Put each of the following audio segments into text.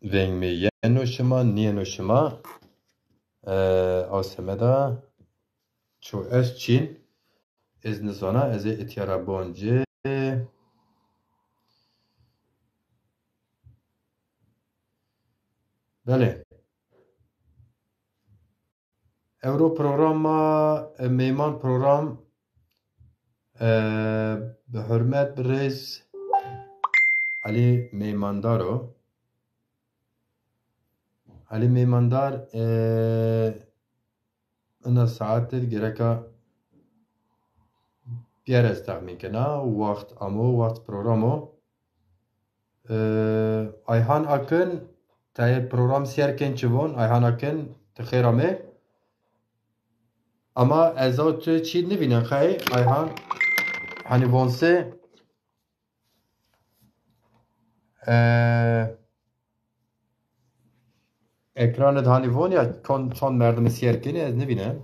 Veng mi yenoshima, nienoshima, Asemeda, ço ez Çin, ez nizana, ez ê ityara boncê, belê. Euro programa, meyman program, bi hürmet bi rêz Alî Meymandar o. Alî Meymandar ina saetê gereka pêr ez texmîn kena wext amo wext programo. Ayhan Akın tayê program serkên çivon Ayhan Akın ti xêra me. Ama ez ê tu çî nivînin xeyê Ayhan hani vonse ekranı hani von ya son merdimi serkeni ez nivînim.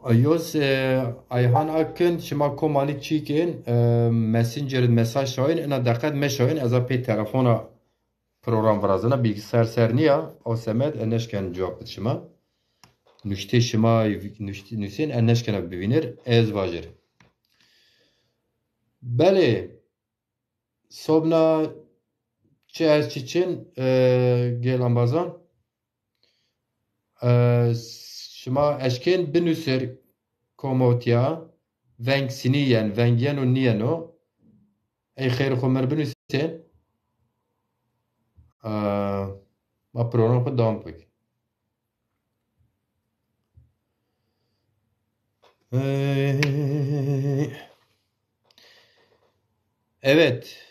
Ayos Ayhan Akın şima komani çîkin Messenger'in mesaj şahin ina deqet meşahin ez pê telefona program virazına bilgisayar ser niya o semet eneşken cevap şima. Nüşte şima nüsin eneşken bivînir ez vajir. Belê sobna çi ez çiçin gelambazan şima eşkên binûsir komotya veng siniyen vengyen û niyeno ey xêr xwe mir binûsên ma program xwe devam bik. Evet.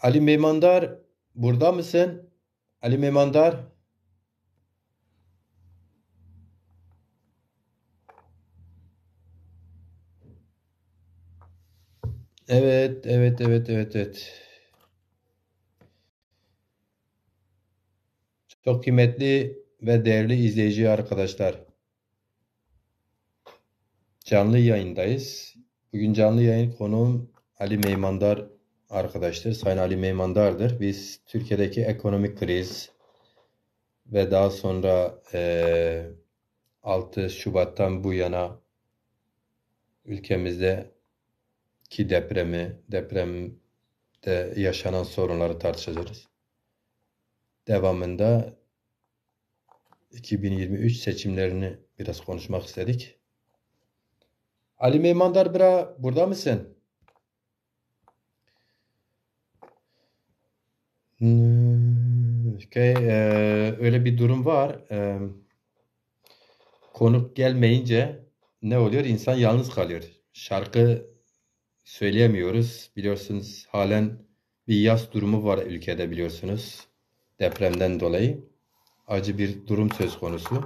Ali Meymandar burada mısın? Ali Meymandar. Evet. Çok kıymetli ve değerli izleyici arkadaşlar. Canlı yayındayız. Bugün canlı yayın konuğum Ali Meymandar arkadaştır. Sayın Ali Meymandar'dır. Biz Türkiye'deki ekonomik kriz ve daha sonra 6 Şubat'tan bu yana ülkemizdeki depremde yaşanan sorunları tartışacağız. Devamında 2023 seçimlerini biraz konuşmak istedik. Ali Meymandar burada mısın? Öyle bir durum var. Konuk gelmeyince ne oluyor? İnsan yalnız kalıyor. Şarkı söyleyemiyoruz. Biliyorsunuz halen bir yas durumu var ülkede biliyorsunuz. Depremden dolayı. Acı bir durum söz konusu.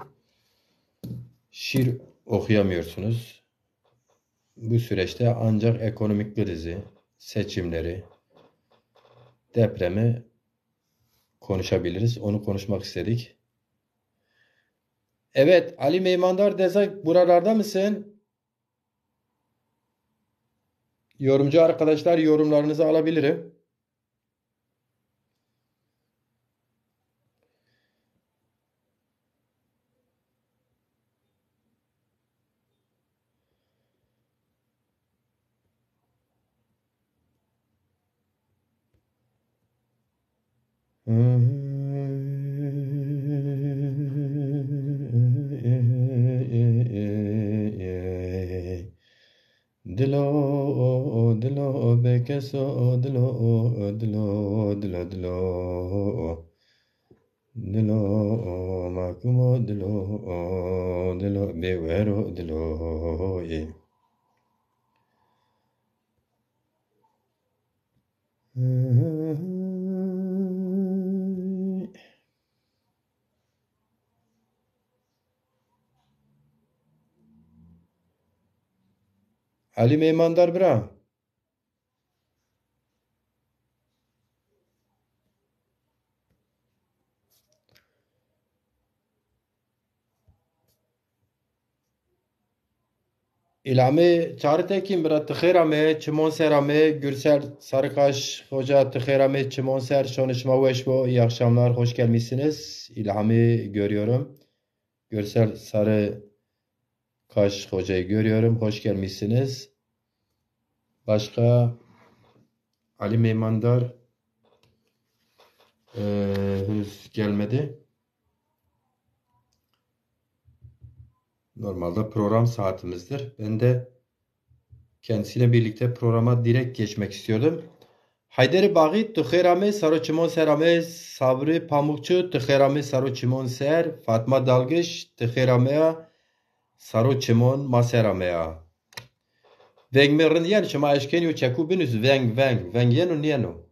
Şiir okuyamıyorsunuz. Bu süreçte ancak ekonomik krizi, seçimleri, depremi konuşabiliriz. Onu konuşmak istedik. Evet, Ali Meymandar Dezak buralarda mısın? Yorumcu arkadaşlar yorumlarınızı alabilirim. Dilo bekeso dilo makumo dilo bewero dilo Ali Meymandar bra. İlhami çağrıtekin bira tıxirame, çimon serame, Gürsel Sarıkaş Hoca tıxirame, çimon ser, şonuşma veşbo. İyi akşamlar, hoş gelmişsiniz. İlhami görüyorum. Gürsel Sarıkaş Hoca'yı görüyorum, hoş gelmişsiniz. Başka Ali Meymandar henüz gelmedi. Normalde program saatimizdir. Ben de kendisiyle birlikte programa direkt geçmek istiyordum. Hayderi Bağı tıxirame saro çimon serame, Sabri Pamukçu tıxirame saro çimon ser, Fatma Dalgıç tıxirame saro çimon maserame. Veng mirin yen şima eşken yu çeku binüz veng yenu niyenu.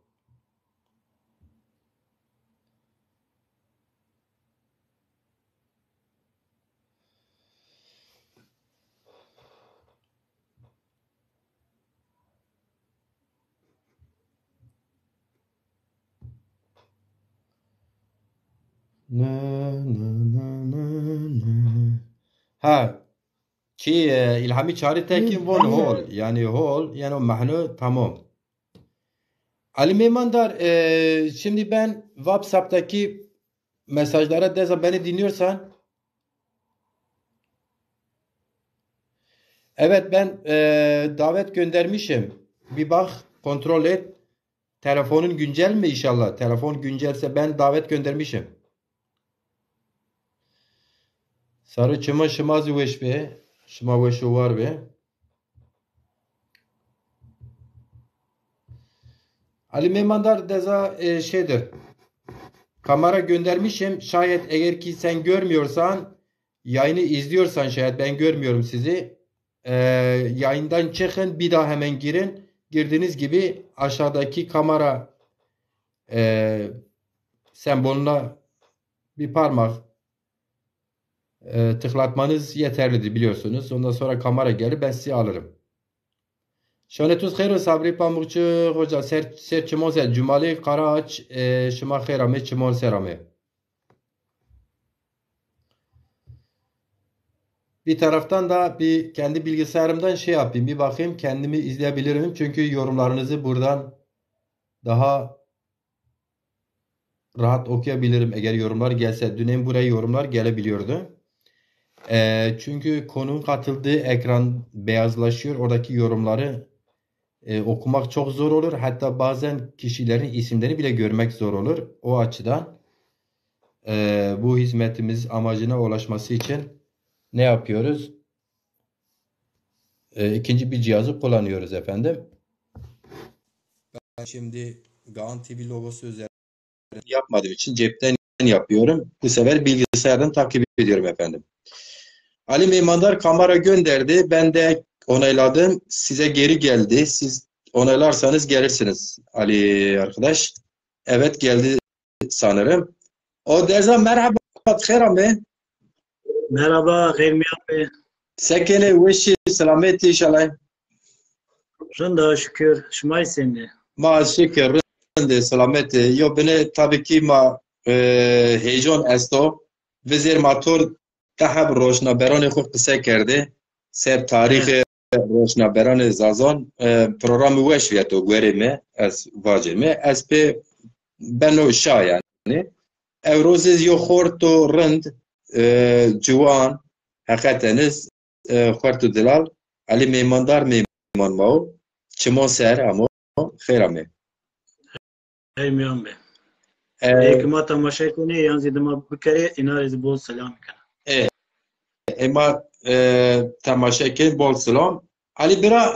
Ha ki İlhami çağrı tekin von hol yani hol yani mahnu tamam. Ali Meymandar şimdi ben WhatsApp'taki mesajlara deza beni dinliyorsan evet ben davet göndermişim. Bir bak kontrol et. Telefonun güncel mi inşallah? Telefon güncelse ben davet göndermişim. Sarı çıma şımaz uveş be. Şıma uveşu var be. Ali Meymandar deza şeydir. Kamera göndermişim. Şayet eğer ki sen görmüyorsan yayını izliyorsan şayet ben görmüyorum sizi. Yayından çıkın bir daha hemen girin. Girdiğiniz gibi aşağıdaki kamera sembolüne bir parmak tıklatmanız yeterlidir biliyorsunuz. Ondan sonra kamera gelir ben sizi alırım. Şöyle xeyr Sabri Pamukçu Hoca ser çimon ser Cumali Karaağaç şıma xeyrame çimon serame. Bir taraftan da bir kendi bilgisayarımdan şey yapayım. Bir bakayım kendimi izleyebilirim. Çünkü yorumlarınızı buradan daha rahat okuyabilirim. Eğer yorumlar gelse. Dün buraya yorumlar gelebiliyordu. Çünkü konuğun katıldığı ekran beyazlaşıyor. Oradaki yorumları okumak çok zor olur. Hatta bazen kişilerin isimlerini bile görmek zor olur. O açıdan bu hizmetimiz amacına ulaşması için ne yapıyoruz? İkinci bir cihazı kullanıyoruz efendim. Ben şimdi Gaan TV logosu üzerine yapmadığım için cepten yapıyorum. Bu sefer bilgisayardan takip ediyorum efendim. Ali Meymandar kamera gönderdi. Ben de onayladım. Size geri geldi. Siz onaylarsanız gelirsiniz Ali arkadaş. Evet geldi sanırım. O derza merhaba. Khair Merhaba, Khair Miyan. Sekene veşi selameti inşallah. Rında şükür. Şumay seni. Ma şükür rende selameti. Yo beni tabii ki ma heyecan esto. Vezir matur tahab roşnaberan xwe qise kerde. Ser tarihi roşnaberan zazan programı weş viyato gwere me ez vacir me ez pe beno şa yani. Evrozez yo xorto rind ciwan hakikateniz xorto dilal Ali Meymandar Meyman mao çimon ser ama xeyra me. Khair Miyan be. Ekma tamaşa kuni yan zidama bikare inariz bol selam kana. Ema temaşekin bol selam. Ali bira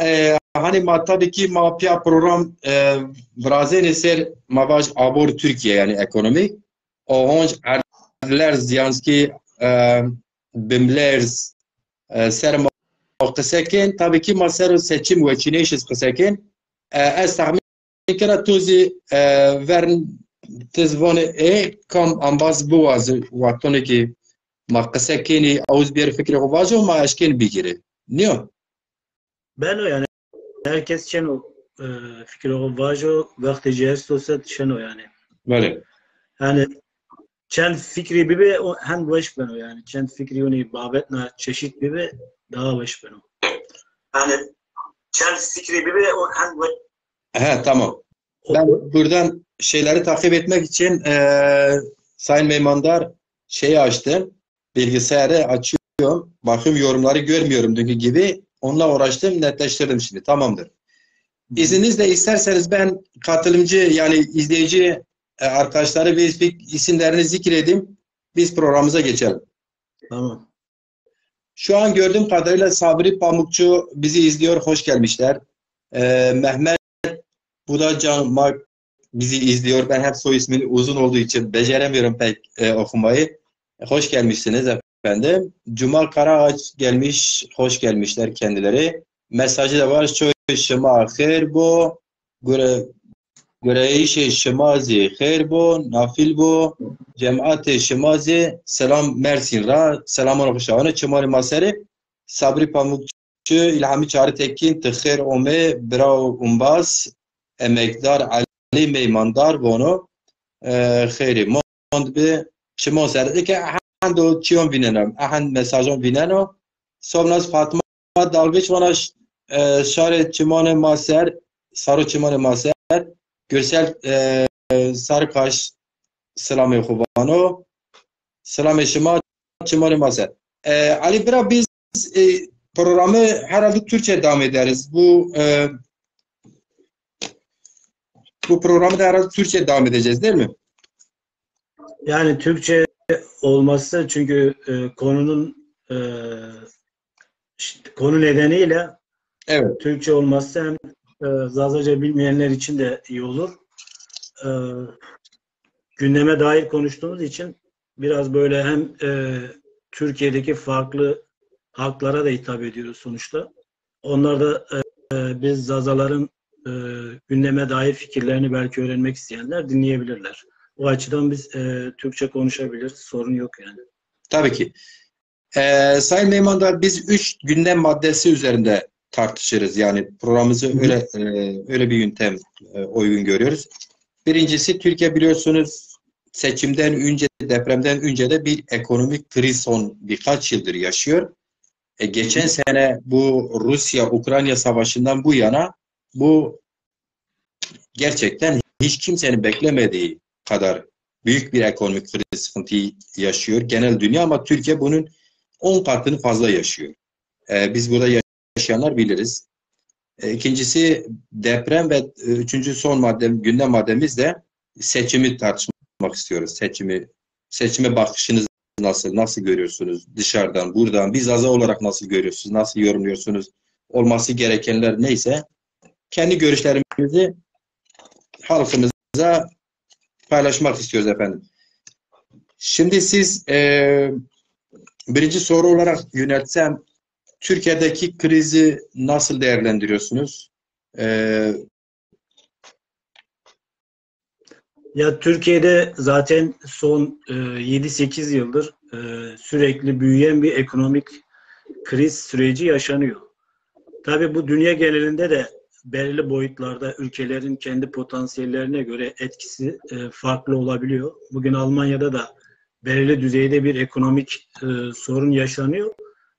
hani ma tabii ki ma pia program vrazeni ser mavaj abor Türkiye yani ekonomi. O honj erler ziyanski bimlers ser ma qsekin tabii ki ma ser seçim ve çineşiz qsekin ez tahmin kira tuzi vern tezvone kam ambaz buaz watone ki ma qsekini avuz bir fikri vajo ma eşkin bigiri. Niyo? Ben o yani. Herkes şeno fikri o vajo vakti cihaz şeno yani. Böyle. Yani çend fikri bibe hem baş ben o yani. Çend fikri onu babetna çeşit bibe daha baş ben o. Yani kendi fikri bir o He, tamam. Ben buradan şeyleri takip etmek için Sayın Meymandar şeyi açtım. Bilgisayarı açıyorum. Bakıyorum yorumları görmüyorum dünkü gibi. Onunla uğraştım, netleştirdim şimdi. Tamamdır. İzninizle isterseniz ben katılımcı yani izleyici arkadaşları bir isimlerini zikredeyim. Biz programımıza geçelim. Tamam. Şu an gördüğüm kadarıyla Sabri Pamukçu bizi izliyor. Hoş gelmişler. Mehmet Budacan bizi izliyor. Ben hep soy ismini uzun olduğu için beceremiyorum pek okumayı. Hoş gelmişsiniz efendim. Cuma Karaağaç gelmiş. Hoş gelmişler kendileri. Mesajı da var. Çoğu şıma khair bu. Güreyiş şımazi khair bu. Nafil bu. Cemaat şımazi. Selam Mersin ra. Selamun aleyküm. Çımari Maseri. Sabri Pamukçu. İlhami Çağrı Tekin. Tıkhir Ome. Bravo Umbas. Emekdar Ali Meymandar bunu خیری ماند به شما سرده که اهند و چیان بیننم اهند مساجان بیننم سامناز فاطمه dalgıç vanaş şare çimanı maser sarı çimanı maser görsel sarıkaş selamı kubano selamı şima çimanı maser Ali Bira biz programı herhalde Türkçe devam ederiz bu programı da herhalde Türkçe devam edeceğiz değil mi? Yani Türkçe olması çünkü konu nedeniyle evet. Türkçe olması hem Zazaca bilmeyenler için de iyi olur. Gündeme dair konuştuğumuz için biraz böyle hem Türkiye'deki farklı halklara da hitap ediyoruz sonuçta. Onlar da biz Zazaların gündeme dair fikirlerini belki öğrenmek isteyenler dinleyebilirler. O açıdan biz Türkçe konuşabiliriz. Sorun yok yani. Tabii ki. Sayın Meymandar biz 3 gündem maddesi üzerinde tartışırız. Yani programımızı öyle bir yöntem uygun görüyoruz. Birincisi Türkiye biliyorsunuz seçimden önce, depremden önce de bir ekonomik kriz son birkaç yıldır yaşıyor. Geçen sene bu Rusya-Ukrayna savaşından bu yana bu gerçekten hiç kimsenin beklemediği kadar büyük bir ekonomik kriz sıkıntıyı yaşıyor genel dünya ama Türkiye bunun 10 katını fazla yaşıyor. Biz burada yaşayanlar biliriz. İkincisi deprem ve üçüncü son gündem maddemiz de seçimi tartışmak istiyoruz. Seçime bakışınız nasıl görüyorsunuz dışarıdan, buradan, biz Zaza olarak nasıl görüyorsunuz, nasıl yorumluyorsunuz, olması gerekenler neyse kendi görüşlerimizi halkımıza paylaşmak istiyoruz efendim. Şimdi siz birinci soru olarak yöneltsem Türkiye'deki krizi nasıl değerlendiriyorsunuz? Ya Türkiye'de zaten son 7-8 yıldır sürekli büyüyen bir ekonomik kriz süreci yaşanıyor. Tabii bu dünya genelinde de belirli boyutlarda ülkelerin kendi potansiyellerine göre etkisi farklı olabiliyor. Bugün Almanya'da da belirli düzeyde bir ekonomik sorun yaşanıyor.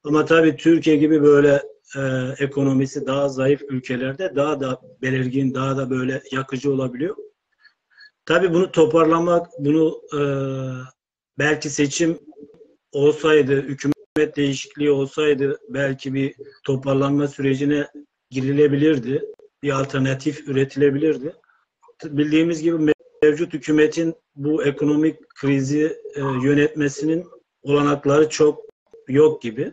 Ama tabii Türkiye gibi böyle ekonomisi daha zayıf ülkelerde daha da belirgin, daha da böyle yakıcı olabiliyor. Tabii bunu toparlamak, belki seçim olsaydı, hükümet değişikliği olsaydı belki bir toparlanma sürecine girilebilirdi. Bir alternatif üretilebilirdi. Bildiğimiz gibi mevcut hükümetin bu ekonomik krizi yönetmesinin olanakları çok yok gibi.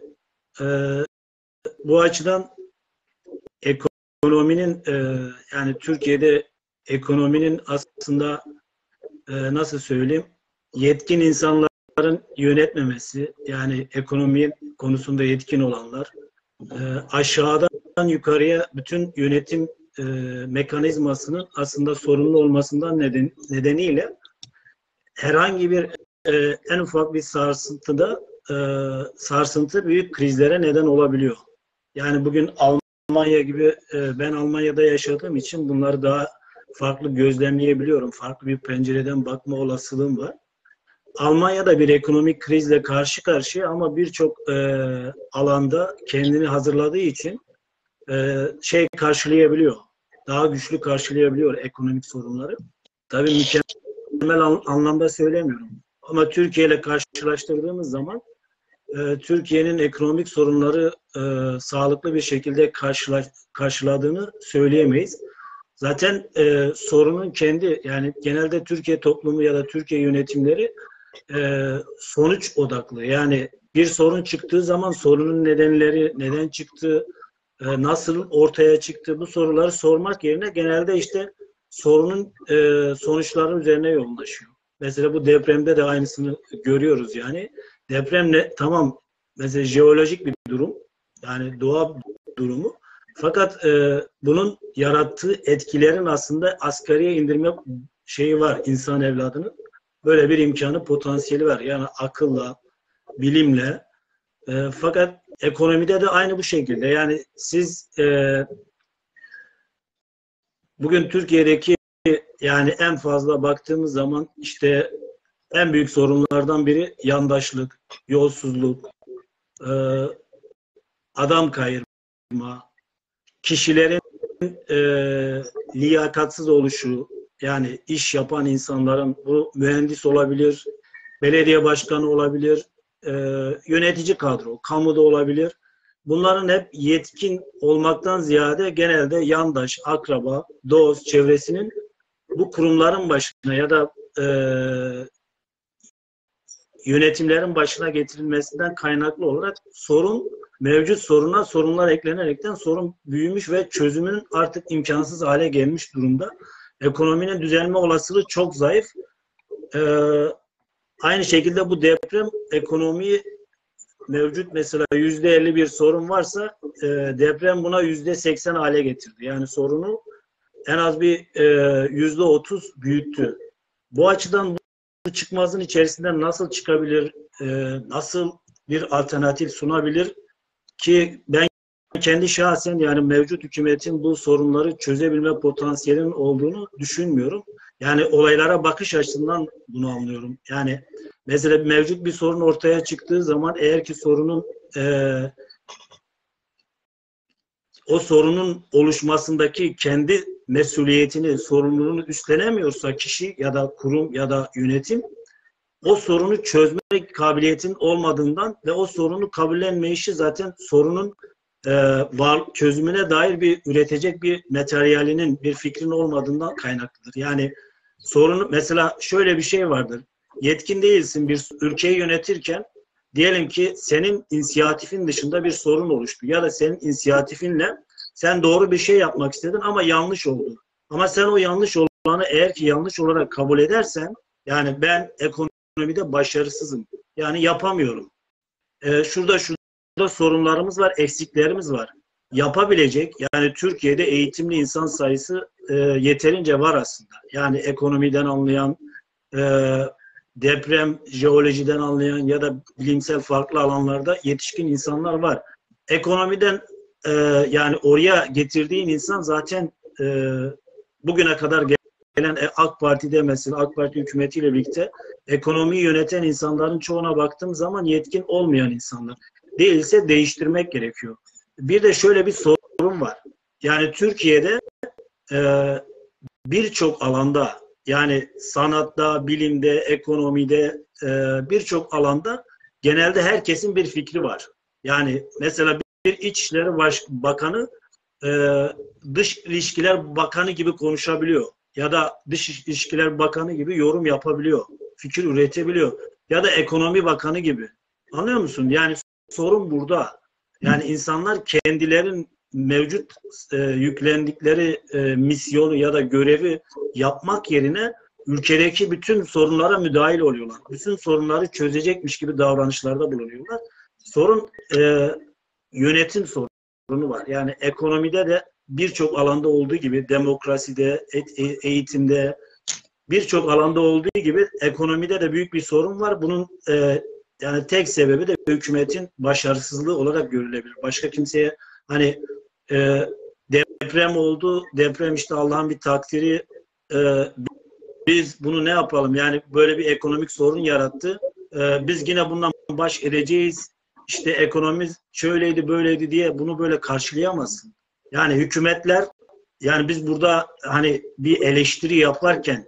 Bu açıdan ekonominin yani Türkiye'de ekonominin aslında nasıl söyleyeyim yetkin insanların yönetmemesi yani ekonomi konusunda yetkin olanlar aşağıdan yukarıya bütün yönetim mekanizmasının aslında sorunlu olmasından nedeniyle herhangi bir en ufak bir sarsıntı büyük krizlere neden olabiliyor. Yani bugün Almanya gibi ben Almanya'da yaşadığım için bunları daha farklı gözlemleyebiliyorum. Farklı bir pencereden bakma olasılığım var. Almanya'da bir ekonomik krizle karşı karşıya ama birçok alanda kendini hazırladığı için karşılayabiliyor. Daha güçlü karşılayabiliyor ekonomik sorunları. Tabii mükemmel anlamda söylemiyorum. Ama Türkiye ile karşılaştırdığımız zaman Türkiye'nin ekonomik sorunları sağlıklı bir şekilde karşıladığını söyleyemeyiz. Zaten sorunun kendi, yani genelde Türkiye toplumu ya da Türkiye yönetimleri sonuç odaklı. Yani bir sorun çıktığı zaman sorunun nedenleri, neden çıktı, nasıl ortaya çıktı, bu soruları sormak yerine genelde işte sorunun sonuçları üzerine yoğunlaşıyor. Mesela bu depremde de aynısını görüyoruz yani. Deprem tamam, mesela jeolojik bir durum, yani doğa durumu. Fakat bunun yarattığı etkilerin aslında asgariye indirme şeyi var insan evladının. Böyle bir imkanı, potansiyeli var. Yani akılla, bilimle. Fakat ekonomide de aynı bu şekilde. Yani siz bugün Türkiye'deki, yani en fazla baktığımız zaman işte en büyük sorunlardan biri yandaşlık, yolsuzluk, adam kayırma, kişilerin liyakatsız oluşu, yani iş yapan insanların, bu mühendis olabilir, belediye başkanı olabilir, yönetici kadro, kamuda olabilir. Bunların hep yetkin olmaktan ziyade genelde yandaş, akraba, dost, çevresinin bu kurumların başına ya da yönetimlerin başına getirilmesinden kaynaklı olarak mevcut soruna sorunlar eklenerekten sorun büyümüş ve çözümünün artık imkansız hale gelmiş durumda. Ekonominin düzelme olasılığı çok zayıf. Aynı şekilde bu deprem ekonomiyi, mevcut mesela %50 bir sorun varsa deprem buna %80 hale getirdi. Yani sorunu en az bir %30 büyüttü. Bu açıdan bu çıkmazın içerisinden nasıl çıkabilir, nasıl bir alternatif sunabilir ki ben kendi şahsen, yani mevcut hükümetin bu sorunları çözebilme potansiyelinin olduğunu düşünmüyorum. Yani olaylara bakış açısından bunu anlıyorum. Yani mesela mevcut bir sorun ortaya çıktığı zaman eğer ki o sorunun oluşmasındaki kendi mesuliyetini, sorumluluğunu üstlenemiyorsa kişi ya da kurum ya da yönetim, o sorunu çözme kabiliyetin olmadığından ve o sorunu kabullenmeyişi zaten sorunun çözümüne dair üretecek bir materyalinin, bir fikrin olmadığından kaynaklıdır. Yani sorunu, mesela şöyle bir şey vardır. Yetkin değilsin bir ülkeyi yönetirken, diyelim ki senin inisiyatifin dışında bir sorun oluştu ya da senin inisiyatifinle sen doğru bir şey yapmak istedin ama yanlış oldu. Ama sen o yanlış olanı eğer ki yanlış olarak kabul edersen, yani ben ekonomide başarısızım, yani yapamıyorum, şurada sorunlarımız var, eksiklerimiz var, yapabilecek, yani Türkiye'de eğitimli insan sayısı yeterince var aslında. Yani ekonomiden anlayan, deprem, jeolojiden anlayan ya da bilimsel farklı alanlarda yetişkin insanlar var. Ekonomiden yani oraya getirdiğin insan zaten bugüne kadar gelen AK Parti'de, mesela AK Parti hükümetiyle birlikte ekonomiyi yöneten insanların çoğuna baktığım zaman yetkin olmayan insanlar. Değilse değiştirmek gerekiyor. Bir de şöyle bir sorun var. Yani Türkiye'de birçok alanda, yani sanatta, bilimde, ekonomide, birçok alanda genelde herkesin bir fikri var. Yani mesela bir İçişleri Bakanı Dış İlişkiler Bakanı gibi konuşabiliyor. Ya da Dış İlişkiler Bakanı gibi yorum yapabiliyor. Fikir üretebiliyor. Ya da Ekonomi Bakanı gibi. Anlıyor musun? Yani sorun burada. Yani insanlar kendilerin mevcut yüklendikleri misyonu ya da görevi yapmak yerine ülkedeki bütün sorunlara müdahil oluyorlar. Bütün sorunları çözecekmiş gibi davranışlarda bulunuyorlar. Sorun yönetim sorunu var. Yani ekonomide de birçok alanda olduğu gibi, demokraside, eğitimde, birçok alanda olduğu gibi ekonomide de büyük bir sorun var. Bunun yani tek sebebi de hükümetin başarısızlığı olarak görülebilir. Başka kimseye hani deprem oldu, deprem işte Allah'ın bir takdiri, biz bunu ne yapalım? Yani böyle bir ekonomik sorun yarattı. Biz yine bundan baş edeceğiz. İşte ekonomimiz şöyleydi, böyleydi diye bunu böyle karşılayamazsın. Yani hükümetler, yani biz burada hani bir eleştiri yaparken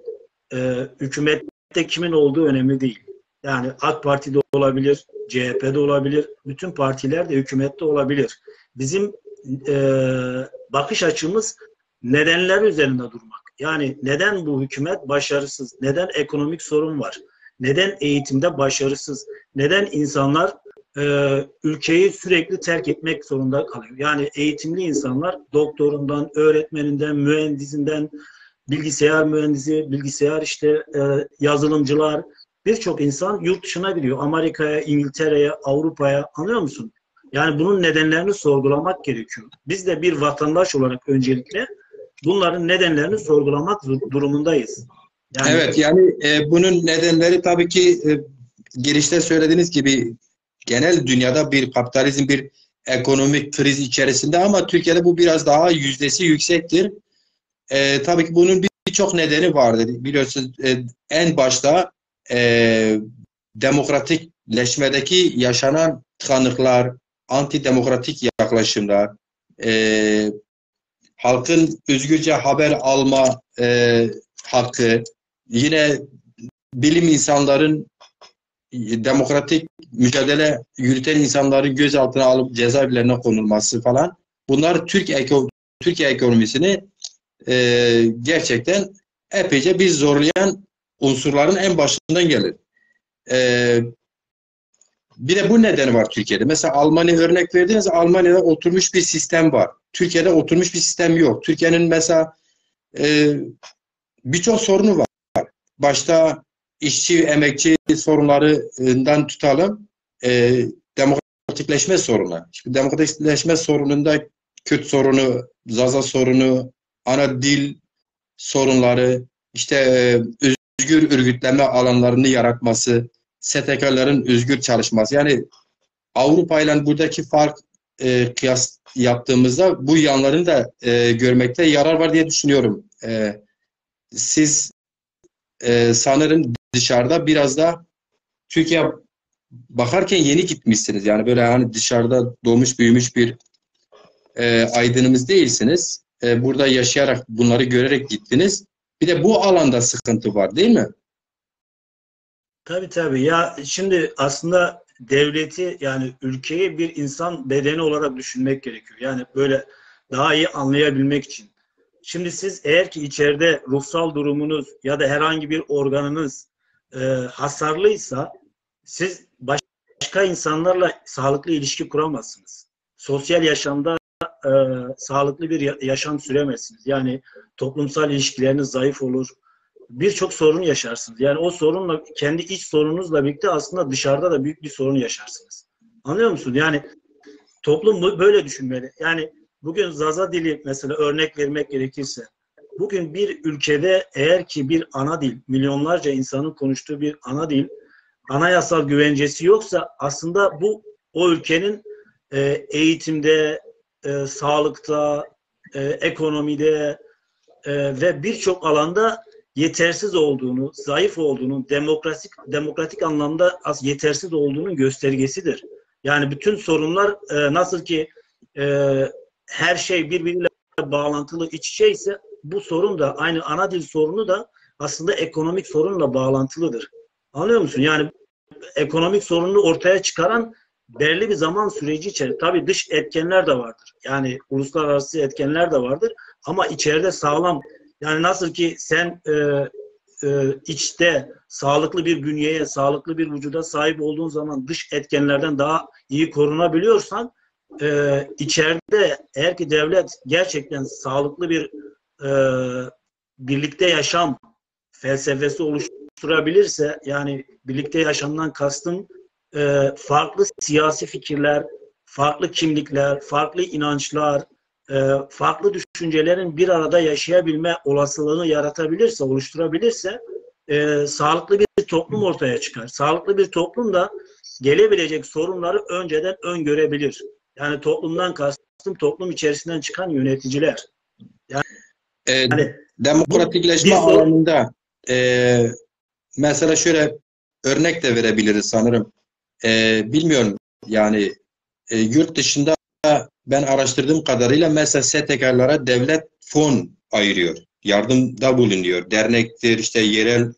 hükümette kimin olduğu önemli değil. Yani AK Parti'de olabilir, CHP'de olabilir, bütün partiler de hükümette olabilir. Bizim e, bakış açımız nedenler üzerinde durmak. Yani neden bu hükümet başarısız? Neden ekonomik sorun var? Neden eğitimde başarısız? Neden insanlar ülkeyi sürekli terk etmek zorunda kalıyor? Yani eğitimli insanlar doktorundan, öğretmeninden, mühendisinden, bilgisayar mühendisi, bilgisayar işte yazılımcılar, birçok insan yurt dışına gidiyor. Amerika'ya, İngiltere'ye, Avrupa'ya, anlıyor musun? Yani bunun nedenlerini sorgulamak gerekiyor. Biz de bir vatandaş olarak öncelikle bunların nedenlerini sorgulamak durumundayız. Yani Evet, yani bunun nedenleri tabii ki girişte söylediğiniz gibi genel dünyada bir kapitalizm, bir ekonomik kriz içerisinde, ama Türkiye'de bu biraz daha yüzdesi yüksektir. Tabii ki bunun birçok nedeni vardır. Biliyorsunuz, en başta demokratikleşmedeki yaşanan tıkanıklar, antidemokratik yaklaşımlar, halkın özgürce haber alma hakkı, yine bilim insanların, demokratik mücadele yürüten insanların gözaltına alıp cezaevlerine konulması falan. Bunlar Türkiye ekonomisini gerçekten epeyce bir zorlayan unsurların en başından gelir. E, Bir de bu nedeni var Türkiye'de. Mesela Almanya örnek verdiniz. Almanya'da oturmuş bir sistem var. Türkiye'de oturmuş bir sistem yok. Türkiye'nin mesela e, birçok sorunu var. Başta işçi, emekçi sorunlarından tutalım. Demokratikleşme sorunu. Şimdi demokratikleşme sorununda Kürt sorunu, Zaza sorunu, ana dil sorunları, işte özgür örgütlenme alanlarını yaratması, STK'ların özgür çalışması. Yani Avrupa ile buradaki fark, kıyas yaptığımızda bu yanlarını da görmekte yarar var diye düşünüyorum. Siz sanırım dışarıda biraz da Türkiye bakarken yeni gitmişsiniz. Yani böyle hani dışarıda doğmuş büyümüş bir aydınımız değilsiniz. Burada yaşayarak, bunları görerek gittiniz. Bir de bu alanda sıkıntı var, değil mi? tabii tabii. Ya şimdi aslında devleti, yani ülkeyi bir insan bedeni olarak düşünmek gerekiyor. Yani böyle daha iyi anlayabilmek için. Şimdi siz eğer ki içeride ruhsal durumunuz ya da herhangi bir organınız hasarlıysa, siz başka insanlarla sağlıklı ilişki kuramazsınız. Sosyal yaşamda e, sağlıklı bir yaşam süremezsiniz. Yani toplumsal ilişkileriniz zayıf olur. Birçok sorun yaşarsınız. Yani o sorunla, kendi iç sorununuzla birlikte aslında dışarıda da büyük bir sorun yaşarsınız. Anlıyor musun? Yani toplum böyle düşünmeli. Yani bugün Zaza dili mesela örnek vermek gerekirse, bugün bir ülkede eğer ki bir ana dil, milyonlarca insanın konuştuğu bir ana dil, anayasal güvencesi yoksa, aslında bu o ülkenin eğitimde, sağlıkta, ekonomide ve birçok alanda yetersiz olduğunu, zayıf olduğunu, demokratik anlamda yetersiz olduğunun göstergesidir. Yani bütün sorunlar nasıl ki e, her şey birbiriyle bağlantılı, iç içe ise, bu sorun da, aynı ana dil sorunu da aslında ekonomik sorunla bağlantılıdır. Anlıyor musun? Yani ekonomik sorunu ortaya çıkaran belli bir zaman süreci içerisinde. Tabii dış etkenler de vardır. Yani uluslararası etkenler de vardır. Ama içeride sağlam, yani nasıl ki sen içte sağlıklı bir bünyeye, sağlıklı bir vücuda sahip olduğun zaman dış etkenlerden daha iyi korunabiliyorsan, içeride eğer ki devlet gerçekten sağlıklı bir e, birlikte yaşam felsefesi oluşturabilirse, yani birlikte yaşamdan kastım farklı siyasi fikirler, farklı kimlikler, farklı inançlar, farklı düşüncelerin bir arada yaşayabilme olasılığını yaratabilirse, oluşturabilirse sağlıklı bir toplum ortaya çıkar. Sağlıklı bir toplum da gelebilecek sorunları önceden öngörebilir. Yani toplumdan kastım toplum içerisinden çıkan yöneticiler. E, Yani bu Demokratikleşme bir sorun. alanında mesela şöyle örnek de verebiliriz sanırım. Bilmiyorum, yani yurt dışında ben araştırdığım kadarıyla mesela STK'lara devlet fon ayırıyor. Yardımda bulunuyor. Dernektir, işte yerel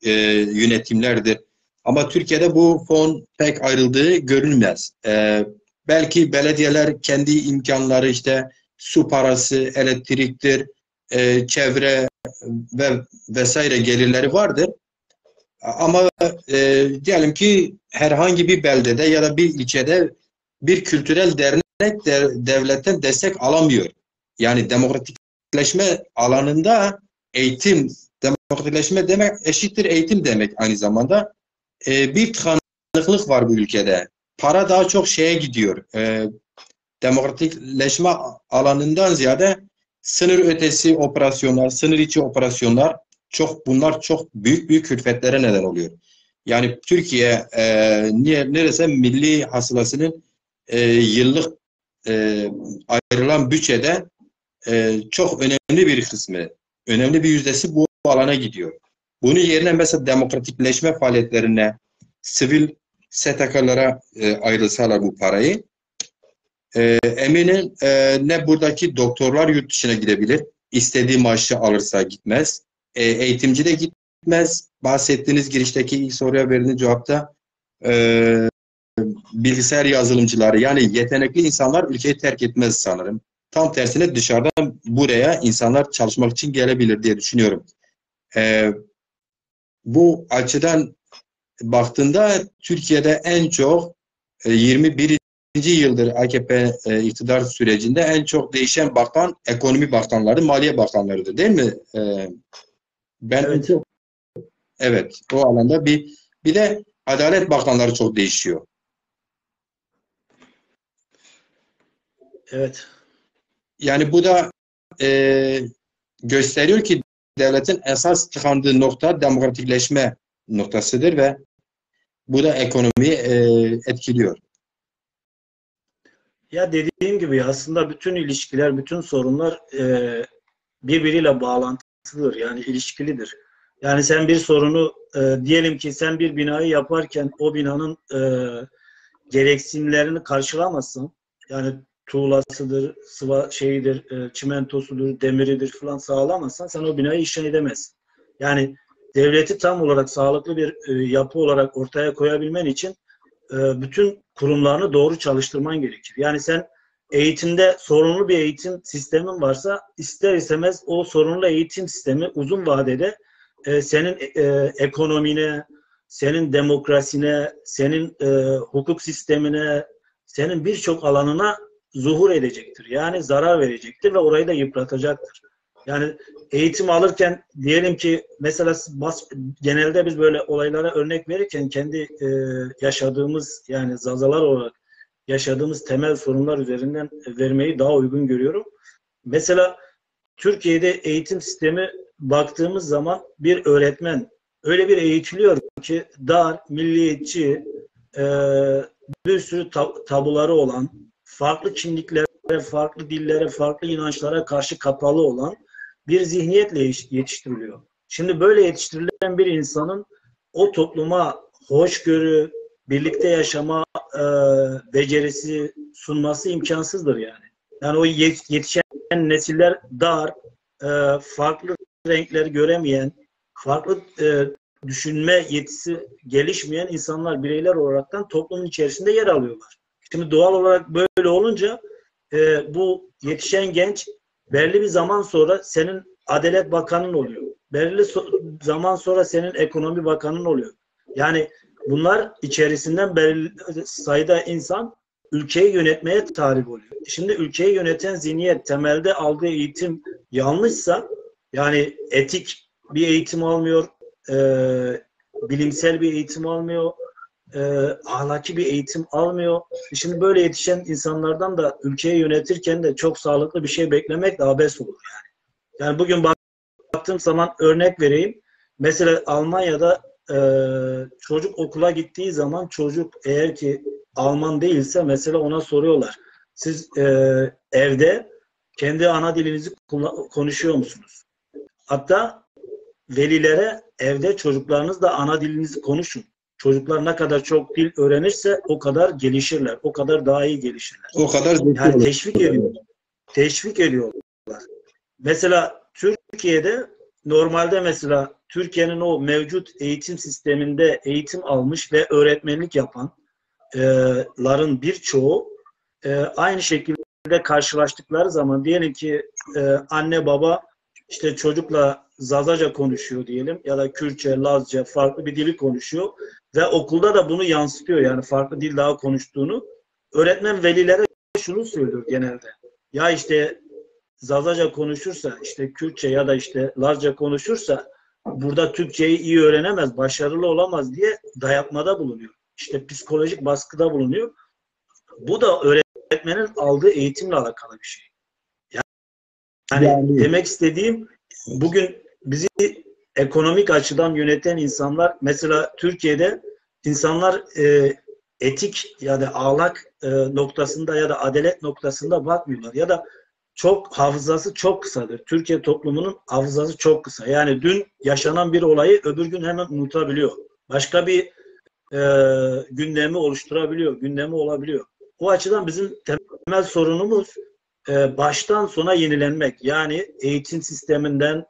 yönetimlerdir. Ama Türkiye'de bu fon pek ayrıldığı görülmez. Belki belediyeler kendi imkanları işte su parası, elektriktir, çevre ve vesaire gelirleri vardır. Ama diyelim ki herhangi bir beldede ya da bir ilçede bir kültürel dernek devletten destek alamıyor. Yani demokratikleşme alanında eğitim, demokratikleşme demek eşittir eğitim demek aynı zamanda. Bir tıkanıklık var bu ülkede. Para daha çok şeye gidiyor. Demokratikleşme alanından ziyade sınır ötesi operasyonlar, sınır içi operasyonlar bunlar çok büyük büyük külfetlere neden oluyor. Yani Türkiye neredeyse milli hasılasının yıllık ayrılan bütçede çok önemli bir kısmı, önemli bir yüzdesi bu alana gidiyor. Bunun yerine mesela demokratikleşme faaliyetlerine, sivil STK'lara ayrılsalar bu parayı, eminim ne buradaki doktorlar yurt dışına gidebilir, istediği maaşı alırsa gitmez, eğitimci de gitmez. Bahsettiğiniz girişteki ilk soruya verdiğiniz cevapta bilgisayar yazılımcıları yani yetenekli insanlar ülkeyi terk etmez sanırım. Tam tersine dışarıdan buraya insanlar çalışmak için gelebilir diye düşünüyorum. Bu açıdan baktığında Türkiye'de en çok 21. yıldır AKP iktidar sürecinde en çok değişen bakan ekonomi bakanları, maliye bakanlarıdır değil mi? Ben Evet. evet o alanda bir de adalet bakanları çok değişiyor. Evet. Yani bu da gösteriyor ki devletin esas tıkandığı nokta demokratikleşme noktasıdır ve bu da ekonomiyi etkiliyor. Ya dediğim gibi aslında bütün ilişkiler, bütün sorunlar birbiriyle bağlantılıdır. Yani ilişkilidir. Yani sen bir sorunu diyelim ki sen bir binayı yaparken o binanın gereksinimlerini karşılamazsın. Yani tuğlasıdır, sıva şeyidir, çimentosudur, demiridir falan sağlamazsan sen o binayı inşa edemezsin. Yani devleti tam olarak sağlıklı bir yapı olarak ortaya koyabilmen için bütün kurumlarını doğru çalıştırman gerekir. Yani sen eğitimde sorunlu bir eğitim sistemin varsa ister istemez o sorunlu eğitim sistemi uzun vadede senin ekonomine, senin demokrasine, senin hukuk sistemine, senin birçok alanına zuhur edecektir. Yani zarar verecektir ve orayı da yıpratacaktır. Yani eğitim alırken diyelim ki mesela genelde biz böyle olaylara örnek verirken kendi yaşadığımız yani zazalar olarak yaşadığımız temel sorunlar üzerinden vermeyi daha uygun görüyorum. Mesela Türkiye'de eğitim sistemi baktığımız zaman bir öğretmen öyle bir eğitiliyor ki dar, milliyetçi, bir sürü tabuları olan, farklı kimliklere, farklı dillere, farklı inançlara karşı kapalı olan bir zihniyetle yetiştiriliyor. Şimdi böyle yetiştirilen bir insanın o topluma hoşgörü, birlikte yaşama becerisi sunması imkansızdır yani. Yani o yetişen nesiller dar, farklı renkleri göremeyen, farklı düşünme yetisi gelişmeyen insanlar, bireyler olaraktan toplumun içerisinde yer alıyorlar. Şimdi doğal olarak böyle olunca bu yetişen genç belli bir zaman sonra senin Adalet Bakanın oluyor. Belli zaman sonra senin Ekonomi Bakanın oluyor. Yani bunlar içerisinden belli sayıda insan ülkeyi yönetmeye talip oluyor. Şimdi ülkeyi yöneten zihniyet temelde aldığı eğitim yanlışsa yani etik bir eğitim almıyor, bilimsel bir eğitim almıyor, ahlaki bir eğitim almıyor. Şimdi böyle yetişen insanlardan da ülkeyi yönetirken de çok sağlıklı bir şey beklemek de abes olur yani. Yani bugün baktığım zaman örnek vereyim. Mesela Almanya'da çocuk okula gittiği zaman çocuk eğer ki Alman değilse mesela ona soruyorlar. Siz evde kendi ana dilinizi konuşuyor musunuz? Hatta velilere evde çocuklarınızla ana dilinizi konuşun. Çocuklar ne kadar çok dil öğrenirse o kadar gelişirler. O kadar daha iyi gelişirler. O kadar zeki Yani olur. teşvik ediyorlar. Mesela Türkiye'de normalde mesela Türkiye'nin o mevcut eğitim sisteminde eğitim almış ve öğretmenlik yapanların birçoğu aynı şekilde karşılaştıkları zaman diyelim ki anne baba işte çocukla Zazaca konuşuyor diyelim ya da Kürtçe, Lazca farklı bir dili konuşuyor ve okulda da bunu yansıtıyor yani farklı dil daha konuştuğunu. Öğretmen velilere şunu söylüyor genelde. Ya işte Zazaca konuşursa, işte Kürtçe ya da işte Lazca konuşursa burada Türkçeyi iyi öğrenemez, başarılı olamaz diye dayatmada bulunuyor. İşte psikolojik baskıda bulunuyor. Bu da öğretmenin aldığı eğitimle alakalı bir şey. Yani demek istediğim bugün bizi ekonomik açıdan yöneten insanlar mesela Türkiye'de insanlar etik ya da ahlak noktasında ya da adalet noktasında bakmıyorlar ya da çok hafızası çok kısadır. Türkiye toplumunun hafızası çok kısa. Yani dün yaşanan bir olayı öbür gün hemen unutabiliyor. Başka bir gündemi oluşturabiliyor, gündemi olabiliyor. O açıdan bizim temel sorunumuz baştan sona yenilenmek. Yani eğitim sisteminden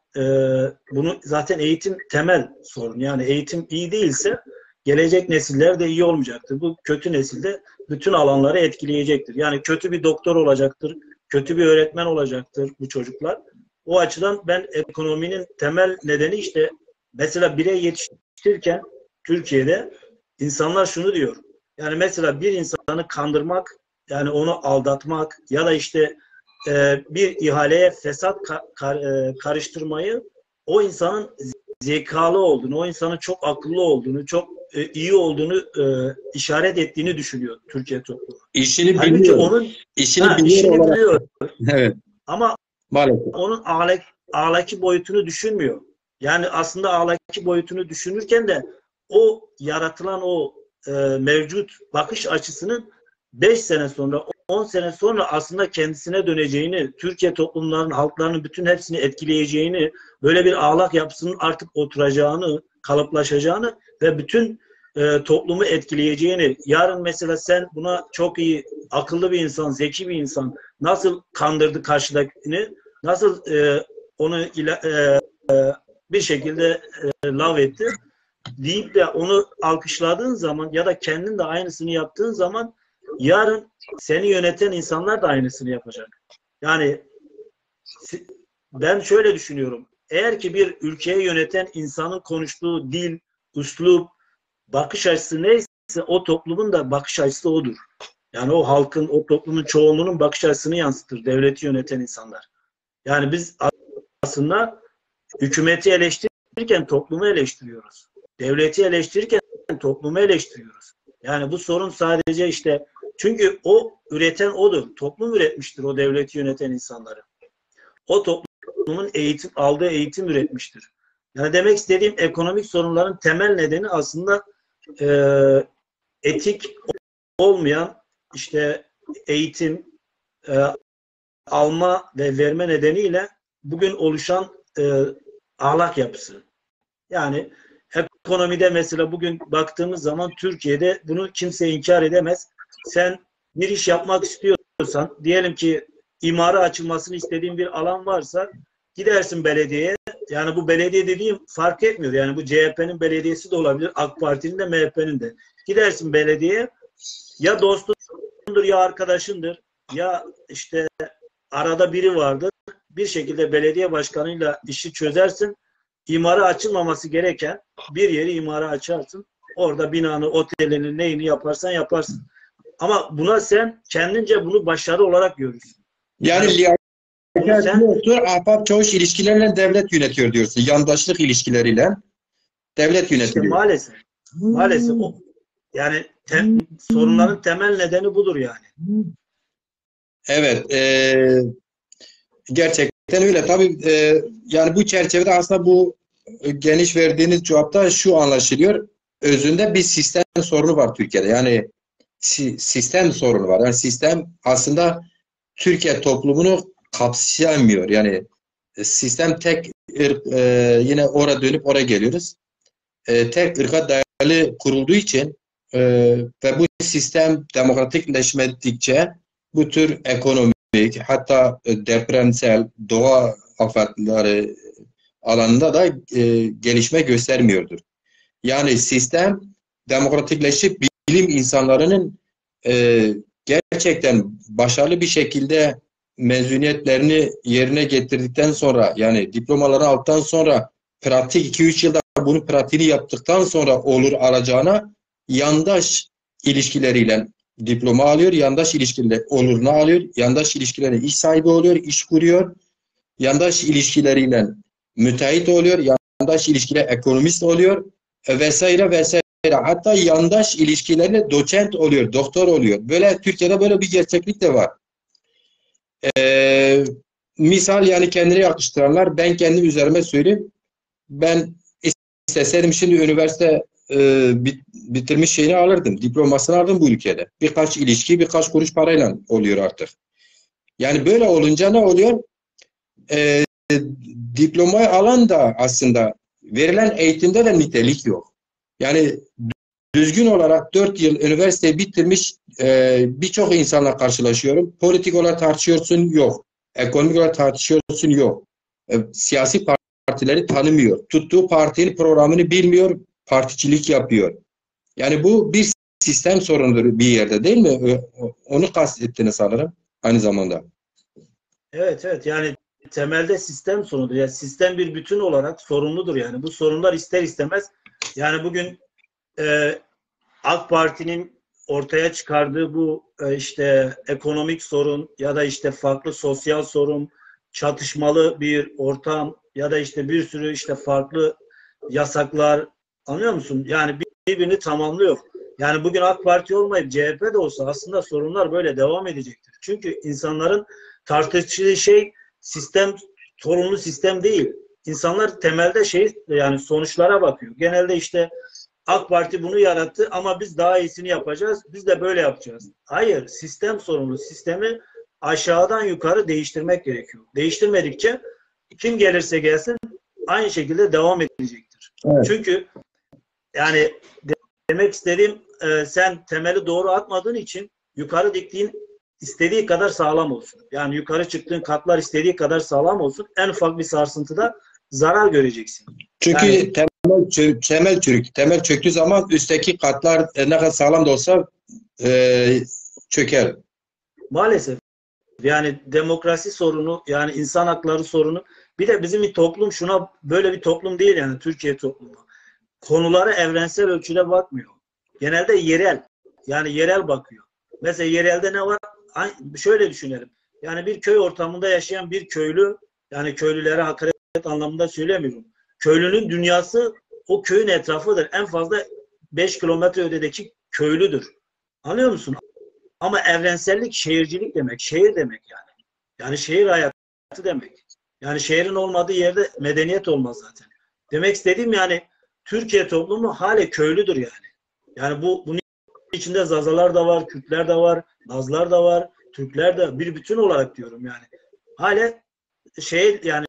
bunu zaten eğitim temel sorun. Yani eğitim iyi değilse gelecek nesiller de iyi olmayacaktır. Bu kötü nesilde bütün alanları etkileyecektir. Yani kötü bir doktor olacaktır, kötü bir öğretmen olacaktır bu çocuklar. O açıdan ben ekonominin temel nedeni işte mesela birey yetiştirirken Türkiye'de insanlar şunu diyor. Yani mesela bir insanı kandırmak, yani onu aldatmak ya da işte bir ihaleye fesat karıştırmayı o insanın zekalı olduğunu, o insanın çok akıllı olduğunu, çok iyi olduğunu işaret ettiğini düşünüyor Türkiye toplumu. İşini Halbuki biliyor. onun İşini biliyor. Evet. Ama Maalesef. onun ahlaki boyutunu düşünmüyor. Yani aslında ahlaki boyutunu düşünürken de o yaratılan o mevcut bakış açısının 5 sene sonra, 10 sene sonra aslında kendisine döneceğini, Türkiye toplumlarının, halklarının bütün hepsini etkileyeceğini, böyle bir ahlak yapısının artık oturacağını, kalıplaşacağını ve bütün toplumu etkileyeceğini, yarın mesela sen buna çok iyi, akıllı bir insan, zeki bir insan nasıl kandırdı karşıdakini, nasıl onu bir şekilde lav etti deyip de onu alkışladığın zaman ya da kendin de aynısını yaptığın zaman yarın seni yöneten insanlar da aynısını yapacak. Yani ben şöyle düşünüyorum. Eğer ki bir ülkeyi yöneten insanın konuştuğu dil, üslup, bakış açısı neyse o toplumun da bakış açısı odur. Yani o halkın, o toplumun çoğunluğunun bakış açısını yansıtır devleti yöneten insanlar. Yani biz aslında hükümeti eleştirirken toplumu eleştiriyoruz. Devleti eleştirirken toplumu eleştiriyoruz. Yani bu sorun sadece işte çünkü o üreten odur. Toplum üretmiştir o devleti yöneten insanları. O toplumun aldığı eğitim üretmiştir. Yani demek istediğim ekonomik sorunların temel nedeni aslında etik olmayan işte eğitim alma ve verme nedeniyle bugün oluşan ahlak yapısı. Yani ekonomide mesela bugün baktığımız zaman Türkiye'de bunu kimse inkar edemez. Sen bir iş yapmak istiyorsan, diyelim ki imara açılmasını istediğin bir alan varsa gidersin belediyeye. Yani bu belediye dediğim fark etmiyor. Yani bu CHP'nin belediyesi de olabilir, AK Parti'nin de MHP'nin de. Gidersin belediyeye ya dostundur ya arkadaşındır ya işte arada biri vardır. Bir şekilde belediye başkanıyla işi çözersin. İmara açılmaması gereken bir yeri imara açarsın. Orada binanı, otelini, neyini yaparsan yaparsın. Ama buna sen kendince bunu başarı olarak görürsün. Yani liyakat yoktur, ahbap çavuş ilişkilerle devlet yönetiyor diyorsun. Yandaşlık ilişkileriyle devlet yönetiyor. İşte maalesef. Maalesef o. Yani sorunların temel nedeni budur yani. Evet. Gerçekten öyle. Tabii yani bu çerçevede aslında bu geniş verdiğiniz cevapta şu anlaşılıyor. Özünde bir sistem sorunu var Türkiye'de. Yani sistem sorunu var. Yani sistem aslında Türkiye toplumunu kapsayamıyor. Yani sistem tek yine oraya dönüp oraya geliyoruz. Tek ırka temeli kurulduğu için ve bu sistem demokratikleşmedikçe bu tür ekonomik hatta depremsel doğa afetleri alanında da gelişme göstermiyordur. Yani sistem demokratikleşip bilim insanlarının gerçekten başarılı bir şekilde mezuniyetlerini yerine getirdikten sonra yani diplomaları aldıktan sonra pratik 2-3 yılda bunun pratiğini yaptıktan sonra olur alacağına yandaş ilişkileriyle diploma alıyor, yandaş ilişkileri olurunu alıyor, yandaş ilişkilerine iş sahibi oluyor, iş kuruyor, yandaş ilişkileriyle müteahhit oluyor, yandaş ilişkiler ekonomist oluyor vesaire vesaire. Hatta yandaş ilişkilerine doçent oluyor, doktor oluyor. Böyle Türkiye'de böyle bir gerçeklik de var. Misal yani kendine yakıştıranlar, ben kendim üzerime söyleyeyim. Ben isteseydim şimdi üniversite bitirmiş şeyini alırdım. Diplomasını alırdım bu ülkede. Birkaç ilişki, birkaç kuruş parayla oluyor artık. Yani böyle olunca ne oluyor? Diplomayı alan da aslında verilen eğitimde de nitelik yok. Yani düzgün olarak 4 yıl üniversiteyi bitirmiş birçok insanla karşılaşıyorum. Politik olarak tartışıyorsun, yok. Ekonomik olarak tartışıyorsun, yok. Siyasi partileri tanımıyor. Tuttuğu partinin programını bilmiyor, particilik yapıyor. Yani bu bir sistem sorunudur bir yerde, değil mi? Onu kastettiniz sanırım aynı zamanda. Evet, evet, yani temelde sistem sorunudur. Yani sistem bir bütün olarak sorumludur yani. Bu sorunlar ister istemez yani bugün AK Parti'nin ortaya çıkardığı bu işte ekonomik sorun ya da işte farklı sosyal sorun, çatışmalı bir ortam ya da işte bir sürü işte farklı yasaklar, anlıyor musun? Yani birbirini tamamlıyor. Yani bugün AK Parti olmayıp CHP de olsa aslında sorunlar böyle devam edecektir. Çünkü insanların tartıştığı şey sistem, sorunlu sistem değil. İnsanlar temelde yani sonuçlara bakıyor. Genelde işte AK Parti bunu yarattı ama biz daha iyisini yapacağız. Biz de böyle yapacağız. Hayır, sistem sorumlu. Sistemi aşağıdan yukarı değiştirmek gerekiyor. Değiştirmedikçe kim gelirse gelsin aynı şekilde devam edecektir. Evet. Çünkü yani demek istediğim sen temeli doğru atmadığın için yukarı diktiğin istediği kadar sağlam olsun. Yani yukarı çıktığın katlar istediği kadar sağlam olsun. En ufak bir sarsıntıda zarar göreceksin. Çünkü yani, temel çöktüğü zaman üstteki katlar ne kadar sağlam da olsa çöker. Maalesef. Yani demokrasi sorunu, yani insan hakları sorunu. Bir de bizim bir toplum böyle bir toplum değil yani Türkiye toplumu. Konulara evrensel ölçüde bakmıyor. Genelde yerel. Yani yerel bakıyor. Mesela yerelde ne var? Şöyle düşünelim. Yani bir köy ortamında yaşayan bir köylü, yani köylülere hakaret anlamında söylemiyorum. Köylünün dünyası o köyün etrafıdır. En fazla 5 kilometre ötedeki köylüdür. Anlıyor musun? Ama evrensellik şehircilik demek. Şehir demek yani. Yani şehir hayatı demek. Yani şehrin olmadığı yerde medeniyet olmaz zaten. Demek istediğim yani Türkiye toplumu hale köylüdür yani. Yani bunun içinde Zazalar da var, Kürtler de var, Lazlar da var, Türkler de bir bütün olarak diyorum yani. Hale yani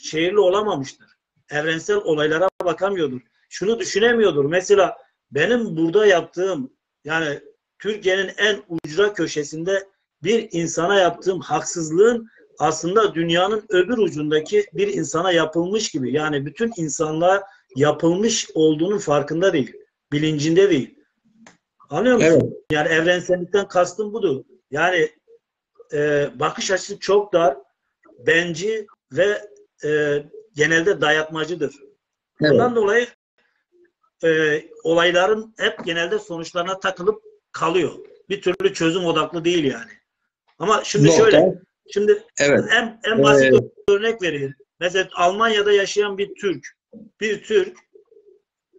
şehirli olamamıştır. Evrensel olaylara bakamıyordur. Şunu düşünemiyordur. Mesela benim burada yaptığım yani Türkiye'nin en ucra köşesinde bir insana yaptığım haksızlığın aslında dünyanın öbür ucundaki bir insana yapılmış gibi. Yani bütün insanlığa yapılmış olduğunun farkında değil. Bilincinde değil. Anlıyor musun? Evet. Yani evrensellikten kastım budur. Yani bakış açısı çok dar, benci ve genelde dayatmacıdır. Evet. Bundan dolayı olayların hep genelde sonuçlarına takılıp kalıyor. Bir türlü çözüm odaklı değil yani. Ama şimdi şöyle, evet. en basit örnek vereyim. Mesela Almanya'da yaşayan bir Türk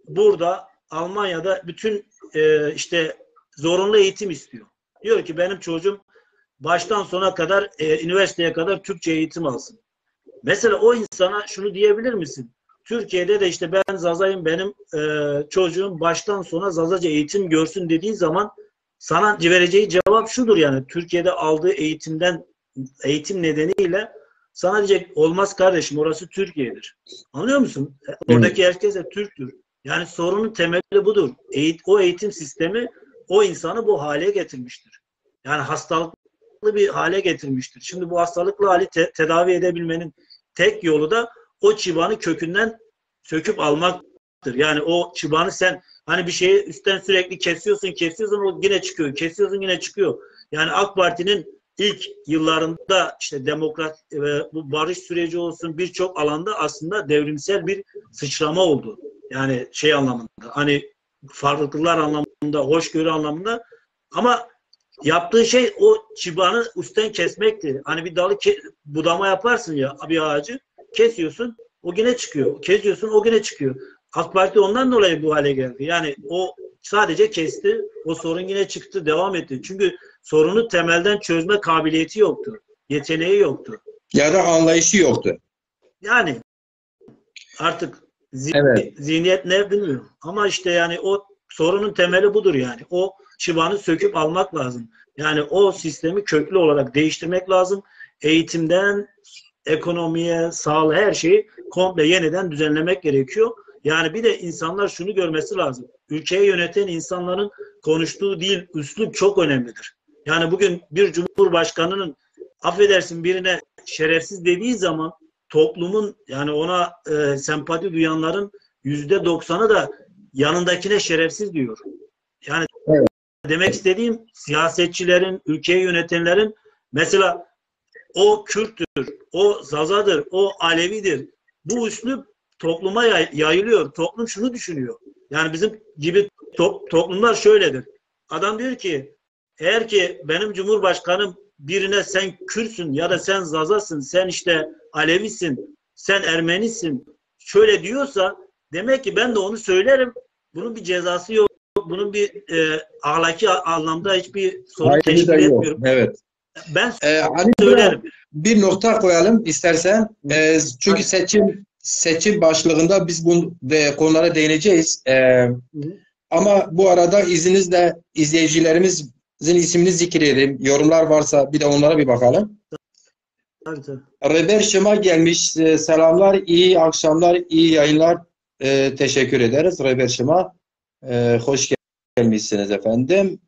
burada Almanya'da bütün işte zorunlu eğitim istiyor. Diyor ki benim çocuğum baştan sona kadar üniversiteye kadar Türkçe eğitim alsın. Mesela o insana şunu diyebilir misin? Türkiye'de de işte ben Zaza'yım, benim çocuğum baştan sona Zazaca eğitim görsün dediği zaman sana vereceği cevap şudur yani. Türkiye'de aldığı eğitim nedeniyle sana diyecek olmaz kardeşim, orası Türkiye'dir. Anlıyor musun? Oradaki herkes de Türktür. Yani sorunun temeli budur. O eğitim sistemi o insanı bu hale getirmiştir. Yani hastalıklı bir hale getirmiştir. Şimdi bu hastalıklı hali tedavi edebilmenin tek yolu da o çıbanı kökünden söküp almaktır. Yani o çıbanı sen hani bir şeyi üstten sürekli kesiyorsun o yine çıkıyor. Kesiyorsun yine çıkıyor. Yani AK Parti'nin ilk yıllarında işte demokrat bu barış süreci olsun birçok alanda aslında devrimsel bir sıçrama oldu. Yani şey anlamında hani farklılıklar anlamında, hoşgörü anlamında ama yaptığı şey o çıbanı üstten kesmekti. Hani bir dalı budama yaparsın ya bir ağacı kesiyorsun o yine çıkıyor. Kesiyorsun o yine çıkıyor. AK Parti ondan dolayı bu hale geldi. Yani o sadece kesti. O sorun yine çıktı. Devam etti. Çünkü sorunu temelden çözme kabiliyeti yoktu. Yeteneği yoktu. Ya da anlayışı yoktu. Yani artık Evet. zihniyet ne bilmiyorum. Ama işte yani o sorunun temeli budur yani. O çıbanı söküp almak lazım. Yani o sistemi köklü olarak değiştirmek lazım. Eğitimden ekonomiye, sağlığa her şeyi komple yeniden düzenlemek gerekiyor. Yani bir de insanlar şunu görmesi lazım. Ülkeyi yöneten insanların konuştuğu dil, üslup çok önemlidir. Yani bugün bir cumhurbaşkanının affedersin birine şerefsiz dediği zaman toplumun yani ona sempati duyanların %90'ı da yanındakine şerefsiz diyor. Yani Evet. demek istediğim siyasetçilerin, ülkeyi yönetenlerin mesela o Kürttür, o Zazadır, o Alevidir. Bu üslup topluma yayılıyor. Toplum şunu düşünüyor. Yani bizim gibi toplumlar şöyledir. Adam diyor ki eğer ki benim Cumhurbaşkanım birine sen Kürtsün ya da sen Zazasın, sen işte Alevisin, sen Ermenisin şöyle diyorsa demek ki ben de onu söylerim. Bunun bir cezası yok. Bunun bir ahlaki anlamda hiçbir sorun Ayrı da teşkil yok. etmiyor. Evet. Ben Ali söylerim. bir nokta koyalım istersen. Çünkü seçim başlığında biz bu konulara değineceğiz. Ama bu arada izninizle izleyicilerimizin ismini zikredelim. Yorumlar varsa bir de onlara bir bakalım. Reber Şema gelmiş. Selamlar, iyi akşamlar, iyi yayınlar. Teşekkür ederiz Reber Şema. Hoş gelmişsiniz efendim.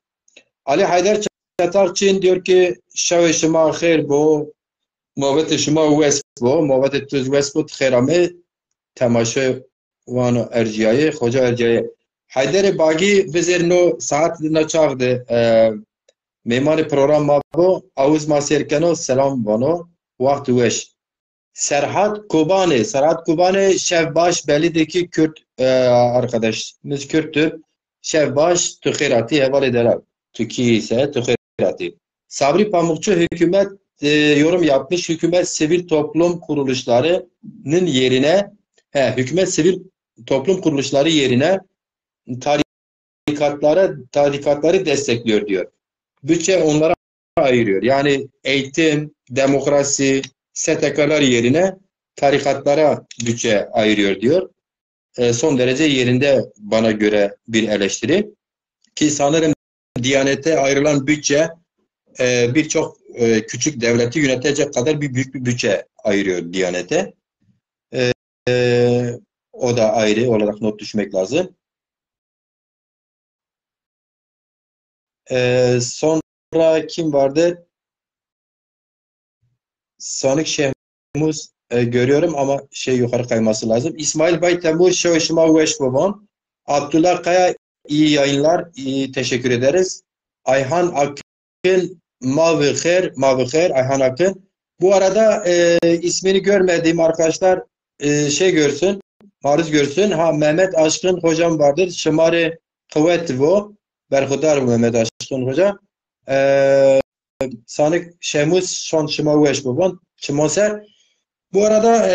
Ali Haydar Çatarçın diyor ki şev şema xêr bo movet şema west bo movet tuz west bo xêrame temaşe wan erciyayê hoca erciyayê Haydar Bagî bizerno saat na çağdı meymanê program bo awuz ma serkeno selam vano waqt weş Serhat Kubane şevbaş belideki Kürt arkadaşımız Kürttür şevbaş tükhirati hevale eder Türkiye ise tükhirati Sabri Pamukçu hükümet yorum yapmış hükümet sivil toplum kuruluşlarının yerine hükümet sivil toplum kuruluşları yerine tarikatları destekliyor diyor. Bütçe onlara ayırıyor. Yani eğitim, demokrasi, STK'lar yerine tarikatlara bütçe ayırıyor diyor. Son derece yerinde bana göre bir eleştiri. Ki sanırım Diyanet'e ayrılan bütçe birçok küçük devleti yönetecek kadar büyük bir bütçe ayırıyor Diyanet'e. O da ayrı olarak not düşmek lazım. Sonra kim vardı? Sanık Şehmuz görüyorum ama yukarı kayması lazım. İsmail Baytemur Şevşima Veş Baban. Abdullah Kaya iyi yayınlar. İyi, teşekkür ederiz. Ayhan Akın Mavi Khair Ayhan Akın. Bu arada ismini görmediğim arkadaşlar görsün. Maruz görsün. Mehmet Aşkın hocam vardır. Şımari Kuvvet bu. Berhudar Mehmet Aşkın hocam. Sanık Şemuz Şon Şimaveş Baban. Şimonser. Bu arada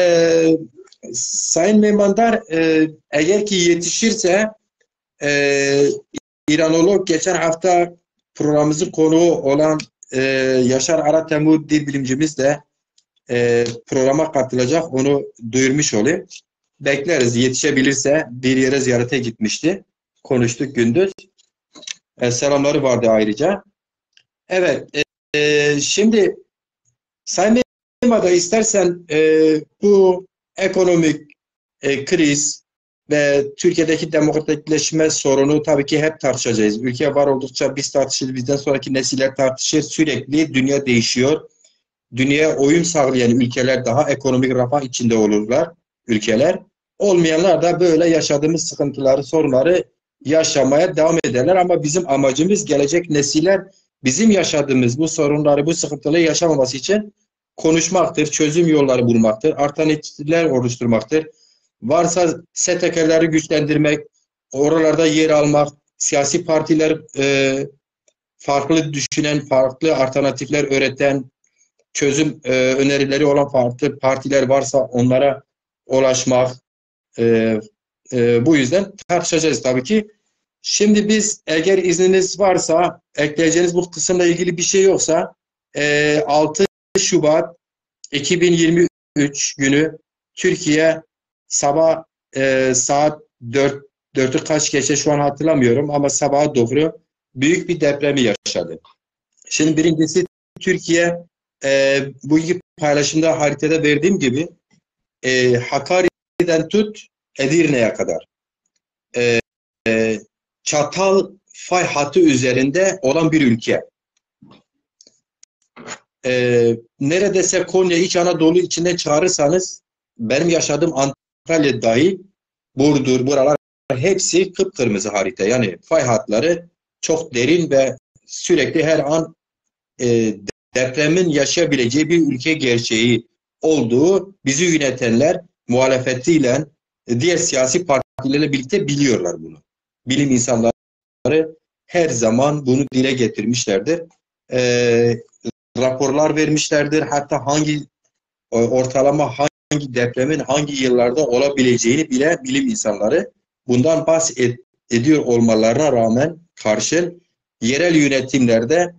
Sayın Meymanlar eğer ki yetişirse İranolog geçen hafta programımızın konuğu olan Yaşar Ara Temur dil bilimcimiz de programa katılacak. Onu duyurmuş olayım. Bekleriz. Yetişebilirse bir yere ziyarete gitmişti. Konuştuk gündüz. Selamları vardı ayrıca. Evet. Şimdi Sayın Meyman'da istersen bu ekonomik kriz ve Türkiye'deki demokratikleşme sorunu tabii ki hep tartışacağız. Ülke var oldukça biz tartışırız, bizden sonraki nesiller tartışır. Sürekli dünya değişiyor. Dünyaya uyum sağlayan ülkeler daha ekonomik refah içinde olurlar, ülkeler. Olmayanlar da böyle yaşadığımız sıkıntıları, sorunları yaşamaya devam ederler. Ama bizim amacımız gelecek nesiller bizim yaşadığımız bu sorunları, bu sıkıntıları yaşamaması için konuşmaktır, çözüm yolları bulmaktır, alternatifler oluşturmaktır. Varsa STK'ları güçlendirmek, oralarda yer almak, siyasi partiler farklı düşünen, farklı alternatifler üreten, çözüm önerileri olan farklı partiler varsa onlara ulaşmak. Bu yüzden tartışacağız tabii ki. Şimdi biz eğer izniniz varsa, ekleyeceğiniz bu kısımla ilgili bir şey yoksa 6 Şubat 2023 günü Türkiye sabah saat 4'ü kaç geçe şu an hatırlamıyorum ama sabaha doğru büyük bir depremi yaşadı. Şimdi birincisi Türkiye bu iki paylaşımda haritada verdiğim gibi Hakkari'den tut Edirne'ye kadar çatal fay hattı üzerinde olan bir ülke. Neredeyse Konya, İç Anadolu içine çağırırsanız benim yaşadığım Antalya dahil, Burdur, buralar hepsi kıpkırmızı harita. Yani fay hatları çok derin ve sürekli her an depremin yaşayabileceği bir ülke gerçeği olduğu bizi yönetenler muhalefetiyle diğer siyasi partilerle birlikte biliyorlar bunu. Bilim insanları her zaman bunu dile getirmişlerdir. Raporlar vermişlerdir. Hatta ortalama hangi depremin hangi yıllarda olabileceğini bile bilim insanları bundan bahsediyor olmalarına rağmen karşın yerel yönetimlerde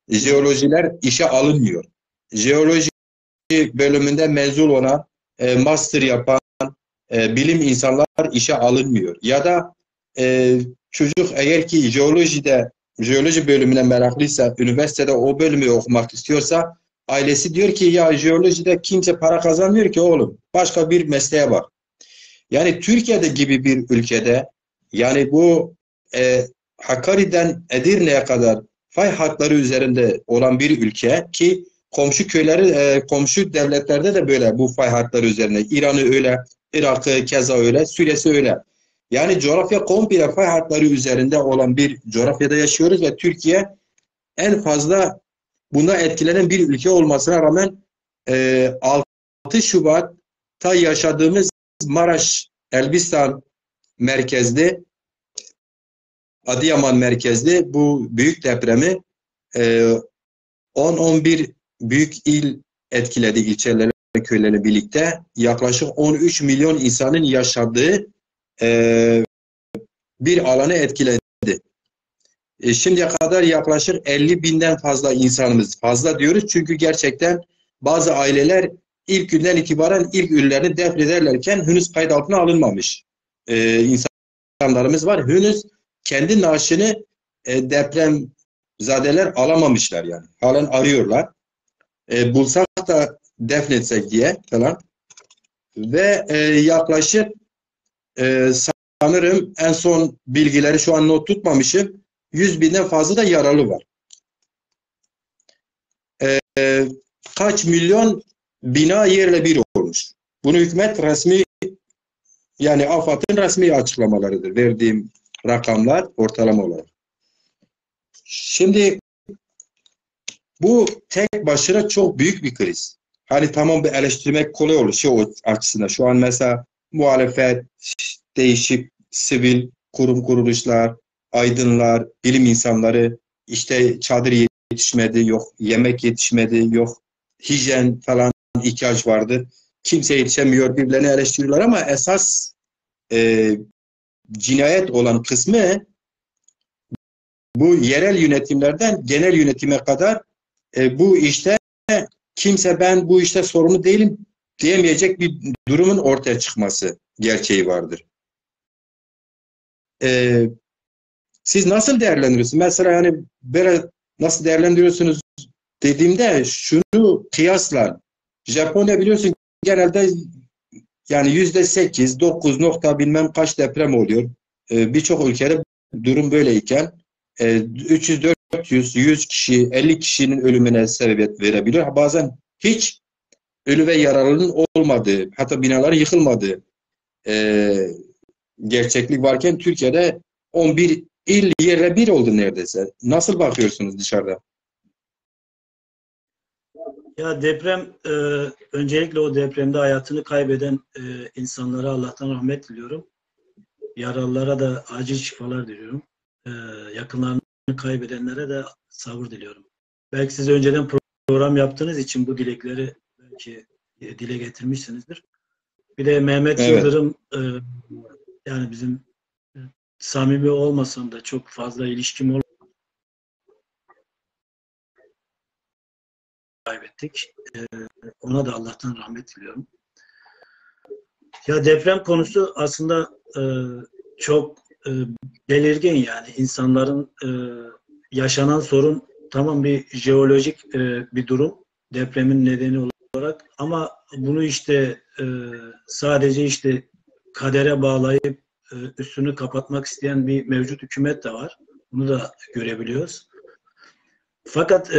jeolojiler işe alınmıyor. Jeoloji bölümünde mezun olan, master yapan bilim insanlar işe alınmıyor. Ya da çocuk eğer ki jeoloji bölümüne meraklıysa, üniversitede o bölümü okumak istiyorsa, ailesi diyor ki ya jeolojide kimse para kazanmıyor ki oğlum. Başka bir mesleğe bak. Yani Türkiye'de gibi bir ülkede, yani bu Hakkari'den Edirne'ye kadar fay hatları üzerinde olan bir ülke ki komşu köyleri, komşu devletlerde de böyle bu fay hatları üzerine. İran'ı öyle, Irak'ı keza öyle, Suriye'si öyle. Yani coğrafya komple fay hatları üzerinde olan bir coğrafyada yaşıyoruz ve Türkiye en fazla buna etkilenen bir ülke olmasına rağmen 6 Şubat'ta yaşadığımız Maraş, Elbistan merkezli, Adıyaman merkezli bu büyük depremi 10-11 büyük il etkiledi, ilçelerle, köylerle birlikte. Yaklaşık 13 milyon insanın yaşadığı bir alanı etkiledi. Şimdiye kadar yaklaşık 50 binden fazla insanımız, fazla diyoruz çünkü gerçekten bazı aileler ilk günden itibaren ilk ürünlerini defnederlerken henüz kayıt altına alınmamış insanlarımız var. Henüz kendi naaşını depremzadeler alamamışlar yani. Halen arıyorlar. Bulsak da defnetsek diye falan. Ve yaklaşık sanırım en son bilgileri şu an not tutmamışım. 100 binden fazla da yaralı var. Kaç milyon bina yerle bir olmuş. Bunu hükümet resmi, yani AFAD'ın resmi açıklamalarıdır. Verdiğim rakamlar ortalama olarak. Şimdi bu tek başına çok büyük bir kriz. Hani tamam, bir eleştirmek kolay olur şey açısından. Şu an mesela muhalefet, değişik sivil kurum kuruluşlar, aydınlar, bilim insanları, işte çadır yetişmedi, yok yemek yetişmedi, yok hijyen falan ihtiyaç vardı. Kimse yetişemiyor, birbirlerini eleştiriyorlar ama esas cinayet olan kısmı bu yerel yönetimlerden genel yönetime kadar bu işte kimse ben bu işte sorumlu değilim diyemeyecek bir durumun ortaya çıkması gerçeği vardır. Siz nasıl değerlendiriyorsunuz? Mesela yani böyle nasıl değerlendiriyorsunuz dediğimde şunu kıyasla, Japonya biliyorsun genelde Yani %8, 9 nokta bilmem kaç deprem oluyor. Birçok ülkede durum böyleyken 300, 400, 100 kişi, 50 kişinin ölümüne sebebiyet verebilir. Bazen hiç ölü ve yaralının olmadığı, hatta binaların yıkılmadığı gerçeklik varken Türkiye'de 11 il yerle bir oldu neredeyse. Nasıl bakıyorsunuz dışarıda? Ya deprem, öncelikle o depremde hayatını kaybeden insanlara Allah'tan rahmet diliyorum. Yaralılara da acil şifalar diliyorum. Yakınlarını kaybedenlere de sabır diliyorum. Belki siz önceden program yaptığınız için bu dilekleri belki dile getirmişsinizdir. Bir de Mehmet Evet. Yıldırım, yani bizim samimi olmasam da çok fazla ilişkim kaybettik. Ona da Allah'tan rahmet diliyorum. Ya deprem konusu aslında çok belirgin yani. İnsanların yaşanan sorun tamam bir jeolojik bir durum. Depremin nedeni olarak. Ama bunu işte sadece işte kadere bağlayıp üstünü kapatmak isteyen bir mevcut hükümet de var. Bunu da görebiliyoruz. Fakat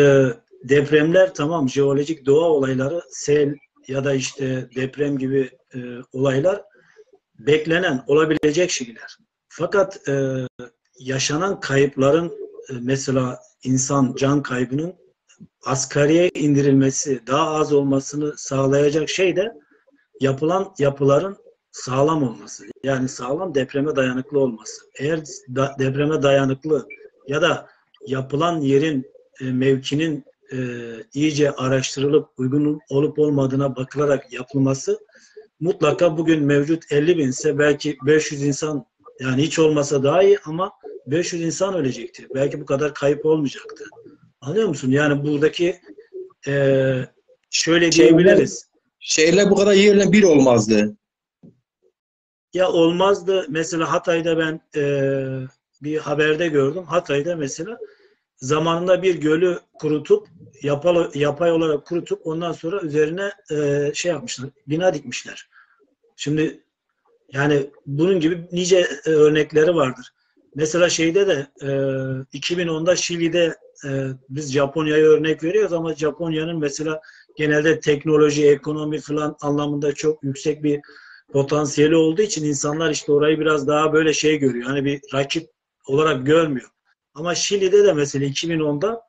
depremler tamam jeolojik doğa olayları, sel ya da işte deprem gibi olaylar beklenen, olabilecek şeyler. Fakat yaşanan kayıpların mesela insan can kaybının asgariye indirilmesi, daha az olmasını sağlayacak şey de yapılan yapıların sağlam olması. Yani sağlam depreme dayanıklı olması. Eğer depreme dayanıklı ya da yapılan yerin, mevkinin iyice araştırılıp uygun olup olmadığına bakılarak yapılması mutlaka bugün mevcut 50 bin ise belki 500 insan yani hiç olmasa daha iyi ama 500 insan ölecekti. Belki bu kadar kayıp olmayacaktı. Anlıyor musun? Yani buradaki şöyle diyebiliriz. Şehirler bu kadar yerle bir olmazdı. Ya olmazdı. Mesela Hatay'da ben bir haberde gördüm. Hatay'da mesela zamanında bir gölü kurutup yapay olarak kurutup ondan sonra üzerine şey yapmışlar. Bina dikmişler. Şimdi yani bunun gibi nice örnekleri vardır. Mesela şeyde de 2010'da Şili'de biz Japonya'ya örnek veriyoruz ama Japonya'nın mesela genelde teknoloji, ekonomi falan anlamında çok yüksek bir potansiyeli olduğu için insanlar işte orayı biraz daha böyle şey görüyor. Hani bir rakip olarak görmüyor. Ama Şili'de de mesela 2010'da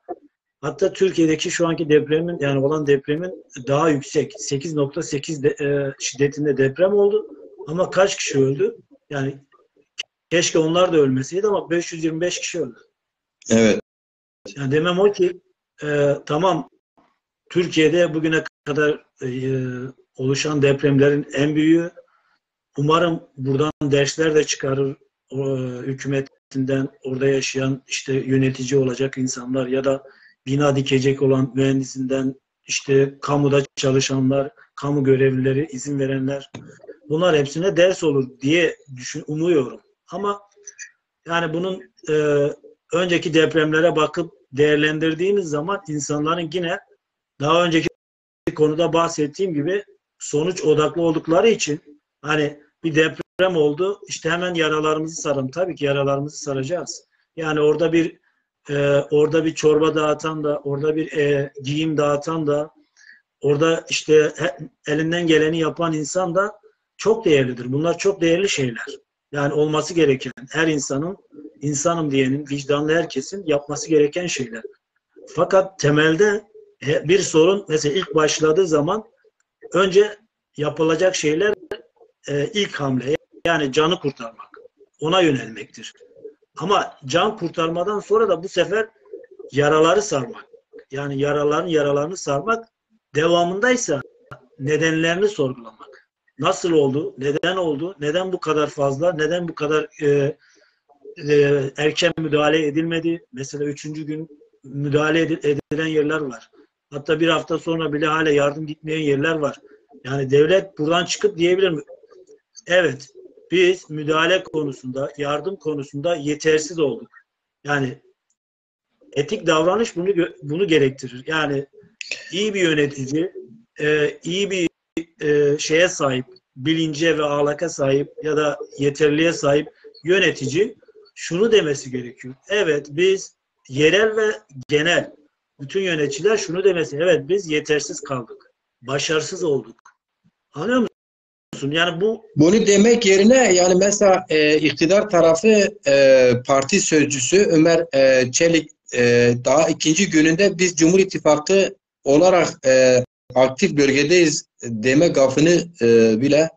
hatta Türkiye'deki şu anki depremin yani olan depremin daha yüksek 8.8 şiddetinde deprem oldu. Ama kaç kişi öldü? Yani keşke onlar da ölmeseydi ama 525 kişi öldü. Evet. Yani demem o ki tamam Türkiye'de bugüne kadar oluşan depremlerin en büyüğü. Umarım buradan dersler de çıkarır hükümetinden, orada yaşayan işte yönetici olacak insanlar ya da bina dikecek olan mühendisinden işte kamuda çalışanlar, kamu görevlileri, izin verenler bunlar hepsine ders olur diye umuyorum. Ama yani bunun önceki depremlere bakıp değerlendirdiğimiz zaman insanların yine daha önceki konuda bahsettiğim gibi sonuç odaklı oldukları için hani bir deprem oldu işte hemen yaralarımızı saralım. Tabii ki yaralarımızı saracağız. Yani orada bir çorba dağıtan da orada bir giyim dağıtan da orada işte elinden geleni yapan insan da çok değerlidir. Bunlar çok değerli şeyler. Yani olması gereken her insanım diyenin vicdanlı herkesin yapması gereken şeyler. Fakat temelde bir sorun mesela ilk başladığı zaman önce yapılacak şeyler ilk hamle yani canı kurtarmak. Ona yönelmektir. Ama can kurtarmadan sonra da bu sefer yaraları sarmak. Yani yaralarını sarmak devamındaysa nedenlerini sorgulamak. Nasıl oldu? Neden oldu? Neden bu kadar fazla? Neden bu kadar erken müdahale edilmedi? Mesela 3. gün müdahale edilen yerler var. Hatta bir hafta sonra bile hala yardım gitmeyen yerler var. Yani devlet buradan çıkıp diyebilir mi? Evet, biz müdahale konusunda, yardım konusunda yetersiz olduk. Yani etik davranış bunu gerektirir. Yani iyi bir yönetici, iyi bir şeye sahip, bilince ve ahlaka sahip ya da yeterliğe sahip yönetici şunu demesi gerekiyor. Evet, biz yerel ve genel bütün yöneticiler şunu demesi. Evet, biz yetersiz kaldık. Başarısız olduk. Anlıyor musun? Yani bunu demek yerine yani mesela iktidar tarafı parti sözcüsü Ömer Çelik daha ikinci gününde biz Cumhur İttifakı olarak aktif bölgedeyiz deme gafını bile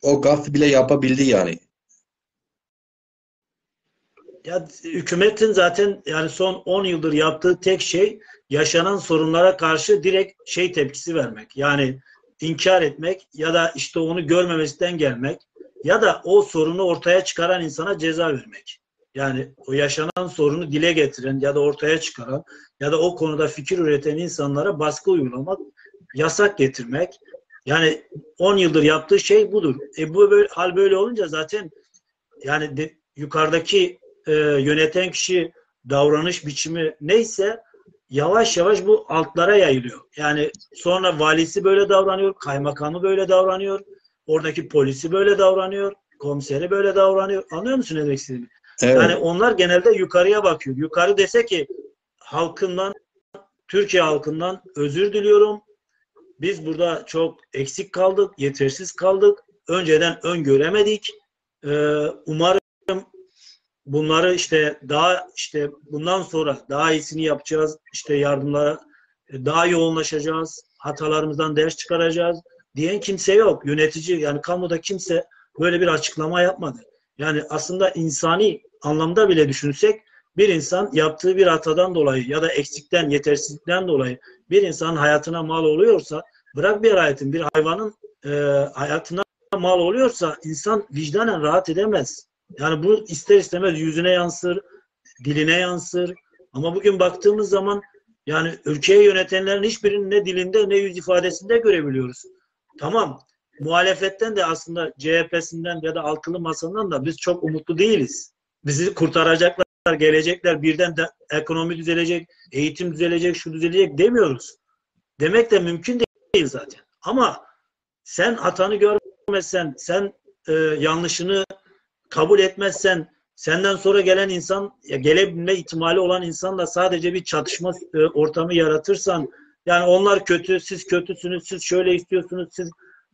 o gaf bile yapabildi yani. ya hükümetin zaten yani son 10 yıldır yaptığı tek şey yaşanan sorunlara karşı direkt tepkisi vermek. Yani inkar etmek ya da işte onu görmemesinden gelmek ya da o sorunu ortaya çıkaran insana ceza vermek. Yani o yaşanan sorunu dile getiren ya da ortaya çıkaran ya da o konuda fikir üreten insanlara baskı uygulamak, yasak getirmek. Yani 10 yıldır yaptığı şey budur. Hal böyle olunca zaten yani yukarıdaki yöneten kişi davranış biçimi neyse yavaş yavaş bu altlara yayılıyor. Yani sonra valisi böyle davranıyor, kaymakamı böyle davranıyor, oradaki polisi böyle davranıyor, komiseri böyle davranıyor. Anlıyor musun ne demek istediğimi? Evet. Yani onlar genelde yukarıya bakıyor. Yukarı dese ki halkından, Türkiye halkından özür diliyorum. Biz burada çok eksik kaldık, yetersiz kaldık. Önceden öngöremedik. Umarım bunları bundan sonra daha iyisini yapacağız. İşte yardımlara daha yoğunlaşacağız. Hatalarımızdan ders çıkaracağız diyen kimse yok. Yönetici yani kamuda kimse böyle bir açıklama yapmadı. Yani aslında insani anlamda bile düşünsek bir insan yaptığı bir hatadan dolayı ya da eksikten, yetersizlikten dolayı bir insanın hayatına mal oluyorsa, bırak bir hayatın, bir hayvanın hayatına mal oluyorsa insan vicdanen rahat edemez. Yani bu ister istemez yüzüne yansır, diline yansır. Ama bugün baktığımız zaman yani ülkeyi yönetenlerin hiçbirinin ne dilinde ne yüz ifadesinde görebiliyoruz. Tamam, muhalefetten de aslında CHP'sinden ya da altılı masadan da biz çok umutlu değiliz. Bizi kurtaracaklar, gelecekler, birden de ekonomi düzelecek, eğitim düzelecek, şu düzelecek demiyoruz. Demek de mümkün değil zaten. Ama sen hatanı görmezsen, sen yanlışını kabul etmezsen, senden sonra gelen insan, gelebilme ihtimali olan insanla sadece bir çatışma ortamı yaratırsan, yani onlar kötü, siz kötüsünüz, siz şöyle istiyorsunuz, siz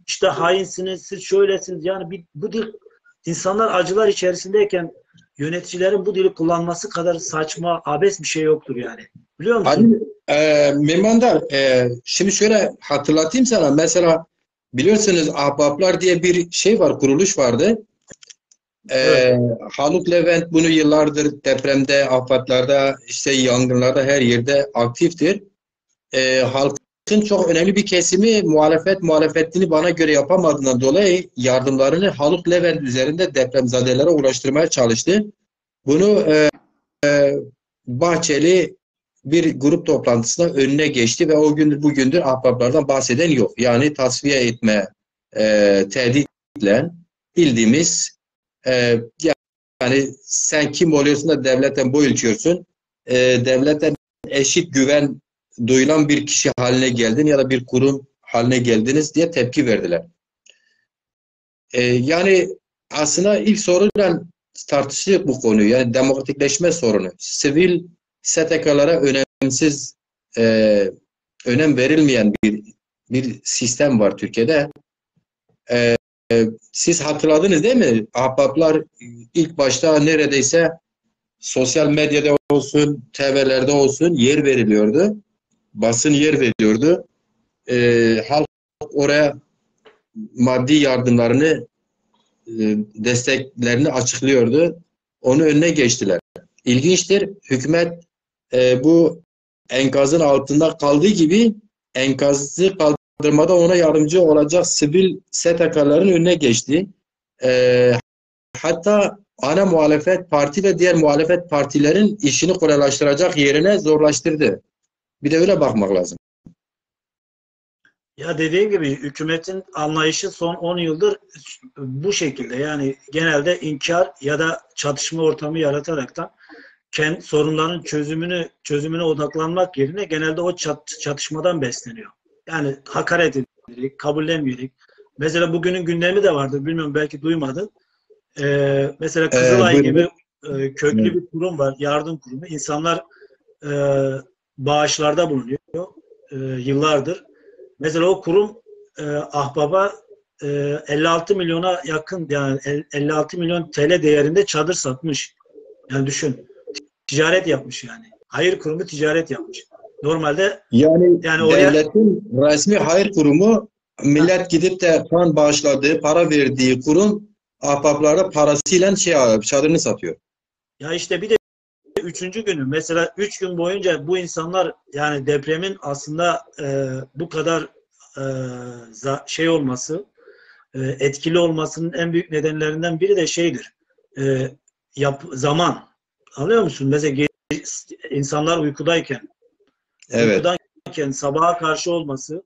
işte hainsiniz, siz şöylesiniz. Yani bu dil, insanlar acılar içerisindeyken yöneticilerin bu dili kullanması kadar saçma, abes bir şey yoktur yani. Biliyor musun? Memandar, şimdi şöyle hatırlatayım sana. Mesela biliyorsunuz Ahbaplar diye bir şey var, kuruluş vardı. Evet. Haluk Levent bunu yıllardır depremde, afatlarda, işte yangınlarda her yerde aktiftir. Halkın çok önemli bir kesimi muhalefetini bana göre yapamadığından dolayı yardımlarını Haluk Levent üzerinde depremzadelere ulaştırmaya çalıştı. Bunu Bahçeli bir grup toplantısında önüne geçti ve o gün bugündür ahbaplardan bahseden yok. Yani tasfiye etme tehditle bildiğimiz yani sen kim oluyorsun da devletten boy ölçüyorsun. Devletten eşit güven duyulan bir kişi haline geldin ya da bir kurum haline geldiniz diye tepki verdiler. Yani aslında ilk soruyla tartıştık bu konuyu. Yani demokratikleşme sorunu. Sivil STK'lara önem verilmeyen bir sistem var Türkiye'de. Siz hatırladınız değil mi? Ahbaplar ilk başta neredeyse sosyal medyada olsun, TV'lerde olsun yer veriliyordu. Basın yer veriyordu. Halk oraya maddi yardımlarını, desteklerini açıklıyordu. Onu önüne geçtiler. İlginçtir. Hükümet bu enkazın altında kaldığı gibi enkazı kaldırmada ona yardımcı olacak sivil STK'ların önüne geçti. Hatta ana muhalefet parti ve diğer muhalefet partilerin işini kolaylaştıracak yerine zorlaştırdı. Bir de öyle bakmak lazım. Ya dediğim gibi hükümetin anlayışı son 10 yıldır bu şekilde. Yani genelde inkar ya da çatışma ortamı yarataraktan kendi sorunların çözümüne odaklanmak yerine genelde o çatışmadan besleniyor. Yani hakaret edilerek, kabullenmeyerek. Mesela bugünün gündemi de vardır. Bilmiyorum, belki duymadın. Mesela Kızılay gibi köklü bir kurum var. Yardım kurumu. İnsanlar bağışlarda bulunuyor. Yıllardır. Mesela o kurum Ahbap'a 56 milyona yakın, yani 56 milyon TL değerinde çadır satmış. Yani düşün. Ticaret yapmış yani. Hayır kurumu ticaret yapmış. Normalde Yani oraya devletin resmi hayır kurumu, millet gidip de kan bağışladığı, para verdiği kurum ahbaplara parasıyla çadırını satıyor. ya işte bir de üçüncü günü mesela 3 gün boyunca bu insanlar, yani depremin aslında bu kadar şey olması, etkili olmasının en büyük nedenlerinden biri de şeydir. Zaman. Anlıyor musun? Mesela insanlar uykudayken Evet. sabaha karşı olması,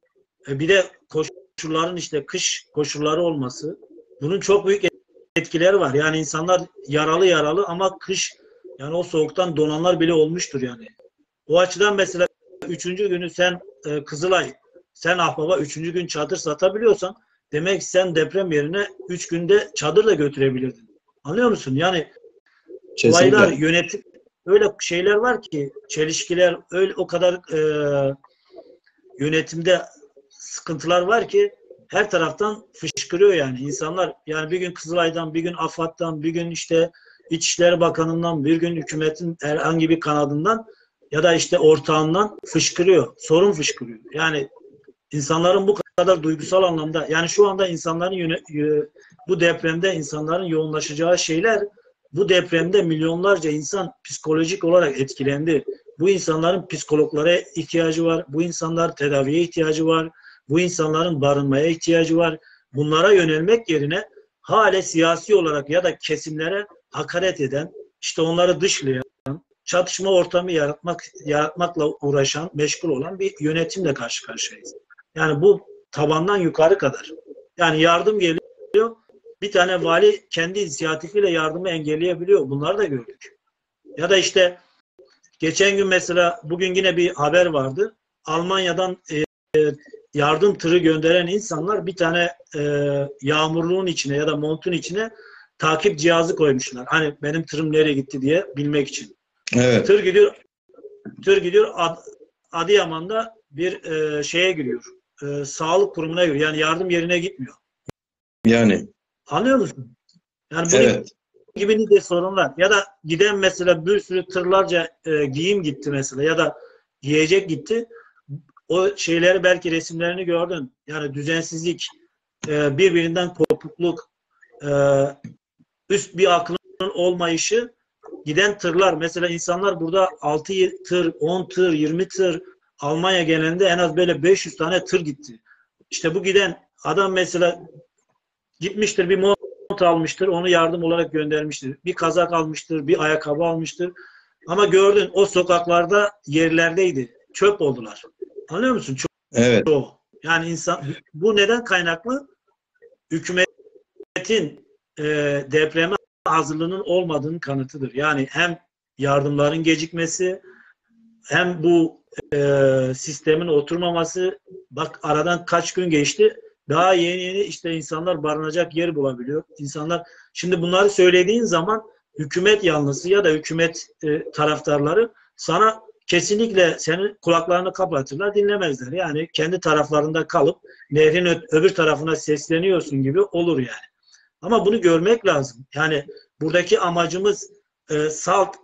bir de koşulların işte kış koşulları olması, bunun çok büyük etkileri var. Yani insanlar yaralı ama kış, yani o soğuktan donanlar bile olmuştur yani. O açıdan mesela üçüncü günü sen Kızılay, sen Ahbap'a üçüncü gün çadır satabiliyorsan, demek ki sen deprem yerine 3 günde çadır da götürebilirdin. Anlıyor musun? Yani olaylar, Kesinlikle. yönetim, öyle şeyler var ki, çelişkiler, öyle o kadar yönetimde sıkıntılar var ki her taraftan fışkırıyor yani. İnsanlar yani bir gün Kızılay'dan, bir gün AFAD'dan, bir gün işte İçişleri Bakanı'ndan, bir gün hükümetin herhangi bir kanadından ya da işte ortağından fışkırıyor. Sorun fışkırıyor. Yani insanların bu kadar duygusal anlamda, yani şu anda insanların bu depremde insanların yoğunlaşacağı şeyler, bu depremde milyonlarca insan psikolojik olarak etkilendi. Bu insanların psikologlara ihtiyacı var. Bu insanlar tedaviye ihtiyacı var. Bu insanların barınmaya ihtiyacı var. Bunlara yönelmek yerine hala siyasi olarak ya da kesimlere hakaret eden, işte onları dışlayan, çatışma ortamı yaratmakla uğraşan, meşgul olan bir yönetimle karşı karşıyayız. Yani bu tabandan yukarı kadar. Yani yardım geliyor, bir tane vali kendi inisiyatifiyle yardımı engelleyebiliyor. Bunları da gördük. Ya da işte geçen gün mesela, bugün yine bir haber vardı. Almanya'dan yardım tırı gönderen insanlar bir tane yağmurluğun içine ya da montun içine takip cihazı koymuşlar. Hani benim tırım nereye gitti diye bilmek için. Evet. Tır gidiyor Adıyaman'da bir şeye giriyor. Sağlık kurumuna giriyor. Yani yardım yerine gitmiyor. Yani. Anlıyor musun? Yani bunun Evet. gibi de sorunlar. Ya da giden mesela bir sürü tırlarca giyim gitti mesela, ya da yiyecek gitti. O şeyleri, belki resimlerini gördün. Yani düzensizlik, birbirinden kopukluk, üst bir aklın olmayışı, giden tırlar. Mesela insanlar burada 6 tır, 10 tır, 20 tır, Almanya genelinde en az böyle 500 tane tır gitti. İşte bu giden adam mesela gitmiştir, bir mont almıştır, onu yardım olarak göndermiştir. Bir kazak almıştır, bir ayakkabı almıştır. Ama gördün, o sokaklarda yerlerdeydi. Çöp oldular. Anlıyor musun? Evet. Yani insan, bu neden kaynaklı? Hükümetin depreme hazırlığının olmadığının kanıtıdır. Yani hem yardımların gecikmesi, hem bu sistemin oturmaması. Bak, aradan kaç gün geçti. Daha yeni işte insanlar barınacak yer bulabiliyor. İnsanlar, şimdi bunları söylediğin zaman hükümet yanlısı ya da hükümet taraftarları sana kesinlikle senin kulaklarını kapatırlar, dinlemezler. Yani kendi taraflarında kalıp nehrin öbür tarafına sesleniyorsun gibi olur yani. Ama bunu görmek lazım. Yani buradaki amacımız salt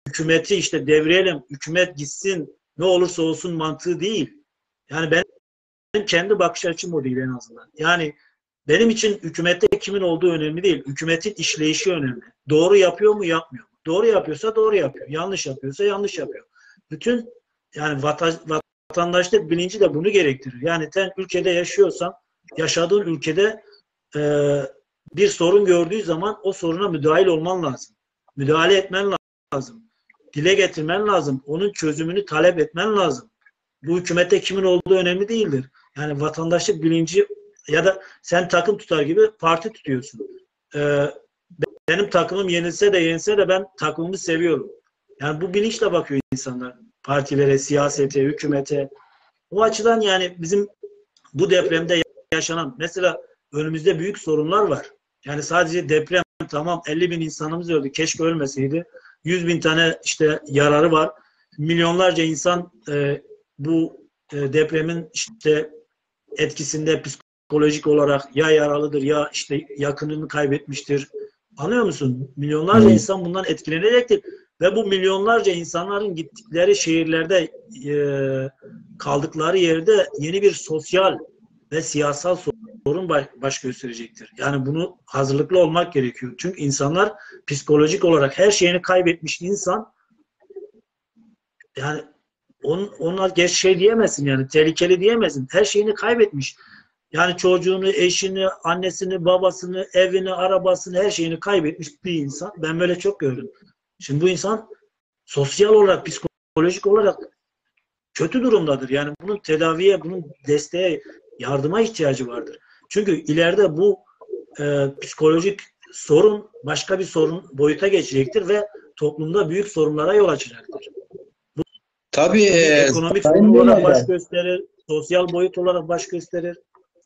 hükümeti işte devirelim, hükümet gitsin, ne olursa olsun mantığı değil. Yani benim kendi bakış açım o değil en azından. Yani benim için hükümette kimin olduğu önemli değil. Hükümetin işleyişi önemli. Doğru yapıyor mu, yapmıyor mu? Doğru yapıyorsa doğru yapıyor. Yanlış yapıyorsa yanlış yapıyor. Bütün, yani vatandaşlık bilinci de bunu gerektirir. Yani sen ülkede yaşıyorsan, yaşadığın ülkede bir sorun gördüğü zaman o soruna müdahil olman lazım. Müdahale etmen lazım. Dile getirmen lazım. Onun çözümünü talep etmen lazım. Bu hükümete kimin olduğu önemli değildir. Yani vatandaşlık bilinci, ya da sen takım tutar gibi parti tutuyorsun. Benim takımım yenilse de ben takımımı seviyorum. Yani bu bilinçle bakıyor insanlar partilere, siyasete, hükümete. O açıdan yani bizim bu depremde yaşanan, mesela önümüzde büyük sorunlar var. Yani sadece deprem, tamam 50 bin insanımız öldü. Keşke ölmeseydi. 100 bin tane işte yararı var. Milyonlarca insan bu depremin işte etkisinde psikolojik olarak ya yaralıdır ya işte yakınını kaybetmiştir. Anlıyor musun? Milyonlarca insan bundan etkilenecektir. Ve bu milyonlarca insanların gittikleri şehirlerde kaldıkları yerde yeni bir sosyal ve siyasal sorun baş gösterecektir. Yani bunu hazırlıklı olmak gerekiyor. Çünkü insanlar psikolojik olarak her şeyini kaybetmiş insan, yani ona geç şey diyemezsin, yani tehlikeli diyemezsin. Her şeyini kaybetmiş. Yani çocuğunu, eşini, annesini, babasını, evini, arabasını, her şeyini kaybetmiş bir insan. Ben böyle çok gördüm. Şimdi bu insan sosyal olarak, psikolojik olarak kötü durumdadır. Yani bunun tedaviye, bunun desteğe, yardıma ihtiyacı vardır. Çünkü ileride bu psikolojik sorun başka bir sorun boyuta geçecektir ve toplumda büyük sorunlara yol açacaktır. Tabii Ekonomik sorun olarak baş gösterir, sosyal boyut olarak baş gösterir.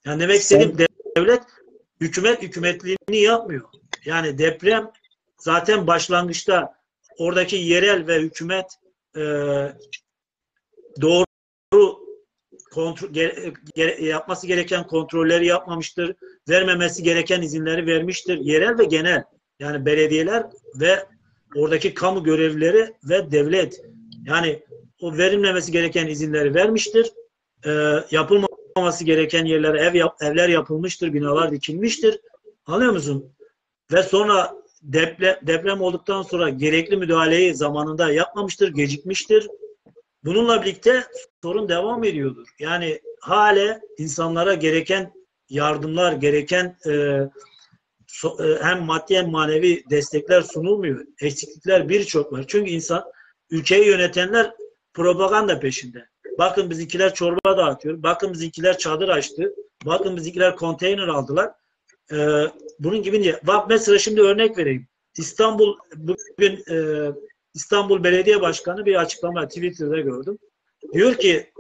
Yani demek istediğim, devlet hükümetliğini yapmıyor. Yani deprem zaten başlangıçta oradaki yerel ve hükümet doğru yapması gereken kontrolleri yapmamıştır. Vermemesi gereken izinleri vermiştir. Yerel ve genel, yani belediyeler ve oradaki kamu görevlileri ve devlet, yani o verilmemesi gereken izinleri vermiştir. Yapılmaması gereken yerlere evler yapılmıştır, binalar dikilmiştir. Anlıyor musun? Ve sonra deprem olduktan sonra gerekli müdahaleyi zamanında yapmamıştır, gecikmiştir. Bununla birlikte sorun devam ediyordur. Yani hala insanlara gereken yardımlar, gereken hem maddi hem manevi destekler sunulmuyor. Eksiklikler birçok var. Çünkü ülkeyi yönetenler propaganda peşinde. Bakın bizimkiler çorba dağıtıyor. Bakın bizimkiler çadır açtı. Bakın bizimkiler konteyner aldılar. Bunun gibi. Bak mesela şimdi örnek vereyim. Bugün İstanbul Belediye Başkanı bir açıklama Twitter'da gördüm. Diyor ki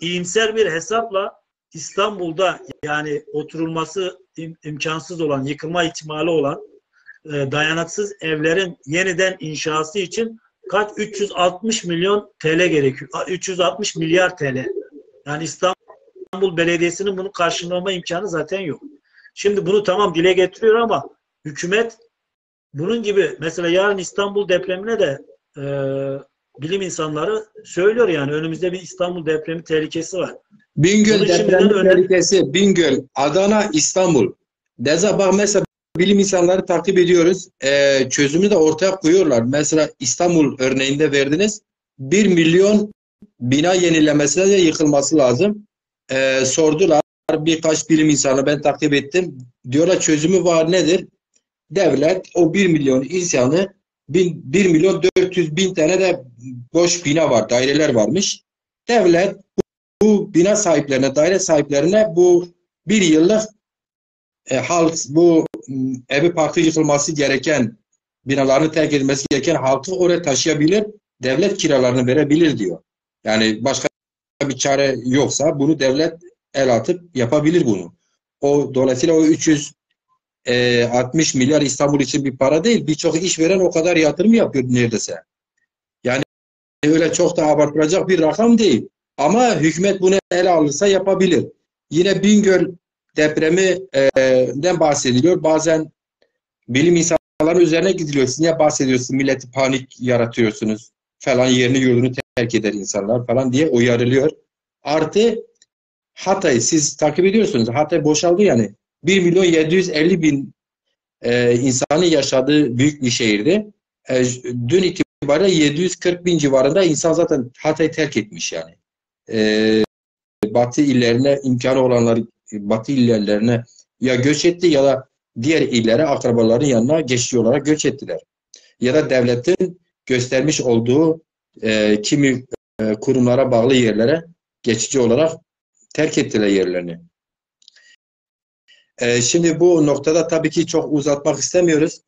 iyimser bir hesapla İstanbul'da, yani oturulması imkansız olan, yıkılma ihtimali olan dayanıksız evlerin yeniden inşası için 360 milyon TL gerekiyor. 360 milyar TL. Yani İstanbul Belediyesi'nin bunu karşılama imkanı zaten yok. Şimdi bunu tamam dile getiriyor ama hükümet bunun gibi, mesela yarın İstanbul depremine de bilim insanları söylüyor, yani önümüzde bir İstanbul depremi tehlikesi var. Bingöl depremi tehlikesi, Bingöl, Adana, İstanbul. Bak mesela bilim insanları takip ediyoruz. Çözümü de ortaya koyuyorlar. Mesela İstanbul örneğinde verdiniz. 1 milyon bina yenilemesine de yıkılması lazım. Sordular. Birkaç bilim insanı ben takip ettim. Diyorlar çözümü var, nedir? Devlet o 1 milyon insanı 1 milyon 400 bin tane de boş bina var, daireler varmış. Devlet bu bina sahiplerine, daire sahiplerine bu 1 yıllık bu evi parkı yıkılması gereken, binalarını terk edilmesi gereken halkı oraya taşıyabilir, devlet kiralarını verebilir diyor. Yani başka bir çare yoksa bunu devlet el atıp yapabilir bunu. Dolayısıyla o 360 milyar İstanbul için bir para değil. Birçok işveren o kadar yatırım yapıyor neredeyse. Yani öyle çok da abartılacak bir rakam değil. Ama hükümet bunu ele alırsa yapabilir. Yine Bingöl depreminden bahsediliyor. Bazen bilim insanları üzerine gidiliyor. Siz niye bahsediyorsunuz? Milleti panik yaratıyorsunuz falan, yerini yurdunu terk eder insanlar falan diye uyarılıyor. Artı Hatay, siz takip ediyorsunuz. Hatay boşaldı yani. 1 milyon 750 bin insanın yaşadığı büyük bir şehirdi. Dün itibariyle 740 bin civarında insan zaten Hatay'ı terk etmiş yani. Batı illerine imkanı olanlar Batı illerine ya göç etti ya da diğer illere akrabaların yanına geçici olarak göç ettiler. Ya da devletin göstermiş olduğu kimi kurumlara bağlı yerlere geçici olarak terk ettiler yerlerini. Şimdi bu noktada tabii ki çok uzatmak istemiyoruz.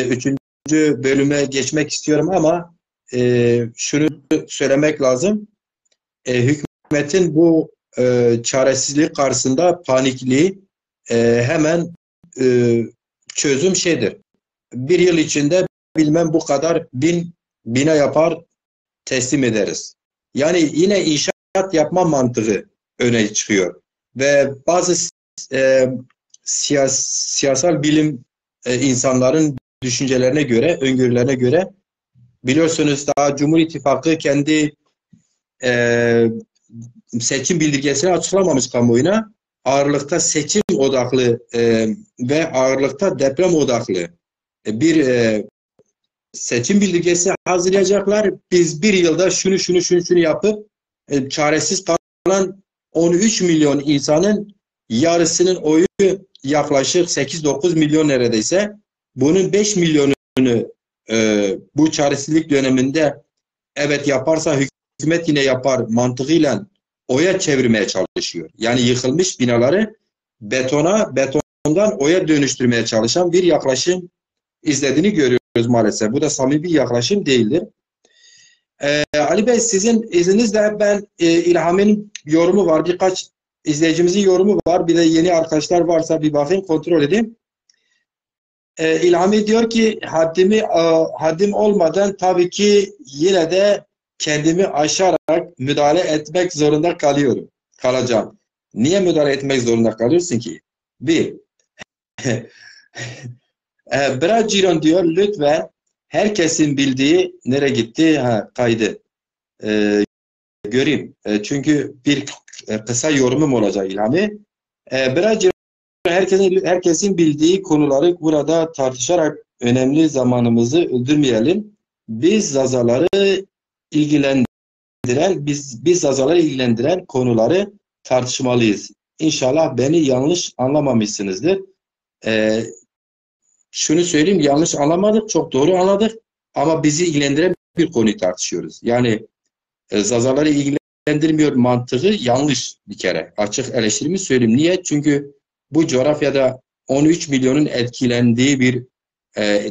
Üçüncü bölüme geçmek istiyorum ama şunu söylemek lazım. hükümetin bu çaresizlik karşısında panikli hemen çözüm şeydir. Bir yıl içinde bilmem bu kadar bina yapar teslim ederiz. Yani yine inşaat yapma mantığı öne çıkıyor. Ve bazı siyasal bilim insanların düşüncelerine göre, öngörülerine göre biliyorsunuz daha Cumhur İttifakı kendi seçim bildirgesini açıklamamış kamuoyuna. Ağırlıkta seçim odaklı ve ağırlıkta deprem odaklı bir seçim bildirgesi hazırlayacaklar. Biz bir yılda şunu yapıp çaresiz kalan 13 milyon insanın yarısının oyu yaklaşık 8-9 milyon neredeyse. Bunun 5 milyonunu bu çaresizlik döneminde evet yaparsa hükümet yine yapar mantığıyla oya çevirmeye çalışıyor. Yani yıkılmış binaları betondan oya dönüştürmeye çalışan bir yaklaşım izlediğini görüyoruz maalesef. Bu da samimi bir yaklaşım değildir. Ali Bey sizin izninizle ben İlhami'nin yorumu var. Birkaç izleyicimizin yorumu var. Bir de yeni arkadaşlar varsa bir bakayım kontrol edeyim. İlhami diyor ki haddim olmadan tabii ki yine de kendimi aşarak müdahale etmek zorunda kalacağım. Niye müdahale etmek zorunda kalıyorsun ki? Bir, Braciron diyor lütfen herkesin bildiği nereye gitti? Kaydı. Göreyim. Çünkü bir kısa yorumum olacak İlhami. Braciron herkesin bildiği konuları burada tartışarak önemli zamanımızı öldürmeyelim. Biz Zazaları ilgilendiren konuları tartışmalıyız. İnşallah beni yanlış anlamamışsınızdır. Şunu söyleyeyim, yanlış anlamadık, çok doğru anladık ama bizi ilgilendiren bir konuyu tartışıyoruz. Yani Zazaları ilgilendirmiyor mantığı yanlış bir kere. Açık eleştirimi söyleyeyim. Niye? Çünkü bu coğrafyada 13 milyonun etkilendiği bir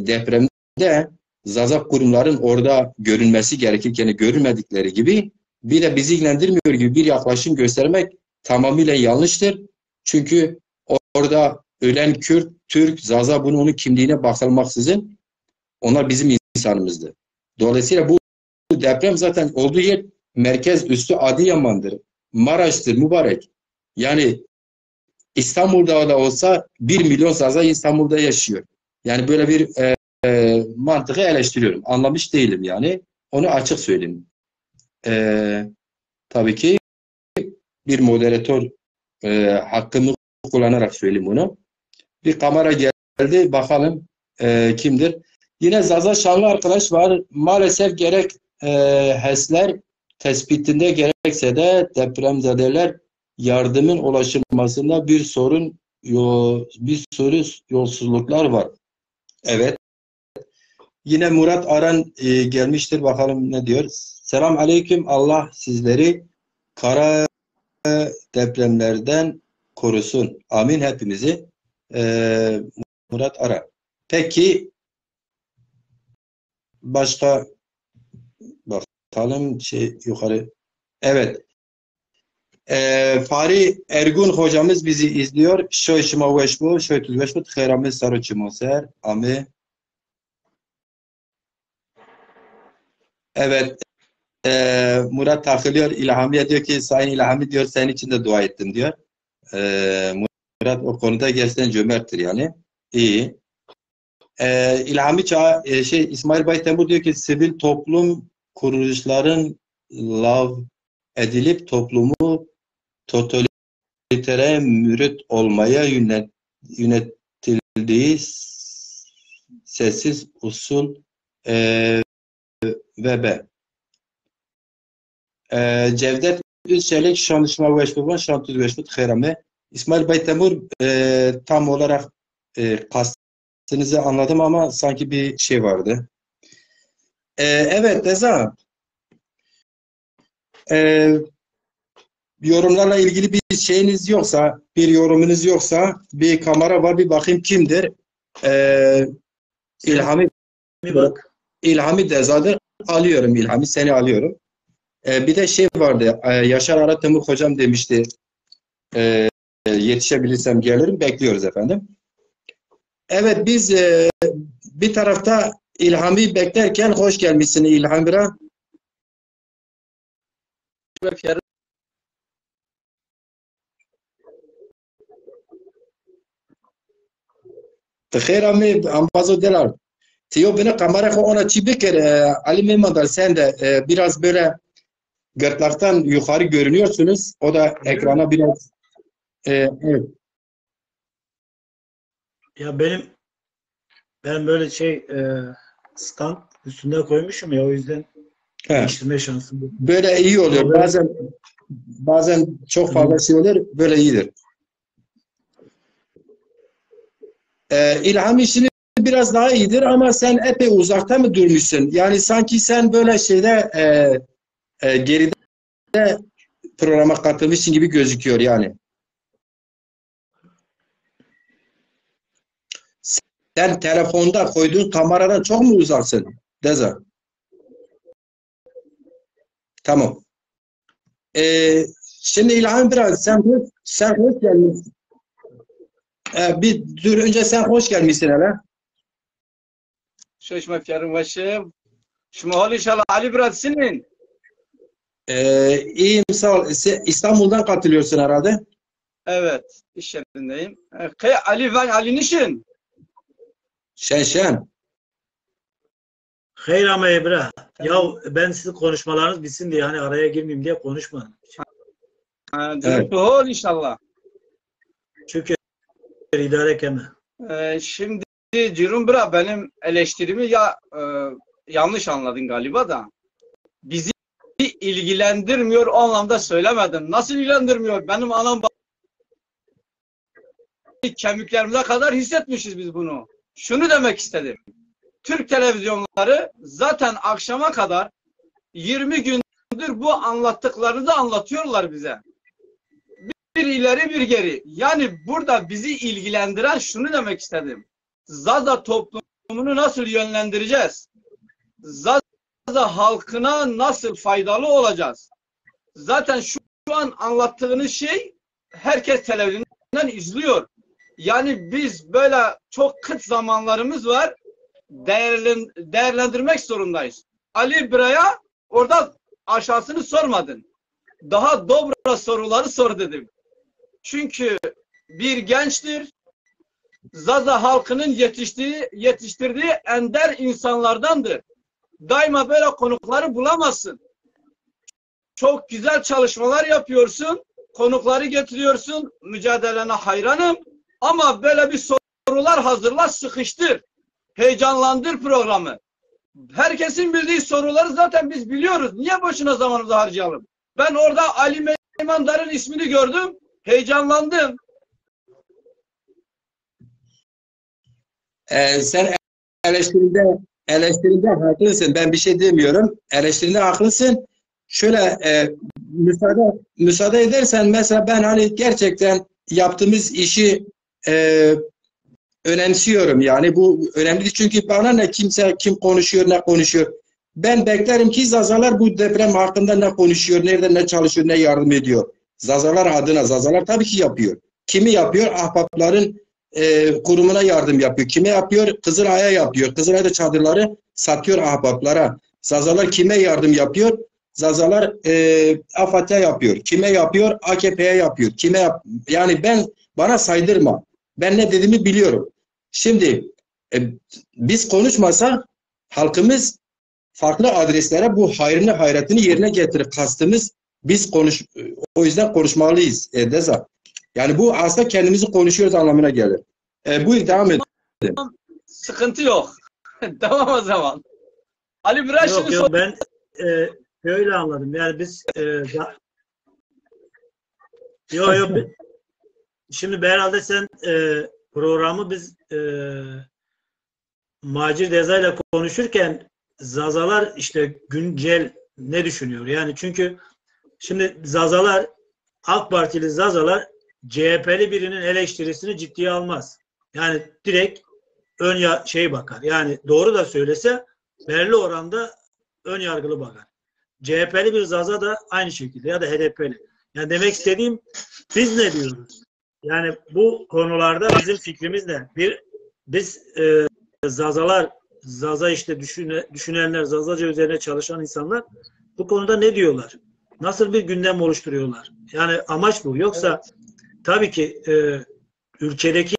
depremde Zaza kurumların orada görünmesi gerekirken görünmedikleri gibi bir de bizi ilgilendirmiyor gibi bir yaklaşım göstermek tamamıyla yanlıştır. Çünkü orada ölen Kürt, Türk, Zaza onun kimliğine bakılmaksızın onlar bizim insanımızdır. Dolayısıyla bu deprem zaten olduğu yer merkez üstü Adıyaman'dır. Maraş'tır mübarek. Yani İstanbul'da da olsa 1 milyon Zaza İstanbul'da yaşıyor. Yani böyle bir mantığı eleştiriyorum. Anlamış değilim yani. Onu açık söyleyeyim. Tabii ki bir moderatör hakkımı kullanarak söyleyeyim bunu. Bir kamera geldi. Bakalım kimdir? Yine Zaza Şanlı arkadaş var. Maalesef gerek HES'ler tespitinde gerekse de depremzedeler yardımın ulaşılmasında bir sürü yolsuzluklar var. Evet. Yine Murat Aran gelmiştir. Bakalım ne diyor. Selam aleyküm. Allah sizleri kara depremlerden korusun. Amin hepimizi. Murat Aran. Peki başka bakalım yukarı. Evet. Fahri Ergun hocamız bizi izliyor. Şoy şıma veşbu, şoy tuz veşbu, tıkayramız sarı çimoser. Amin. Evet. Murat takılıyor. İlhamiye diyor ki Sayın İlhami diyor senin için de dua ettim diyor. Murat o konuda gerçekten cömerttir yani. İyi. İlhami İsmail Baytemur diyor ki sivil toplum kuruluşların lav edilip toplumu totalitere mürit olmaya yönetildiği sessiz usul ve Cevdet Üzçelik şanışma veşbuban şantuz veşbut khayrame. İsmail Baytemur tam olarak kastınızı anladım ama sanki bir şey vardı. Evet Deza. Yorumlarla ilgili bir şeyiniz yoksa, bir yorumunuz yoksa bir kamera var bir bakayım kimdir? İlhami Bir bak. İlhami Deza'dır. Alıyorum İlhami seni alıyorum. Bir de şey vardı. Yaşar Aratemur hocam demişti. Yetişebilirsem gelirim. Bekliyoruz efendim. Evet, biz bir tarafta İlham'ı beklerken hoş gelmişsin İlham Bira. Tıkher ami ambazo delar. Tiyo beni kamera ko ona çi bikir. Ali Mehmet sen de biraz böyle gırtlaktan yukarı görünüyorsunuz. O da ekrana biraz evet. Ya ben böyle stand üstünde koymuşum ya, o yüzden He. değiştirme şansım yok. Böyle iyi oluyor. Ama Bazen çok fazla şey olur. Böyle iyidir. İlham işini biraz daha iyidir ama sen epey uzakta mı durmuşsun? Yani sanki sen böyle geride programa katılmışsın gibi gözüküyor yani. Sen telefonda koyduğun kameradan çok mu uzaksın? Deza. Tamam. Şimdi İlhan biraz sen hoş gelmişsin. Bir dur önce sen hoş gelmişsin hele. شو ما في başım. Şuma hal inşallah Ali Birat senin. İyiyim sağ ol. İstanbul'dan katılıyorsun herhalde. Evet, iş yerindeyim. Kay Ali ben Ali nişin. Şen. hayır ama Ebra. Ya ben sizin konuşmalarınız bitsin diye hani araya girmeyeyim diye konuşmadım. Evet. Hal inşallah. Çünkü idare keme. Şimdi Cirun Bira benim eleştirimi yanlış anladın galiba da. Bizi ilgilendirmiyor o anlamda söylemedim. Nasıl ilgilendirmiyor? Benim anam kemiklerimize kadar hissetmişiz biz bunu. Şunu demek istedim. Türk televizyonları zaten akşama kadar 20 gündür bu anlattıklarını da anlatıyorlar bize. Bir ileri bir geri. Yani burada bizi ilgilendiren şunu demek istedim. Zaza toplumunu nasıl yönlendireceğiz? Zaza halkına nasıl faydalı olacağız? Zaten şu an anlattığınız şey herkes televizyondan izliyor. Yani biz böyle çok kıt zamanlarımız var. Değerlendirmek zorundayız. Ali Bira'ya orada aşağısını sormadın. Daha dobra soruları sor dedim. Çünkü bir gençtir. Zaza halkının yetiştirdiği ender insanlardandır. Daima böyle konukları bulamazsın. Çok güzel çalışmalar yapıyorsun. Konukları getiriyorsun. Mücadelene hayranım. Ama böyle bir sorular hazırla, sıkıştır. Heyecanlandır programı. Herkesin bildiği soruları zaten biz biliyoruz. Niye boşuna zamanımızı harcayalım? Ben orada Ali Meymandar'ın ismini gördüm. Heyecanlandım. Sen eleştirinde haklısın. Ben bir şey demiyorum. Eleştirinde haklısın. Şöyle müsaade edersen mesela ben hani gerçekten yaptığımız işi önemsiyorum. Yani bu önemli çünkü bana ne kim konuşuyor ne konuşuyor. Ben beklerim ki Zazalar bu deprem hakkında ne konuşuyor, nerede ne çalışıyor, ne yardım ediyor. Zazalar adına. Zazalar tabii ki yapıyor. Kimi yapıyor? Ahbapların kurumuna yardım yapıyor. Kime yapıyor? Kızılay'a yapıyor. Kızılay'da çadırları satıyor ahbaplara. Zazalar kime yardım yapıyor? Zazalar AFAD'a yapıyor. Kime yapıyor? AKP'ye yapıyor. Yani bana saydırma. Ben ne dediğimi biliyorum. Şimdi biz konuşmasak halkımız farklı adreslere bu hayrını hayratını yerine getirir. Kastımız o yüzden konuşmalıyız. Deza. Yani bu aslında kendimizi konuşuyoruz anlamına gelir. Buyur devam et. Sıkıntı yok. Tamam o zaman. Ali biraz Yok ben öyle anladım. Yani biz şimdi herhalde sen programı biz Macir Deza ile konuşurken Zazalar işte güncel ne düşünüyor? Yani çünkü şimdi Zazalar AK Partili Zazalar CHP'li birinin eleştirisini ciddiye almaz. Yani direkt bakar. Yani doğru da söylese belli oranda ön yargılı bakar. CHP'li bir Zaza da aynı şekilde ya da HDP'li. Yani demek istediğim biz ne diyoruz? Yani bu konularda bizim fikrimiz ne? Biz Zazalar, Zaza işte düşünenler, Zazaca üzerine çalışan insanlar bu konuda ne diyorlar? Nasıl bir gündem oluşturuyorlar? Yani amaç bu. Yoksa tabii ki ülkedeki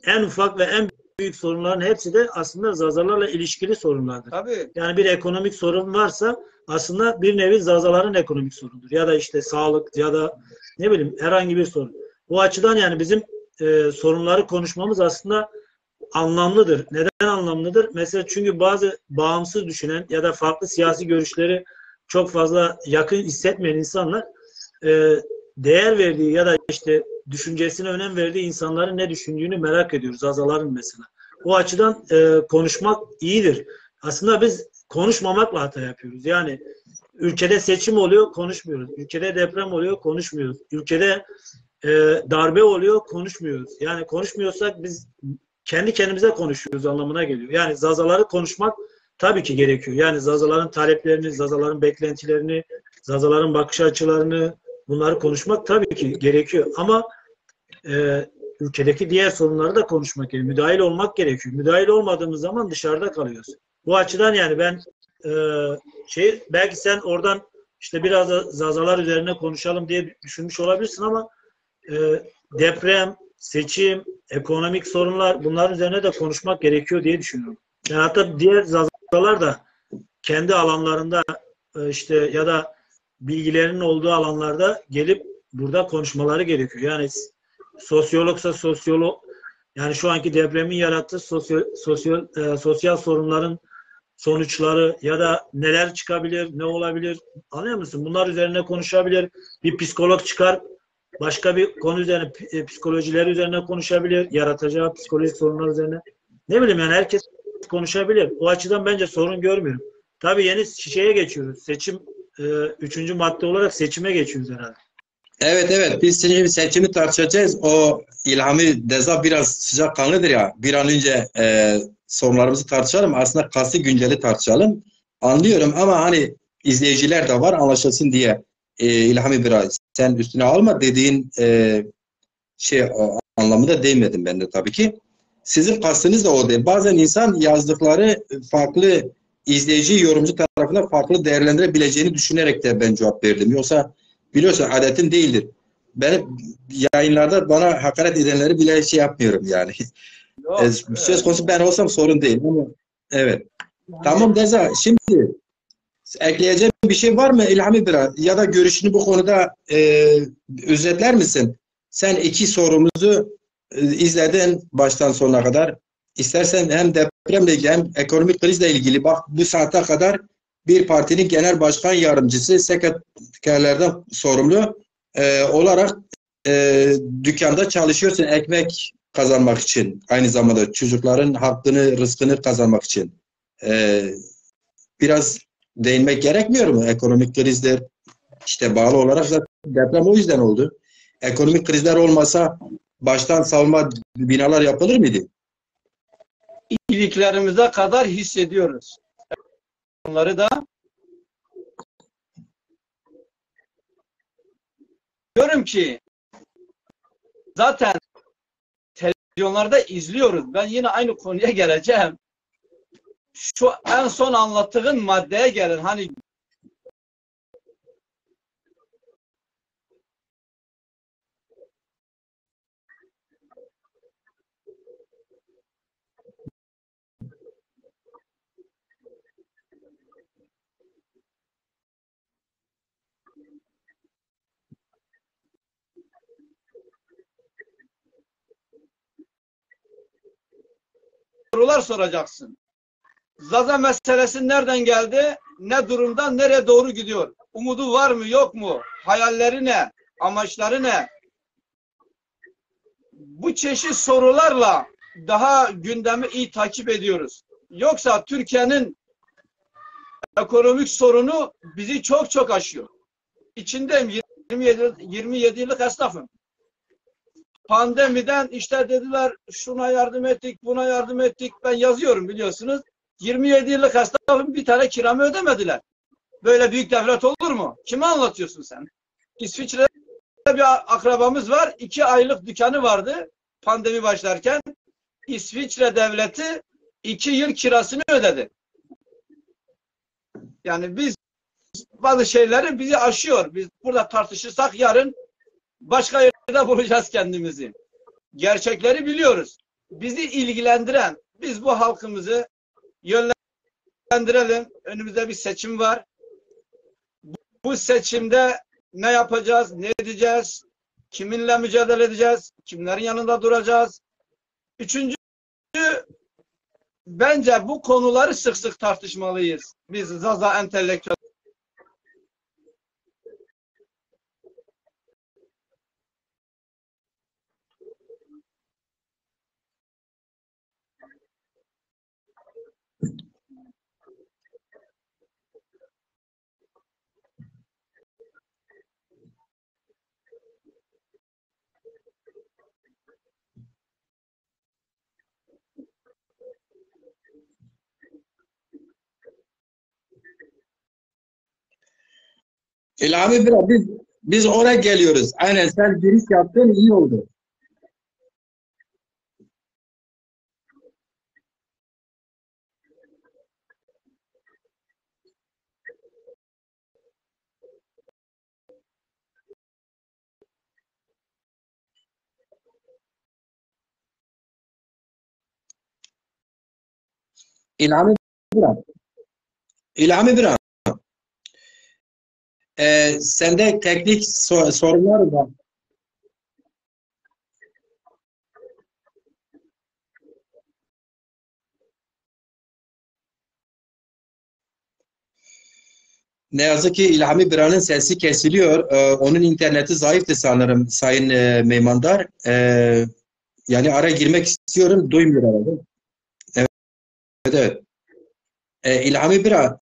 en ufak ve en büyük sorunların hepsi de aslında Zazalarla ilişkili sorunlardır. Tabii. Yani bir ekonomik sorun varsa aslında bir nevi Zazaların ekonomik sorunudur. Ya da işte sağlık ya da ne bileyim herhangi bir sorun. Bu açıdan yani bizim sorunları konuşmamız aslında anlamlıdır. Neden anlamlıdır? Mesela çünkü bazı bağımsız düşünen ya da farklı siyasi görüşleri çok fazla yakın hissetmeyen insanlar değer verdiği ya da işte düşüncesine önem verdiği insanların ne düşündüğünü merak ediyoruz. Zazaların mesela. O açıdan konuşmak iyidir. Aslında biz konuşmamakla hata yapıyoruz. Yani ülkede seçim oluyor, konuşmuyoruz. Ülkede deprem oluyor, konuşmuyoruz. Ülkede darbe oluyor, konuşmuyoruz. Yani konuşmuyorsak biz kendi kendimize konuşuyoruz anlamına geliyor. Yani Zazaları konuşmak tabii ki gerekiyor. Yani Zazaların taleplerini, Zazaların beklentilerini, Zazaların bakış açılarını bunları konuşmak tabii ki gerekiyor. Ama ülkedeki diğer sorunları da konuşmak gerekiyor. Müdahil olmak gerekiyor. Müdahil olmadığımız zaman dışarıda kalıyoruz. Bu açıdan yani ben belki sen oradan işte biraz da Zazalar üzerine konuşalım diye düşünmüş olabilirsin ama deprem, seçim, ekonomik sorunlar bunların üzerine de konuşmak gerekiyor diye düşünüyorum. Yani hatta diğer Zazalar da kendi alanlarında işte ya da bilgilerinin olduğu alanlarda gelip burada konuşmaları gerekiyor. Yani sosyologsa sosyolog, yani şu anki depremin yarattığı sosyal sorunların sonuçları ya da neler çıkabilir, ne olabilir anlıyor musun? Bunlar üzerine konuşabilir. Bir psikolog çıkar, başka bir konu üzerine, psikolojiler üzerine konuşabilir. Yaratacağı psikolojik sorunlar üzerine. Ne bileyim yani herkes konuşabilir. O açıdan bence sorun görmüyorum. Tabii yeni şeye geçiyoruz. Seçim, 3. madde olarak seçime geçiyoruz herhalde. Evet, biz şimdi seçimi tartışacağız. O İlhami Deza biraz sıcakkanlıdır ya. Bir an önce sorunlarımızı tartışalım. Aslında kasti günceli tartışalım. Anlıyorum ama hani izleyiciler de var anlaşılsın diye. İlhami biraz sen üstüne alma dediğin o anlamında değmedim ben de tabii ki. Sizin kastınız da o değil. Bazen insan yazdıkları farklı izleyici, yorumcu tarafından farklı değerlendirebileceğini düşünerek de ben cevap verdim. Yoksa biliyorsun adetim değildir. Ben yayınlarda bana hakaret edenleri bile yapmıyorum yani. Yok, Söz konusu ben olsam sorun değil. Ama, evet. Tamam Deza. Şimdi ekleyeceğim bir şey var mı İlhami biraz? Ya da görüşünü bu konuda özetler misin? Sen 2 sorumuzu izledin baştan sona kadar. İstersen hem depremle ilgili hem ekonomik krizle ilgili bak bu saate kadar bir partinin genel başkan yardımcısı, sekreterlerden sorumlu olarak dükkanda çalışıyorsun ekmek kazanmak için. Aynı zamanda çocukların hakkını, rızkını kazanmak için. Biraz değinmek gerekmiyor mu? Ekonomik krizler işte bağlı olarak zaten deprem o yüzden oldu. Ekonomik krizler olmasa baştan savunma binalar yapılır mıydı? iliklerimize kadar hissediyoruz. Onları da diyorum ki zaten televizyonlarda izliyoruz. Ben yine aynı konuya geleceğim. Şu en son anlattığın maddeye gelin. Hani sorular soracaksın. Zaza meselesi nereden geldi? Ne durumda? Nereye doğru gidiyor? Umudu var mı? Yok mu? Hayalleri ne? Amaçları ne? Bu çeşit sorularla daha gündemi iyi takip ediyoruz. Yoksa Türkiye'nin ekonomik sorunu bizi çok çok aşıyor. İçindeyim. 27 yıllık esnafım. Pandemiden işte dediler şuna yardım ettik, buna yardım ettik. Ben yazıyorum biliyorsunuz. 27 yıllık esnafım bir tane kiramı ödemediler. Böyle büyük devlet olur mu? Kime anlatıyorsun sen? İsviçre'de bir akrabamız var. 2 aylık dükkanı vardı pandemi başlarken. İsviçre devleti 2 yıl kirasını ödedi. Yani biz bazı şeyleri bizi aşıyor. Biz burada tartışırsak yarın başka yerde bulacağız kendimizi. Gerçekleri biliyoruz. Bizi ilgilendiren, biz bu halkımızı yönlendirelim. Önümüzde bir seçim var. Bu seçimde ne yapacağız, ne edeceğiz, kiminle mücadele edeceğiz, kimlerin yanında duracağız. Üçüncü, bence bu konuları sık sık tartışmalıyız. Biz Zaza entelektüel. İlhami biraz biz oraya geliyoruz. Aynen sen giriş yaptın iyi oldu. İlhami biraz. İlhami biraz. Sende teknik sorunlar var. Ne yazık ki İlhami Bira'nın sesi kesiliyor. Onun interneti zayıftı sanırım Sayın Meymandar. Yani araya girmek istiyorum. Duymuyor herhalde. Evet. Evet. İlhami Bira,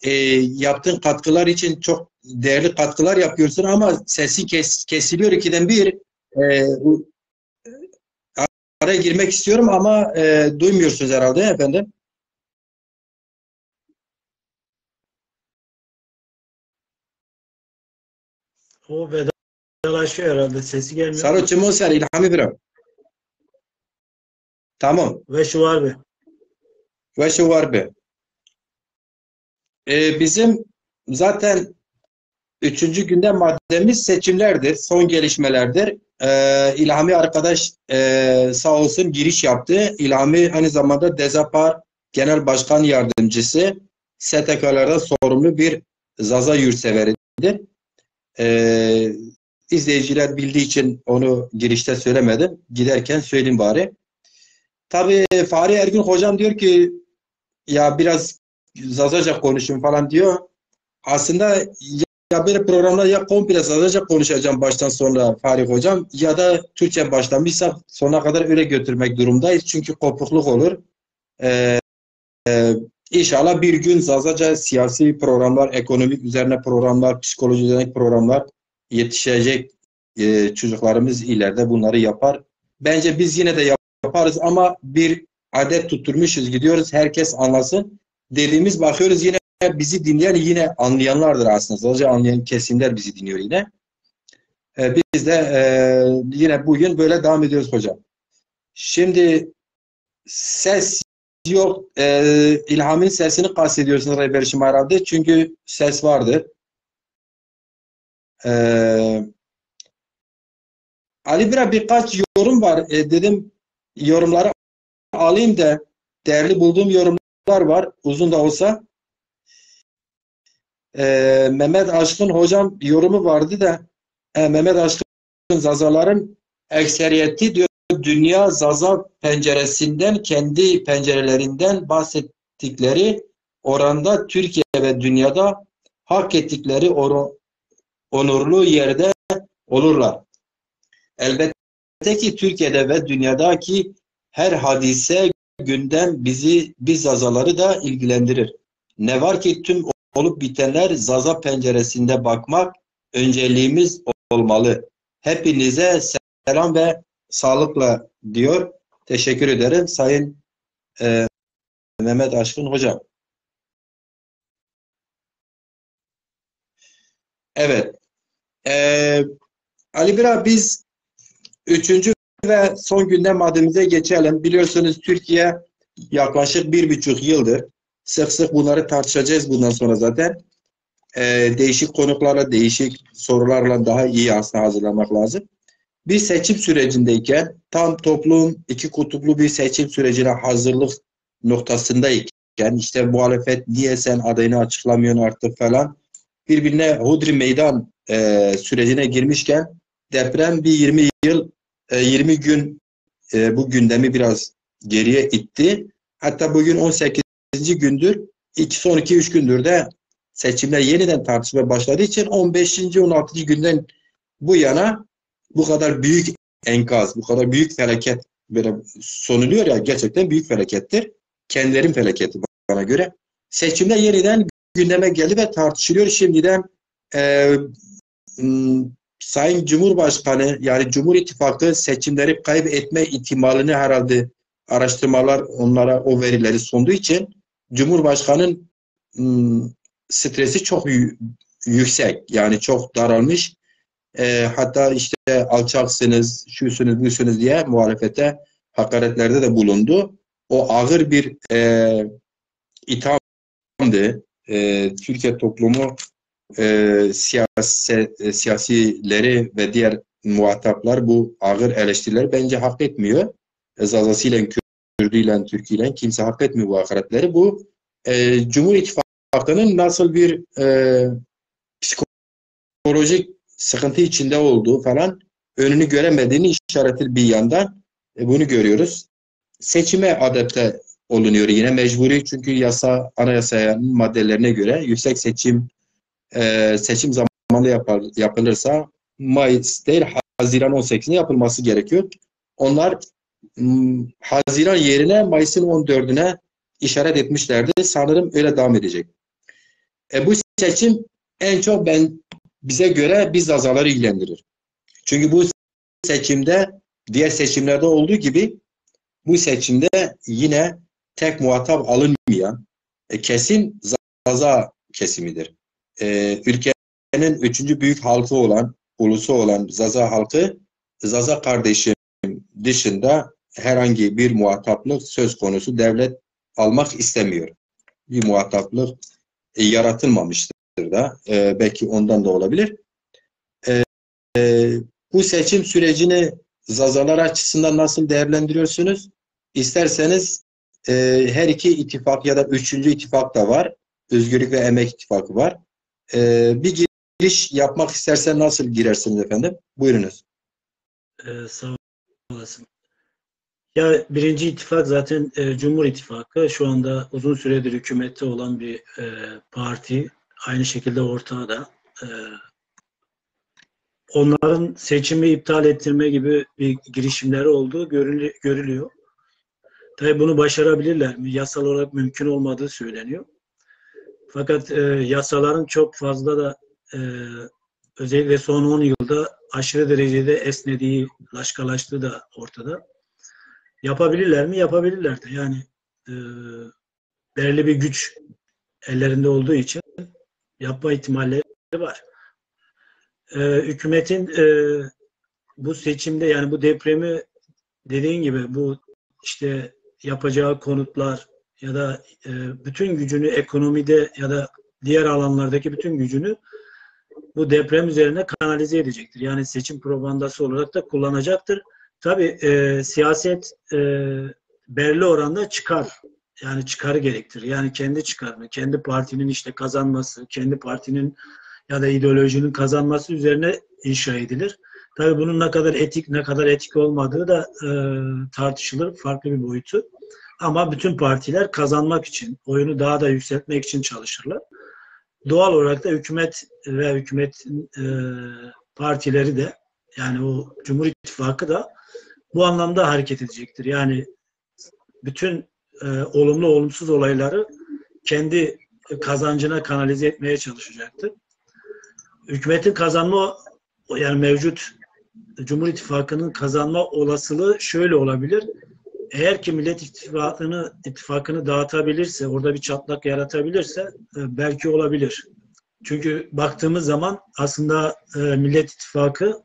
yaptığın katkılar için çok değerli katkılar yapıyorsun ama sesi kesiliyor ikiden bir. E, Araya girmek istiyorum ama duymuyorsunuz herhalde efendim. O vedalaşıyor herhalde. Sesi gelmiyor. Saro Çimoser, İlhami Bira. Tamam. Ve şu var be. Ve şu var be. Bizim zaten 3. gündem maddemiz seçimlerdir, son gelişmelerdir. İlhami arkadaş sağ olsun giriş yaptı. İlhami aynı zamanda Dezapar Genel Başkan Yardımcısı, STK'larda sorumlu bir Zaza yurtseveridir. İzleyiciler bildiği için onu girişte söylemedim. Giderken söyleyeyim bari. Tabii Fahri Ergün hocam diyor ki ya biraz Zazaca konuşun falan diyor. Aslında ya böyle programda ya komple Zazaca konuşacağım baştan sona Fahri hocam ya da Türkçe başlamışsa sonuna kadar öyle götürmek durumdayız. Çünkü kopukluk olur. Ee, İnşallah bir gün Zazaca siyasi programlar, ekonomik üzerine programlar, psikoloji üzerine programlar yetişecek çocuklarımız ileride bunları yapar. Bence biz yine de yaparız ama bir adet tutturmuşuz gidiyoruz. Herkes anlasın. Dediğimiz bakıyoruz yine bizi dinleyen yine anlayanlardır aslında. Zazaca anlayan kesimler bizi dinliyor yine. Biz de yine bugün böyle devam ediyoruz hocam. Şimdi ses yok. İlham'ın sesini kastediyorsunuz Rehber-i herhalde. Çünkü ses vardır. Ali Bira birkaç yorum var. Dedim yorumları alayım da değerli bulduğum yorumlar var. Uzun da olsa. Mehmet Aşkın hocam yorumu vardı da Mehmet Aşkın Zazaların ekseriyeti diyor dünya Zaza penceresinden kendi pencerelerinden bahsettikleri oranda Türkiye ve dünyada hak ettikleri onurlu yerde olurlar. Elbette ki Türkiye'de ve dünyadaki her hadise gündem biz Zazaları da ilgilendirir. Ne var ki tüm olup bitenler Zaza penceresinde bakmak önceliğimiz olmalı. Hepinize selam ve sağlıkla diyor. Teşekkür ederim Sayın Mehmet Aşkın hocam. Evet. Ali Bira, biz üçüncü ve son gündem maddemize geçelim. Biliyorsunuz Türkiye yaklaşık 1,5 yıldır sık sık bunları tartışacağız bundan sonra zaten. Değişik konuklarla, değişik sorularla daha iyi aslında hazırlamak lazım. Bir seçim sürecindeyken tam toplum iki kutuplu bir seçim sürecine hazırlık noktasındayken işte muhalefet niye sen adayını açıklamıyorsun artık falan birbirine hodri meydan sürecine girmişken deprem bir 20 gün bu gündemi biraz geriye itti. Hatta bugün 18. gündür, son 2-3 gündür de seçimler yeniden tartışmaya başladığı için 15. 16. günden bu yana bu kadar büyük enkaz, bu kadar büyük felaket böyle sonuluyor ya, gerçekten büyük felakettir. Kendilerin felaketi bana göre. Seçimler yeniden gündeme geldi ve tartışılıyor. Şimdiden Sayın Cumhurbaşkanı yani Cumhur İttifakı seçimleri kaybetme ihtimalini herhalde araştırmalar onlara o verileri sunduğu için Cumhurbaşkanı'nın stresi çok yüksek. Yani çok daralmış. Hatta işte alçaksınız, şusunuz, busunuz diye muhalefete hakaretlerde de bulundu. O ağır bir ithamdı. Türkiye toplumu siyasileri ve diğer muhataplar bu ağır eleştirileri bence hak etmiyor. Zazasıyla, Kürdüyle, Türkiyle kimse hak etmiyor bu hakaretleri. Bu Cumhur İttifakı'nın nasıl bir psikolojik sıkıntı içinde olduğu falan önünü göremediğini işaretli bir yandan bunu görüyoruz. Seçime adapte olunuyor yine mecburi çünkü anayasanın maddelerine göre yüksek seçim zamanında yapılırsa Mayıs değil Haziran 18'ine yapılması gerekiyor. Onlar Haziran yerine Mayıs'ın 14'üne işaret etmişlerdi. Sanırım öyle devam edecek. Bu seçim en çok bize göre biz azaları ilgilendirir. Çünkü bu seçimde diğer seçimlerde olduğu gibi bu seçimde yine tek muhatap alınmayan kesim Zaza kesimidir. Ülkenin üçüncü büyük halkı olan, ulusu olan Zaza halkı, Zaza kardeşim dışında herhangi bir muhataplık söz konusu devlet almak istemiyor. Bir muhataplık yaratılmamıştır da. Belki ondan da olabilir. Bu seçim sürecini Zazalar açısından nasıl değerlendiriyorsunuz? İsterseniz her iki ittifak ya da üçüncü ittifak da var. Özgürlük ve Emek İttifakı var. Bir giriş yapmak istersen nasıl girersiniz efendim? Buyurunuz. Sağ olasın. Ya birinci ittifak zaten Cumhur İttifakı. Şu anda uzun süredir hükümette olan bir parti. Aynı şekilde ortağda. Onların seçimi iptal ettirme gibi bir girişimleri olduğu görülüyor. Tabii bunu başarabilirler mi? Yasal olarak mümkün olmadığı söyleniyor. Fakat yasaların çok fazla da özellikle son 10 yılda aşırı derecede esnediği, laşkalaştığı da ortada. Yapabilirler mi? Yapabilirler de. Yani belirli bir güç ellerinde olduğu için yapma ihtimalleri var. Hükümetin bu seçimde yani bu depremi dediğin gibi bu işte yapacağı konutlar ya da bütün gücünü ekonomide ya da diğer alanlardaki bütün gücünü bu deprem üzerine kanalize edecektir. Yani seçim propagandası olarak da kullanacaktır. Tabii siyaset belli oranda çıkar. Yani çıkarı gerektirir. Yani kendi çıkarını, kendi partinin işte kazanması, kendi partinin ya da ideolojinin kazanması üzerine inşa edilir. Tabii bunun ne kadar etik olmadığı da tartışılır. Farklı bir boyutu. Ama bütün partiler kazanmak için, oyunu daha da yükseltmek için çalışırlar. Doğal olarak da hükümet ve hükümetin partileri de yani o Cumhur İttifakı da bu anlamda hareket edecektir. Yani bütün olumlu olumsuz olayları kendi kazancına kanalize etmeye çalışacaktır. Hükümetin kazanma yani mevcut Cumhur İttifakı'nın kazanma olasılığı şöyle olabilir. Eğer ki Millet İttifakı'nı dağıtabilirse, orada bir çatlak yaratabilirse belki olabilir. Çünkü baktığımız zaman aslında Millet İttifakı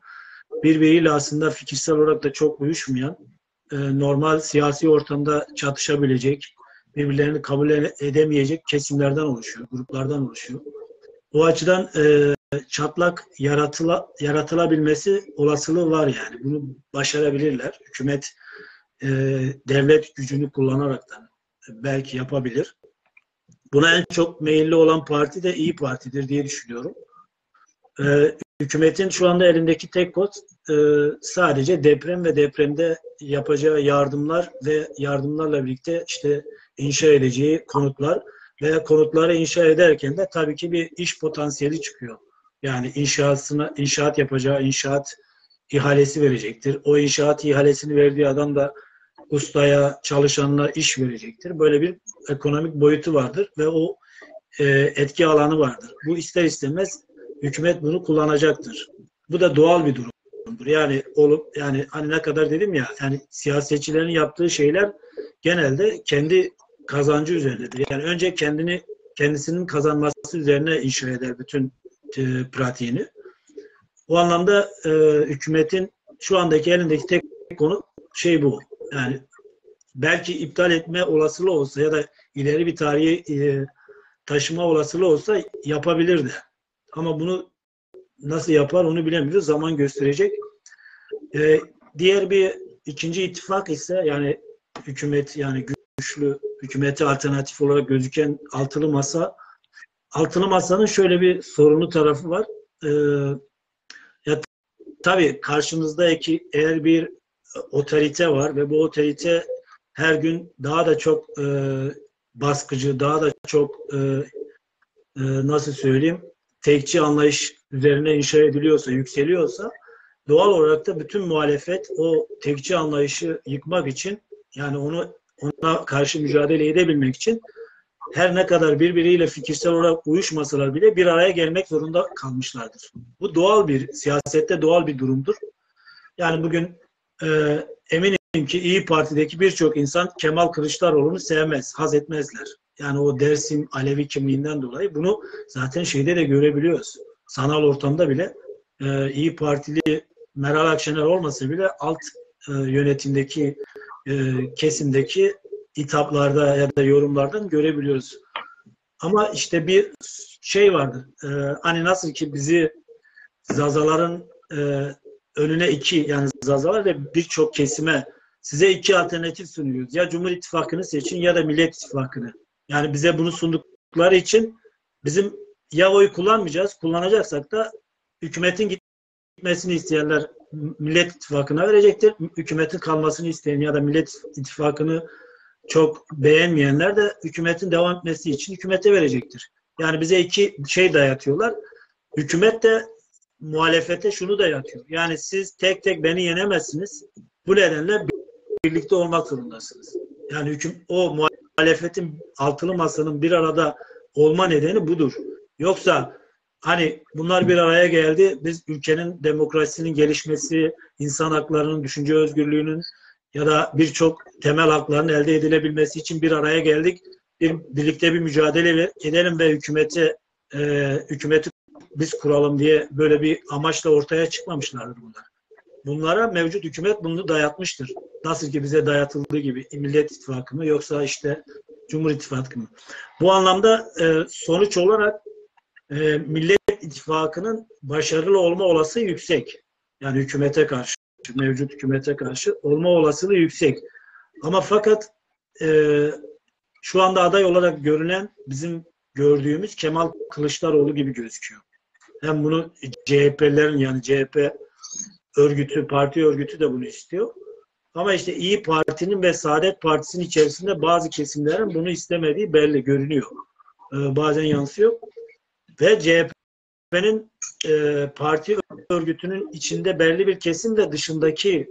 birbiriyle aslında fikirsel olarak da çok uyuşmayan, normal siyasi ortamda çatışabilecek, birbirlerini kabul edemeyecek kesimlerden oluşuyor, gruplardan oluşuyor. O açıdan çatlak yaratılabilmesi olasılığı var yani. Bunu başarabilirler. Hükümet devlet gücünü kullanarak da belki yapabilir. Buna en çok meyilli olan parti de İYİ Parti'dir diye düşünüyorum. Hükümetin şu anda elindeki tek kod sadece deprem ve depremde yapacağı yardımlar ve yardımlarla birlikte işte inşa edeceği konutlar veya konutları inşa ederken de tabii ki bir iş potansiyeli çıkıyor. Yani inşaat yapacağı inşaat ihalesi verecektir. O inşaat ihalesini verdiği adam da ustaya, çalışanına iş verecektir. Böyle bir ekonomik boyutu vardır ve o etki alanı vardır. Bu ister istemez hükümet bunu kullanacaktır. Bu da doğal bir durumdur. Yani yani hani ne kadar dedim ya, yani siyasetçilerin yaptığı şeyler genelde kendi kazancı üzerinedir. Yani önce kendisinin kazanması üzerine inşa eder bütün pratiğini. O anlamda hükümetin şu andaki elindeki tek konu bu. Yani belki iptal etme olasılığı olsa ya da ileri bir tarihi taşıma olasılığı olsa yapabilirdi. Ama bunu nasıl yapar onu bilemiyoruz. Zaman gösterecek. Diğer bir ikinci ittifak ise yani hükümet, yani güçlü hükümete alternatif olarak gözüken altılı masa. Altılı masanın şöyle bir sorunlu tarafı var. Tabii karşınızda eğer bir otorite var ve bu otorite her gün daha da çok baskıcı, daha da çok nasıl söyleyeyim, tekçi anlayış üzerine inşa ediliyorsa, yükseliyorsa doğal olarak da bütün muhalefet o tekçi anlayışı yıkmak için, yani ona karşı mücadele edebilmek için her ne kadar birbiriyle fikirsel olarak uyuşmasalar bile bir araya gelmek zorunda kalmışlardır. Bu siyasette doğal bir durumdur. Yani bugün eminim ki İYİ Parti'deki birçok insan Kemal Kılıçdaroğlu'nu sevmez, haz etmezler. Yani o Dersim Alevi kimliğinden dolayı bunu zaten şeyde de görebiliyoruz. Sanal ortamda bile İYİ Partili Meral Akşener olmasa bile alt yönetimdeki kesimdeki hitaplarda ya da yorumlardan görebiliyoruz. Ama işte bir şey vardır. Hani nasıl ki bizi Zazaların önüne yani Zazalar ve birçok kesime size iki alternatif sunuyoruz. Ya Cumhur İttifakı'nı seçin ya da Millet İttifakı'nı. Yani bize bunu sundukları için bizim ya oy kullanmayacağız, kullanacaksak da hükümetin gitmesini isteyenler Millet İttifakı'na verecektir. Hükümetin kalmasını isteyen ya da Millet İttifakı'nı çok beğenmeyenler de hükümetin devam etmesi için hükümete verecektir. Yani bize iki şey dayatıyorlar. Hükümet de muhalefete şunu dayatıyor. Yani siz tek tek beni yenemezsiniz. Bu nedenle birlikte olmak zorundasınız. Yani o muhalefetin altılı masanın bir arada olma nedeni budur. Yoksa hani bunlar bir araya geldi, biz ülkenin demokrasisinin gelişmesi, insan haklarının, düşünce özgürlüğünün ya da birçok temel hakların elde edilebilmesi için bir araya geldik. Birlikte bir mücadele edelim ve hükümeti biz kuralım diye böyle bir amaçla ortaya çıkmamışlardır bunlar. Bunlara mevcut hükümet bunu dayatmıştır. Nasıl ki bize dayatıldığı gibi Millet İttifakı mı yoksa işte Cumhur İttifakı mı? Bu anlamda sonuç olarak Millet İttifakı'nın başarılı olma olasılığı yüksek. Yani hükümete karşı, mevcut hükümete karşı olma olasılığı yüksek. Ama fakat şu anda aday olarak görünen, bizim gördüğümüz Kemal Kılıçdaroğlu gibi gözüküyor. Hem bunu CHP'lerin, yani CHP örgütü, parti örgütü de bunu istiyor. Ama işte İYİ Parti'nin ve Saadet Partisi'nin içerisinde bazı kesimlerin bunu istemediği belli görünüyor. Bazen yansıyor. Ve CHP'nin parti örgütünün içinde belli bir kesim de dışındaki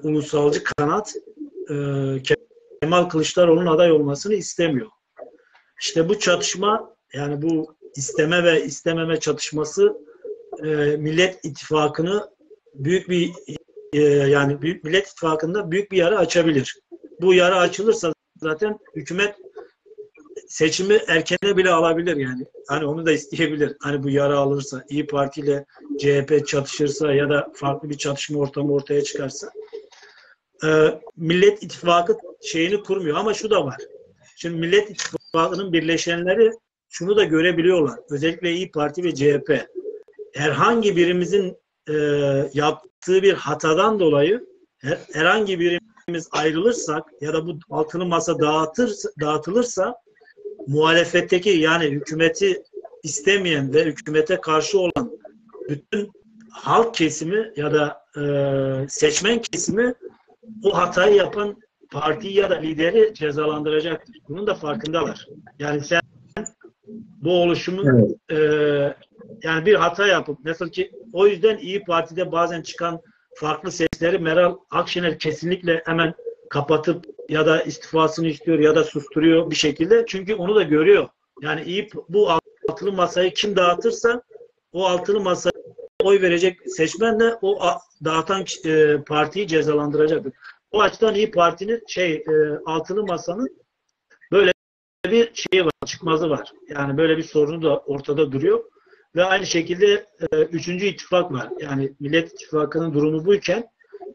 ulusalcı kanat Kemal Kılıçdaroğlu'nun aday olmasını istemiyor. İşte bu çatışma, yani bu isteme ve istememe çatışması Millet İttifakı'nı büyük bir Millet İttifakı'nda büyük bir yara açabilir. Bu yara açılırsa zaten hükümet seçimi erkene bile alabilir yani. Hani onu da isteyebilir. Hani bu yara alırsa, İYİ Parti ile CHP çatışırsa ya da farklı bir çatışma ortamı ortaya çıkarsa. Millet İttifakı şeyini kurmuyor ama şu da var. Şimdi Millet İttifakı'nın birleşenleri şunu da görebiliyorlar. Özellikle İYİ Parti ve CHP. Herhangi birimizin yaptığı bir hatadan dolayı herhangi birimiz ayrılırsak ya da bu altılı masa dağıtılırsa muhalefetteki yani hükümeti istemeyen ve hükümete karşı olan bütün halk kesimi ya da seçmen kesimi o hatayı yapan partiyi ya da lideri cezalandıracaktır. Bunun da farkındalar. Yani sen bu oluşumun yani bir hata yapıp nasıl ki o yüzden İYİ Parti'de bazen çıkan farklı sesleri Meral Akşener kesinlikle hemen kapatıp ya da istifasını istiyor ya da susturuyor bir şekilde. Çünkü onu da görüyor. Yani bu altılı masayı kim dağıtırsa o altılı masaya oy verecek seçmen de o dağıtan partiyi cezalandıracaktır. O açıdan İYİ Parti'nin altılı masanın böyle bir şeyi var, çıkmazı var. Yani böyle bir sorunu da ortada duruyor. Ve aynı şekilde üçüncü ittifak var. Yani Millet İttifakı'nın durumu buyken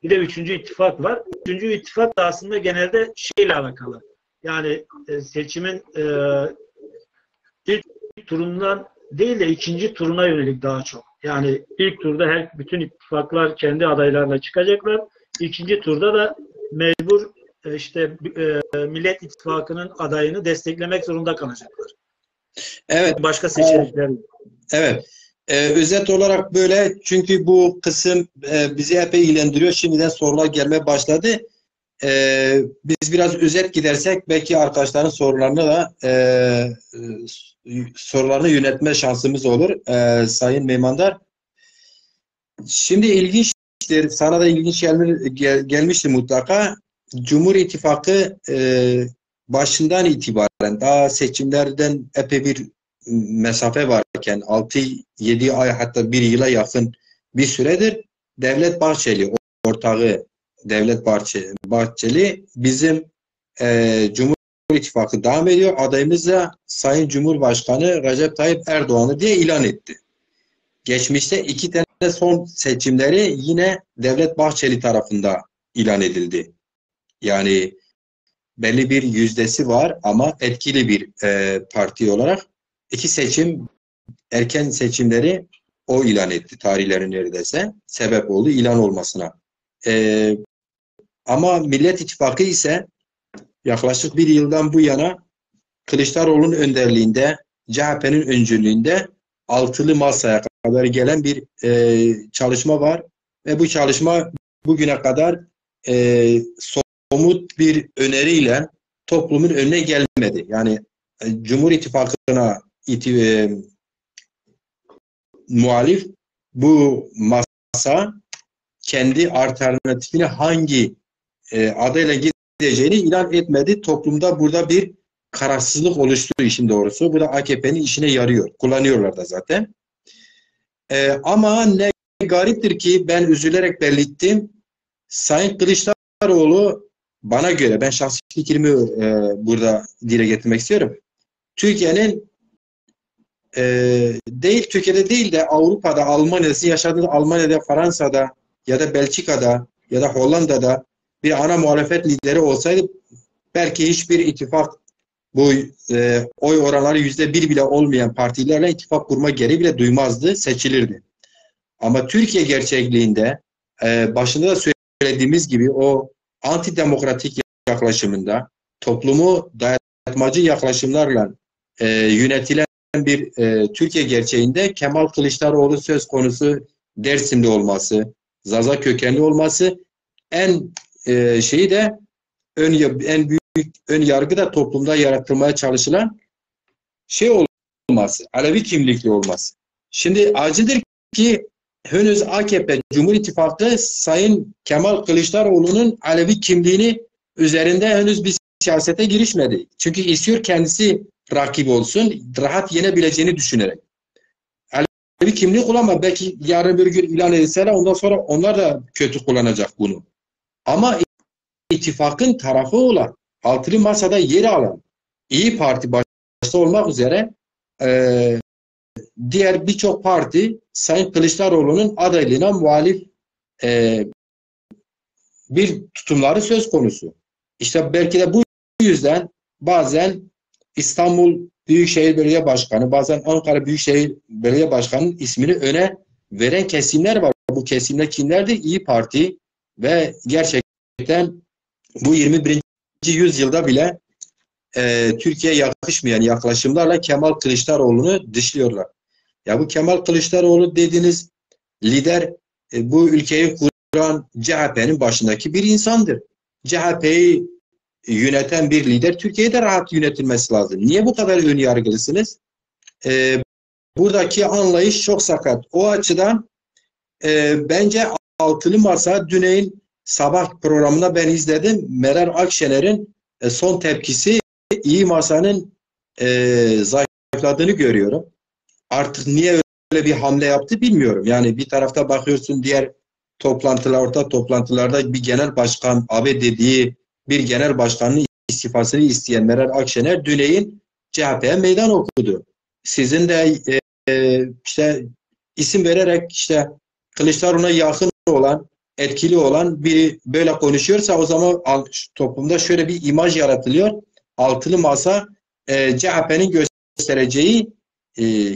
bir de üçüncü ittifak var. Üçüncü ittifak da aslında genelde şeyle alakalı. Yani seçimin ilk turundan değil de ikinci turuna yönelik daha çok. Yani ilk turda bütün ittifaklar kendi adaylarla çıkacaklar. İkinci turda da mecbur Millet İttifakı'nın adayını desteklemek zorunda kalacaklar. Evet. Başka seçenekler yok. Evet. Özet olarak böyle çünkü bu kısım bizi epey ilgilendiriyor. Şimdiden sorular gelmeye başladı. Biz biraz özet gidersek belki arkadaşların sorularını yönetme şansımız olur. Sayın Meymandar. Şimdi ilginçtir. Sana da ilginç gelmiştir mutlaka. Cumhur İttifakı başından itibaren daha seçimlerden epey bir mesafe varken 6-7 ay hatta bir yıla yakın bir süredir Devlet Bahçeli, ortağı Devlet Bahçeli bizim Cumhur İttifakı devam ediyor. Adayımız da Sayın Cumhurbaşkanı Recep Tayyip Erdoğan'ı diye ilan etti. Geçmişte 2 tane son seçimleri yine Devlet Bahçeli tarafında ilan edildi. Yani belli bir yüzdesi var ama etkili bir parti olarak 2 erken seçimleri o ilan etti. Tarihleri neredeyse sebep oldu ilan olmasına. Ama Millet İttifakı ise yaklaşık 1 yıldan bu yana Kılıçdaroğlu'nun önderliğinde, CHP'nin öncülüğünde altılı masaya kadar gelen bir çalışma var ve bu çalışma bugüne kadar somut bir öneriyle toplumun önüne gelmedi. Yani Cumhur İttifakı'na muhalif bu masa kendi alternatifini hangi adayla gideceğini ilan etmedi. Toplumda burada bir kararsızlık oluştu işin doğrusu. Bu da AKP'nin işine yarıyor. Kullanıyorlar da zaten. Ama ne gariptir ki ben üzülerek belirttim. Sayın Kılıçdaroğlu bana göre, ben şahsi fikrimi burada dile getirmek istiyorum. Türkiye'nin Türkiye'de değil de Avrupa'da, Almanya'da, yaşadığı Almanya'da, Fransa'da ya da Belçika'da ya da Hollanda'da bir ana muhalefet lideri olsaydı belki hiçbir ittifak bu oy oranları %1 bile olmayan partilerle ittifak kurma gereği bile duymazdı, seçilirdi. Ama Türkiye gerçekliğinde başında da söylediğimiz gibi o antidemokratik yaklaşımında toplumu dayatmacı yaklaşımlarla yönetilen bir Türkiye gerçeğinde Kemal Kılıçdaroğlu söz konusu Dersim'de olması, Zaza kökenli olması en büyük ön yargı da toplumda yaratılmaya çalışılan olması, Alevi kimlikli olması. Şimdi acildir ki henüz AKP Cumhur İttifakı Sayın Kemal Kılıçdaroğlu'nun Alevi kimliğini üzerinde henüz bir siyasete girişmedi. Çünkü istiyor kendisi rakip olsun, rahat yenebileceğini düşünerek. Alevi kimliği kullanma. Belki yarın bir gün ilan edilseler ondan sonra onlar da kötü kullanacak bunu. Ama ittifakın tarafı olan, altılı masada yer alan İYİ Parti başta olmak üzere diğer birçok parti Sayın Kılıçdaroğlu'nun adaylığına muhalif bir tutumları söz konusu. İşte belki de bu yüzden bazen İstanbul Büyükşehir Belediye Başkanı, bazen Ankara Büyükşehir Belediye Başkanı'nın ismini öne veren kesimler var. Bu kesimler kimlerdir? İYİ Parti ve gerçekten bu 21. yüzyılda bile Türkiye'ye yakışmayan yaklaşımlarla Kemal Kılıçdaroğlu'nu dışlıyorlar. Ya bu Kemal Kılıçdaroğlu dediğiniz lider bu ülkeyi kuran CHP'nin başındaki bir insandır. CHP'yi yöneten bir lider Türkiye'de rahat yönetilmesi lazım. Niye bu kadar ön yargılısınız? Buradaki anlayış çok sakat. O açıdan bence Altılı Masa dünün sabah programında ben izledim. Meral Akşener'in son tepkisi İyi Masa'nın zayıfladığını görüyorum. Artık niye öyle bir hamle yaptı bilmiyorum. Yani bir tarafta bakıyorsun diğer toplantılar, ortak toplantılarda bir genel başkan abi dediği bir genel başkanın istifasını isteyen Meral Akşener dünün CHP'ye meydan okudu. Sizin de işte isim vererek işte Kılıçdaroğlu'na yakın olan, etkili olan biri böyle konuşuyorsa o zaman toplumda şöyle bir imaj yaratılıyor. Altılı Masa CHP'nin göstereceği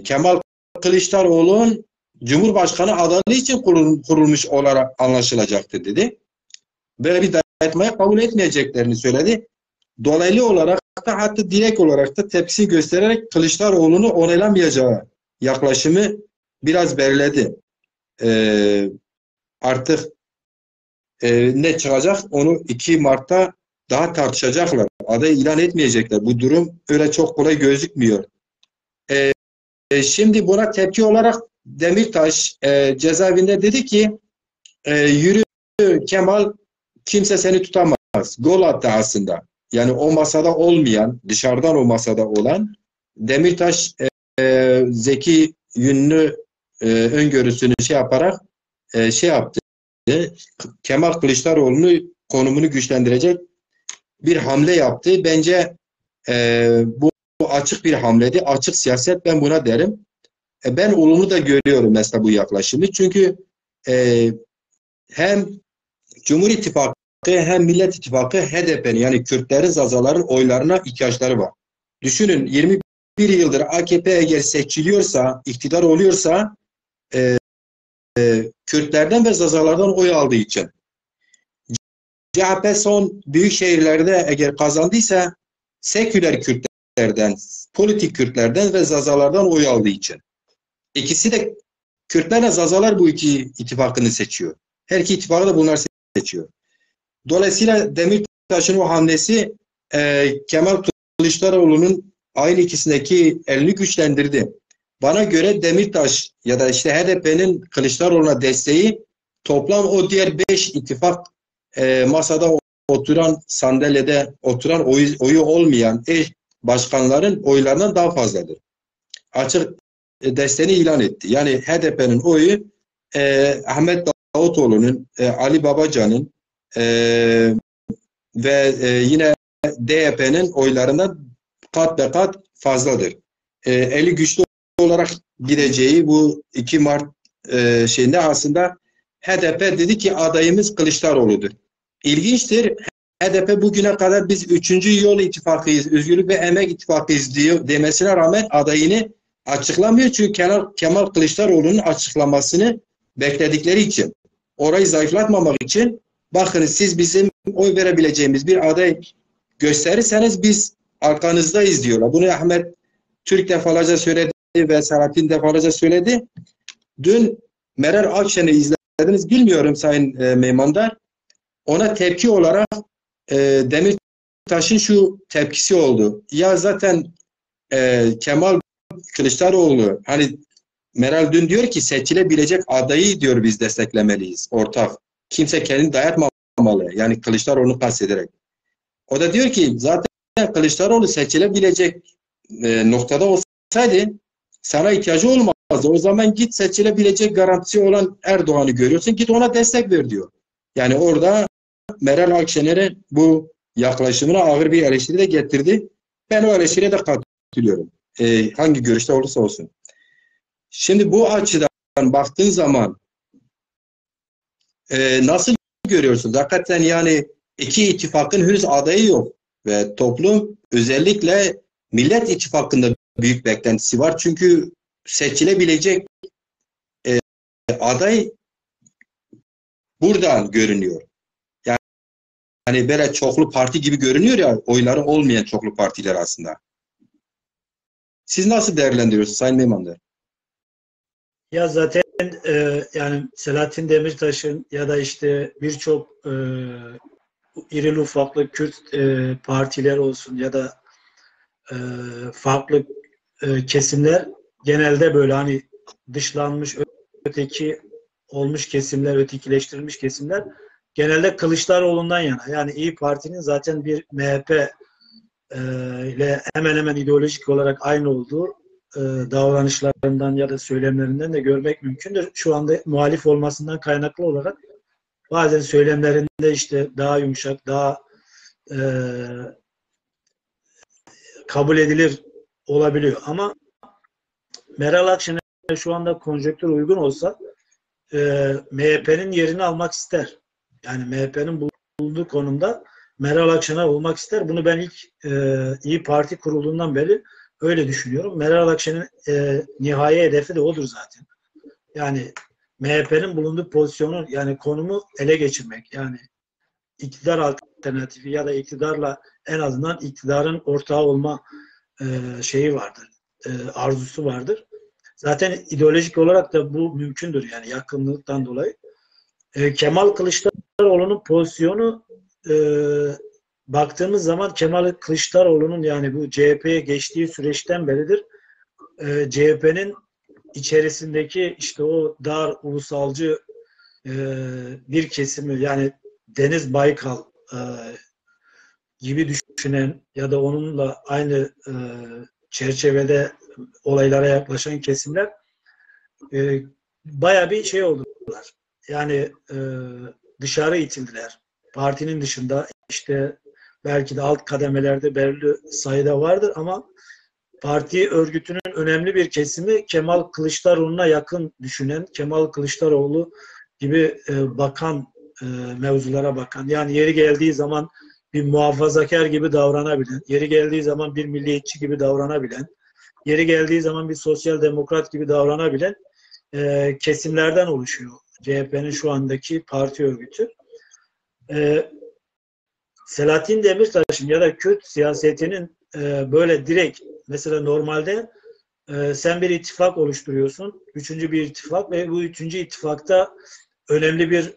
Kemal Kılıçdaroğlu'nun Cumhurbaşkanı adaylığı için kurulmuş olarak anlaşılacaktı dedi. Böyle bir dayatmaya kabul etmeyeceklerini söyledi. Dolaylı olarak da hatta direkt olarak da tepki göstererek Kılıçdaroğlu'nu onaylamayacağı yaklaşımı biraz belirledi. Artık ne çıkacak onu 2 Mart'ta daha tartışacaklar. Aday ilan etmeyecekler. Bu durum öyle çok kolay gözükmüyor. Şimdi buna tepki olarak Demirtaş cezaevinde dedi ki yürü Kemal, kimse seni tutamaz. Gol attı aslında. Yani o masada olmayan, dışarıdan o masada olan Demirtaş zeki yönlü öngörüsünü şey yaparak şey yaptı. Kemal Kılıçdaroğlu'nu konumunu güçlendirecek bir hamle yaptı. Bence bu açık bir hamledi. Açık siyaset ben buna derim. Ben olumlu da görüyorum mesela bu yaklaşımı. Çünkü hem Cumhur İttifakı hem Millet İttifakı HDP'nin yani Kürtlerin, Zazaların oylarına ihtiyaçları var. Düşünün 21 yıldır AKP eğer seçiliyorsa, iktidar oluyorsa Kürtlerden ve Zazalardan oy aldığı için. CHP son büyük şehirlerde eğer kazandıysa seküler Kürtlerden, politik Kürtlerden ve Zazalardan oy aldığı için. İkisi de Kürtlerle Zazalar bu iki ittifakını seçiyor. Her iki ittifakı da bunlar seçiyor. Dolayısıyla Demirtaş'ın o hamlesi Kemal Kılıçdaroğlu'nun aynı ikisindeki elini güçlendirdi. Bana göre Demirtaş ya da işte HDP'nin Kılıçdaroğlu'na desteği toplam o diğer 5 ittifak masada oturan sandalyede oturan oyu olmayan başkanların oylarından daha fazladır. Açık desteğini ilan etti. Yani HDP'nin oyu Ahmet Davutoğlu'nun, Ali Babacan'ın ve yine DYP'nin oylarından kat be kat fazladır. Eli güçlü olarak gideceği bu 2 Mart şeyinde aslında HDP dedi ki adayımız Kılıçdaroğlu'dur. İlginçtir. HDP bugüne kadar biz 3. Yol İttifakıyız, Özgürlük ve Emek İttifakıyız diyor demesine rağmen adayını açıklamıyor. Çünkü Kemal Kılıçdaroğlu'nun açıklamasını bekledikleri için. Orayı zayıflatmamak için bakın siz bizim oy verebileceğimiz bir aday gösterirseniz biz arkanızdayız diyorlar. Bunu Ahmet Türk defalarca söyledi ve Selahattin defalarca söyledi. Dün Meral Akşener'i izlediniz bilmiyorum Sayın Meymandar. Ona tepki olarak Demirtaş'ın şu tepkisi oldu. Ya zaten Kemal Kılıçdaroğlu hani Meral dün diyor ki seçilebilecek adayı diyor biz desteklemeliyiz ortak. Kimse kendini dayatmamalı. Yani Kılıçdaroğlu'nu kastederek. O da diyor ki zaten Kılıçdaroğlu seçilebilecek noktada olsaydı sana ihtiyacı olmazdı. O zaman git seçilebilecek garantisi olan Erdoğan'ı görüyorsun. Git ona destek ver diyor. Yani orada Meral Akşener'e bu yaklaşımına ağır bir eleştiri de getirdi. Ben o eleştiriye de katılıyorum. Hangi görüşte olursa olsun. Şimdi bu açıdan baktığın zaman nasıl görüyorsunuz? Hakikaten yani iki ittifakın henüz adayı yok ve toplum özellikle Millet İttifakı'nda büyük beklentisi var. Çünkü seçilebilecek aday buradan görünüyor. Yani böyle çoklu parti gibi görünüyor ya, oyları olmayan çoklu partiler aslında. Siz nasıl değerlendiriyorsunuz Sayın Meymander? Ya zaten yani Selahattin Demirtaş'ın ya da işte birçok irili ufaklı Kürt partiler olsun ya da farklı kesimler genelde böyle hani dışlanmış, öteki olmuş kesimler, ötekileştirilmiş kesimler genelde Kılıçdaroğlu'ndan yana. Yani İyi Parti'nin zaten bir MHP ile hemen hemen ideolojik olarak aynı olduğu davranışlarından ya da söylemlerinden de görmek mümkündür. Şu anda muhalif olmasından kaynaklı olarak bazen söylemlerinde işte daha yumuşak, daha kabul edilir olabiliyor. Ama Meral Akşener şu anda konjonktür uygun olsa MHP'nin yerini almak ister. Yani MHP'nin bulunduğu konumda Meral Akşener olmak ister. Bunu ben ilk İyi Parti kurulduğundan beri öyle düşünüyorum. Meral Akşener'in nihai hedefi de odur zaten. Yani MHP'nin bulunduğu pozisyonu yani konumu ele geçirmek. Yani iktidar alternatifi ya da iktidarla en azından iktidarın ortağı olma şeyi vardır. Arzusu vardır. Zaten ideolojik olarak da bu mümkündür yani yakınlıktan dolayı. Kemal Kılıçdaroğlu'nun pozisyonu baktığımız zaman Kemal Kılıçdaroğlu'nun yani bu CHP'ye geçtiği süreçten beridir CHP'nin içerisindeki işte o dar ulusalcı bir kesimi yani Deniz Baykal gibi düşünen ya da onunla aynı çerçevede olaylara yaklaşan kesimler bayağı bir şey oldular. Yani dışarı itildiler. Partinin dışında işte belki de alt kademelerde belirli sayıda vardır ama parti örgütünün önemli bir kesimi Kemal Kılıçdaroğlu'na yakın düşünen, Kemal Kılıçdaroğlu gibi bakan, mevzulara bakan, yani yeri geldiği zaman bir muhafazakar gibi davranabilen, yeri geldiği zaman bir milliyetçi gibi davranabilen, yeri geldiği zaman bir sosyal demokrat gibi davranabilen kesimlerden oluşuyor CHP'nin şu andaki parti örgütü. Selahattin Demirtaş'ın ya da Kürt siyasetinin böyle direkt mesela normalde sen bir ittifak oluşturuyorsun. Üçüncü bir ittifak ve bu üçüncü ittifakta önemli bir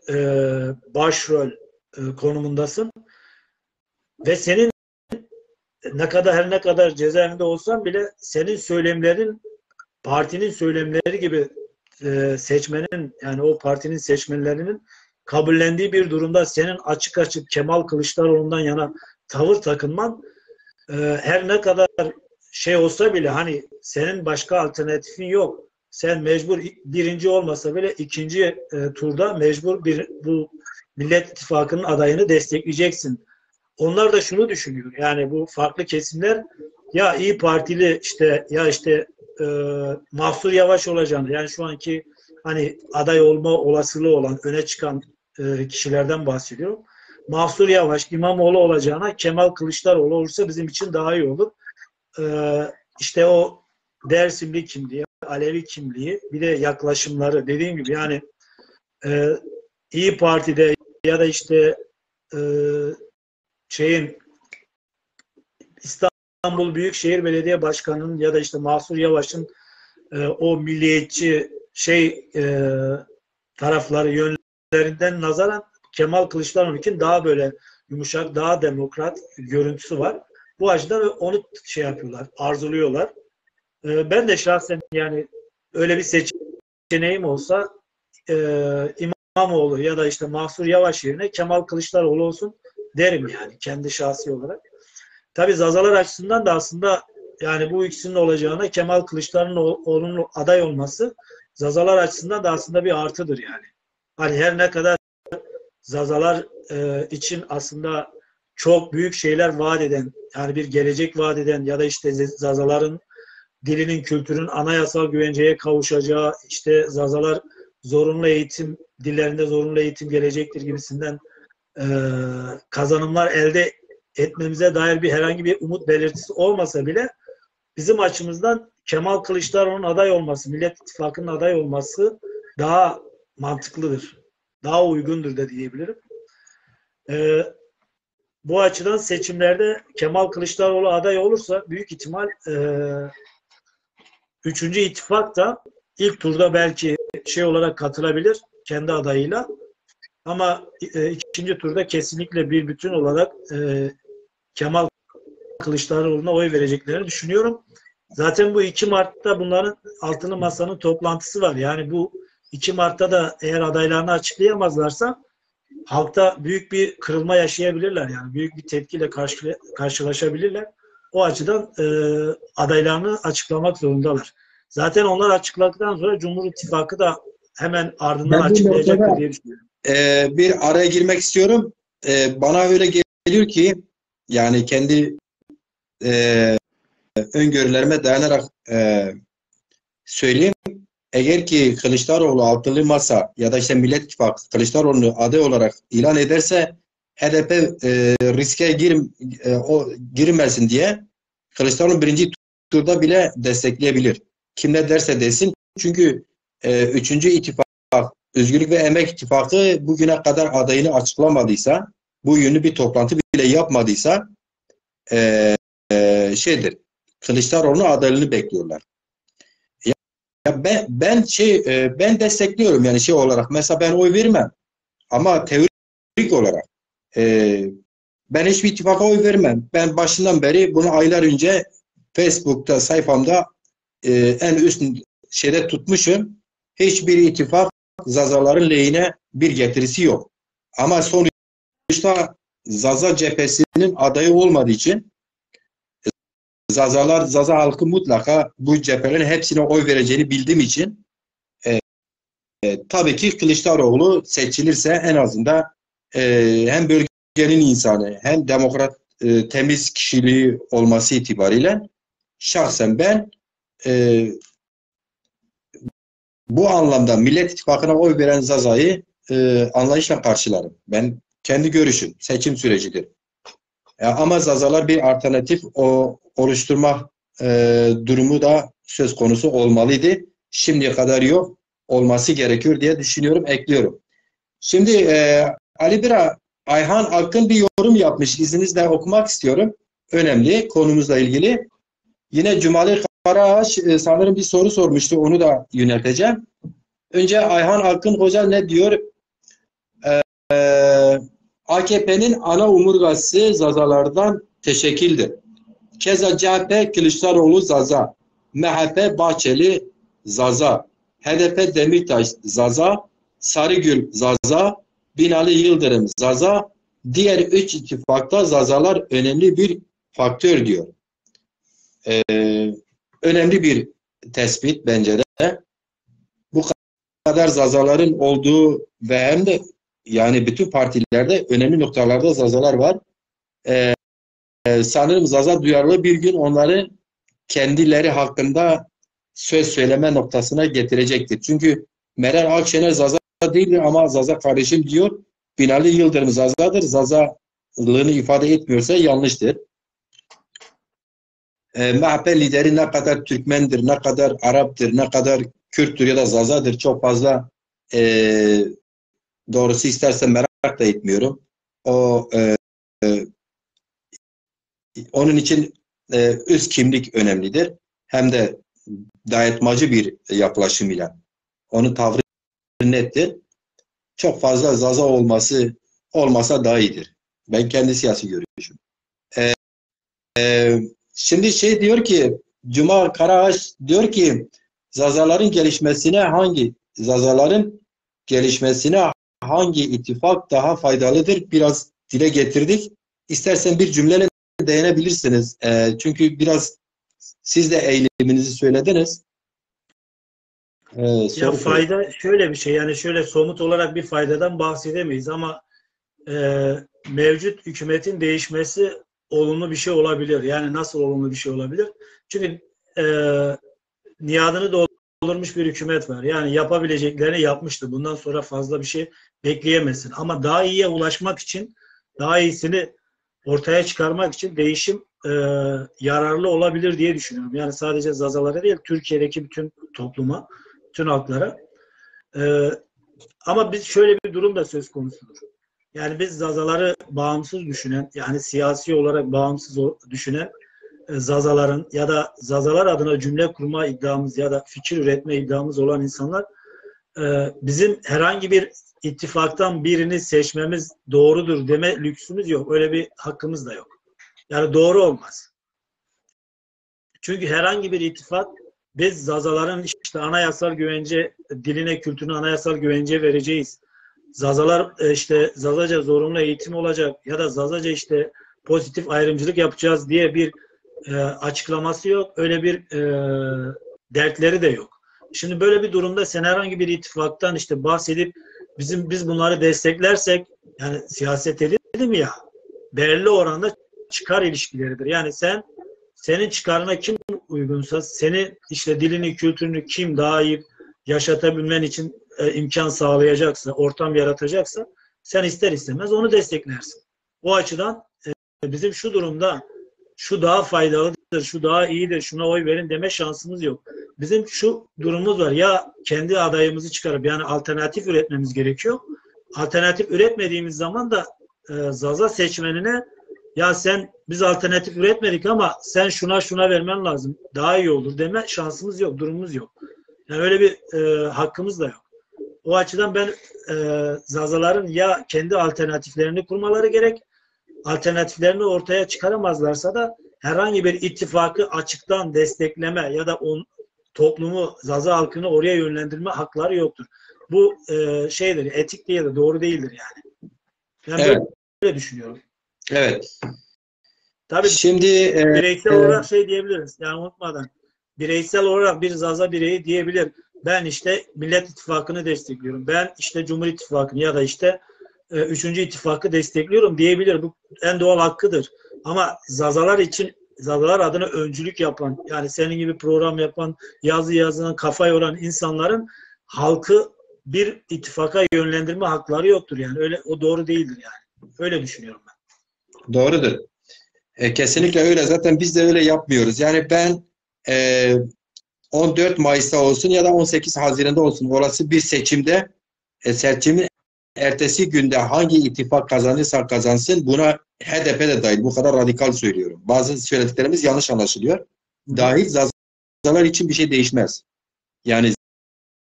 başrol konumundasın. Ve senin her ne kadar cezaevinde olsan bile senin söylemlerin partinin söylemleri gibi seçmenin yani o partinin seçmenlerinin kabullendiği bir durumda senin açık açık Kemal Kılıçdaroğlu'ndan yana tavır takınman her ne kadar şey olsa bile hani senin başka alternatifin yok. Sen mecbur birinci olmasa bile ikinci turda mecbur bu Millet İttifakı'nın adayını destekleyeceksin. Onlar da şunu düşünüyor. Yani bu farklı kesimler ya İyi Partili işte ya işte Mahsur Yavaş olacağını yani şu anki hani aday olma olasılığı olan öne çıkan kişilerden bahsediyorum. Mahsur Yavaş, İmamoğlu olacağına Kemal Kılıçdaroğlu olursa bizim için daha iyi olur. İşte o Dersimli kimliği, Alevi kimliği, bir de yaklaşımları dediğim gibi yani İyi Parti'de ya da işte İstanbul Büyükşehir Belediye Başkanı'nın ya da işte Mahsur Yavaş'ın o milliyetçi tarafları yönlerinden nazaran Kemal Kılıçdaroğlu'nun daha böyle yumuşak, daha demokrat görüntüsü var. Bu açıdan onu şey yapıyorlar, arzuluyorlar. Ben de şahsen yani öyle bir seçeneğim olsa İmamoğlu ya da işte Mahsur Yavaş yerine Kemal Kılıçdaroğlu olsun derim yani kendi şahsi olarak. Tabii Zazalar açısından da aslında yani bu ikisinin olacağına Kemal Kılıçdaroğlu'nun aday olması Zazalar açısından da aslında bir artıdır yani. Hani her ne kadar Zazalar için aslında çok büyük şeyler vaat eden, yani bir gelecek vaat eden ya da işte Zazaların dilinin, kültürün anayasal güvenceye kavuşacağı, işte Zazalar zorunlu eğitim, dillerinde zorunlu eğitim gelecektir gibisinden kazanımlar elde etmemize dair bir herhangi bir umut belirtisi olmasa bile bizim açımızdan Kemal Kılıçdaroğlu'nun aday olması, Millet İttifakı'nın aday olması daha mantıklıdır. Daha uygundur da diyebilirim. Bu açıdan seçimlerde Kemal Kılıçdaroğlu aday olursa büyük ihtimal 3. ittifak da ilk turda belki şey olarak katılabilir kendi adayıyla. Ama ikinci turda kesinlikle bir bütün olarak Kemal Kılıçdaroğlu'na oy vereceklerini düşünüyorum. Zaten bu 2 Mart'ta bunların altılı masanın toplantısı var. Yani bu 2 Mart'ta da eğer adaylarını açıklayamazlarsa halkta büyük bir kırılma yaşayabilirler. Yani büyük bir tepkiyle karşılaşabilirler. O açıdan adaylarını açıklamak zorundalar. Zaten onlar açıkladıktan sonra Cumhur İttifakı da hemen ardından açıklayacaktır diye düşünüyorum. Bir araya girmek istiyorum. Bana öyle geliyor ki yani kendi öngörülerime dayanarak söyleyeyim. Eğer ki Kılıçdaroğlu altılı masa ya da işte Millet İttifakı Kılıçdaroğlu'nu aday olarak ilan ederse HDP riske girmesin diye Kılıçdaroğlu birinci turda bile destekleyebilir. Kim ne derse desin. Çünkü 3. ittifak Özgürlük ve Emek İttifakı bugüne kadar adayını açıklamadıysa, bu yönlü bir toplantı bile yapmadıysa Kılıçdaroğlu'nun adaylığını bekliyorlar. Ya ben destekliyorum yani şey olarak. Mesela ben oy vermem. Ama teorik olarak ben hiçbir ittifaka oy vermem. Ben başından beri bunu aylar önce Facebook'ta sayfamda en üst şeyde tutmuşum. Hiçbir ittifak Zazaların lehine bir getirisi yok. Ama sonuçta Zaza cephesinin adayı olmadığı için Zaza halkı mutlaka bu cephelerin hepsine oy vereceğini bildiğim için tabii ki Kılıçdaroğlu seçilirse en azından hem bölgenin insanı hem demokrat temiz kişiliği olması itibariyle şahsen ben bu anlamda Millet İttifakı'na oy veren Zaza'yı anlayışla karşılarım. Ben kendi görüşüm. Seçim sürecidir. Ama Zazalar bir alternatif oluşturma durumu da söz konusu olmalıydı. Şimdiye kadar yok. Olması gerekiyor diye düşünüyorum. Ekliyorum. Şimdi Ali Bira, Ayhan Akın bir yorum yapmış. İzninizle okumak istiyorum. Önemli. Konumuzla ilgili. Yine Cumali Karaağaç sanırım bir soru sormuştu. Onu da yönelteceğim. Önce Ayhan Akın Hoca ne diyor? AKP'nin ana omurgası Zazalardan teşekkildir. Keza CHP Kılıçdaroğlu Zaza, MHP Bahçeli Zaza, HDP Demirtaş Zaza, Sarıgül Zaza, Binali Yıldırım Zaza, diğer 3 ittifakta Zazalar önemli bir faktör diyor. Önemli bir tespit bence de. Bu kadar Zazaların olduğu ve hem de yani bütün partilerde önemli noktalarda Zazalar var. Sanırım Zaza duyarlı bir gün onları kendileri hakkında söz söyleme noktasına getirecektir. Çünkü Meral Akşener Zaza değildir ama Zaza kardeşim diyor. Binali Yıldırım Zaza'dır. Zazalığını ifade etmiyorsa yanlıştır. MHP lideri ne kadar Türkmendir, ne kadar Arap'tır, ne kadar Kürttür ya da Zaza'dır çok fazla doğrusu istersen merak da etmiyorum. Onun için üst kimlik önemlidir. Hem de dayatmacı bir yaklaşımıyla. Onun tavrı nettir. Çok fazla Zaza olmasa daha iyidir. Ben kendi siyasi görüşüm. Şimdi diyor ki Cuma Karaağaç diyor ki Zazaların gelişmesine hangi ittifak daha faydalıdır? Biraz dile getirdik. İstersen bir cümleyle değinebilirsiniz. Çünkü biraz siz de eğiliminizi söylediniz. Ya fayda şöyle bir şey, yani şöyle somut olarak bir faydadan bahsedemeyiz ama mevcut hükümetin değişmesi olumlu bir şey olabilir. Yani nasıl olumlu bir şey olabilir? Çünkü niyadını doldurmuş bir hükümet var. Yani yapabileceklerini yapmıştı. Bundan sonra fazla bir şey bekleyemezsin. Ama daha iyiye ulaşmak için, daha iyisini ortaya çıkarmak için değişim yararlı olabilir diye düşünüyorum. Yani sadece Zazalara değil, Türkiye'deki bütün topluma, bütün halklara. Ama biz şöyle bir durum da söz konusudur. Yani biz Zazaları bağımsız düşünen, yani siyasi olarak bağımsız düşünen Zazaların ya da Zazalar adına cümle kurma iddiamız ya da fikir üretme iddiamız olan insanlar bizim herhangi bir ittifaktan birini seçmemiz doğrudur deme lüksümüz yok. Öyle bir hakkımız da yok. Yani doğru olmaz. Çünkü herhangi bir ittifak biz Zazaların işte anayasal güvence, diline, kültürüne anayasal güvence vereceğiz. Zazalar işte Zazaca zorunlu eğitim olacak ya da Zazaca işte pozitif ayrımcılık yapacağız diye bir açıklaması yok. Öyle bir dertleri de yok. Şimdi böyle bir durumda sen herhangi bir ittifaktan işte bahsedip biz bunları desteklersek, yani siyaset dedim ya, belirli oranda çıkar ilişkileridir. Yani senin çıkarına kim uygunsa, senin işte dilini, kültürünü kim daha iyi yaşatabilmen için imkan sağlayacaksa, ortam yaratacaksa sen ister istemez onu desteklersin. O açıdan bizim şu durumda şu daha faydalıdır, şu daha iyidir, şuna oy verin deme şansımız yok. Bizim şu durumumuz var. Ya kendi adayımızı çıkarıp yani alternatif üretmemiz gerekiyor. Alternatif üretmediğimiz zaman da Zaza seçmenine ya biz alternatif üretmedik ama sen şuna vermen lazım. Daha iyi olur deme şansımız yok, durumumuz yok. Yani öyle bir hakkımız da yok. O açıdan ben Zazaların ya kendi alternatiflerini kurmaları gerek, alternatiflerini ortaya çıkaramazlarsa da herhangi bir ittifakı açıktan destekleme ya da toplumu, Zaza halkını oraya yönlendirme hakları yoktur. Bu şeydir, etik değil de doğru değildir yani. Ben Evet. böyle düşünüyorum. Evet. Tabii şimdi bireysel olarak şey diyebiliriz. Yani unutmadan. Bireysel olarak bir Zaza bireyi diyebilir. Ben işte Millet İttifakı'nı destekliyorum. Ben işte Cumhur İttifakı'nı ya da işte 3. ittifakı destekliyorum diyebilir. Bu en doğal hakkıdır. Ama Zazalar için, Zazalar adına öncülük yapan, yani senin gibi program yapan, yazı yazan, kafa yoran insanların halkı bir ittifaka yönlendirme hakları yoktur yani. Öyle, o doğru değildir yani. Öyle düşünüyorum ben. doğrudur. Kesinlikle öyle. Zaten biz de öyle yapmıyoruz. Yani ben 14 Mayıs'ta olsun ya da 18 Haziran'da olsun olası bir seçimde seçimin ertesi günde hangi ittifak kazanırsa kazansın, buna HDP de dahil, bu kadar radikal söylüyorum. Bazı söylediklerimiz yanlış anlaşılıyor. Dahil Zazalar için bir şey değişmez. Yani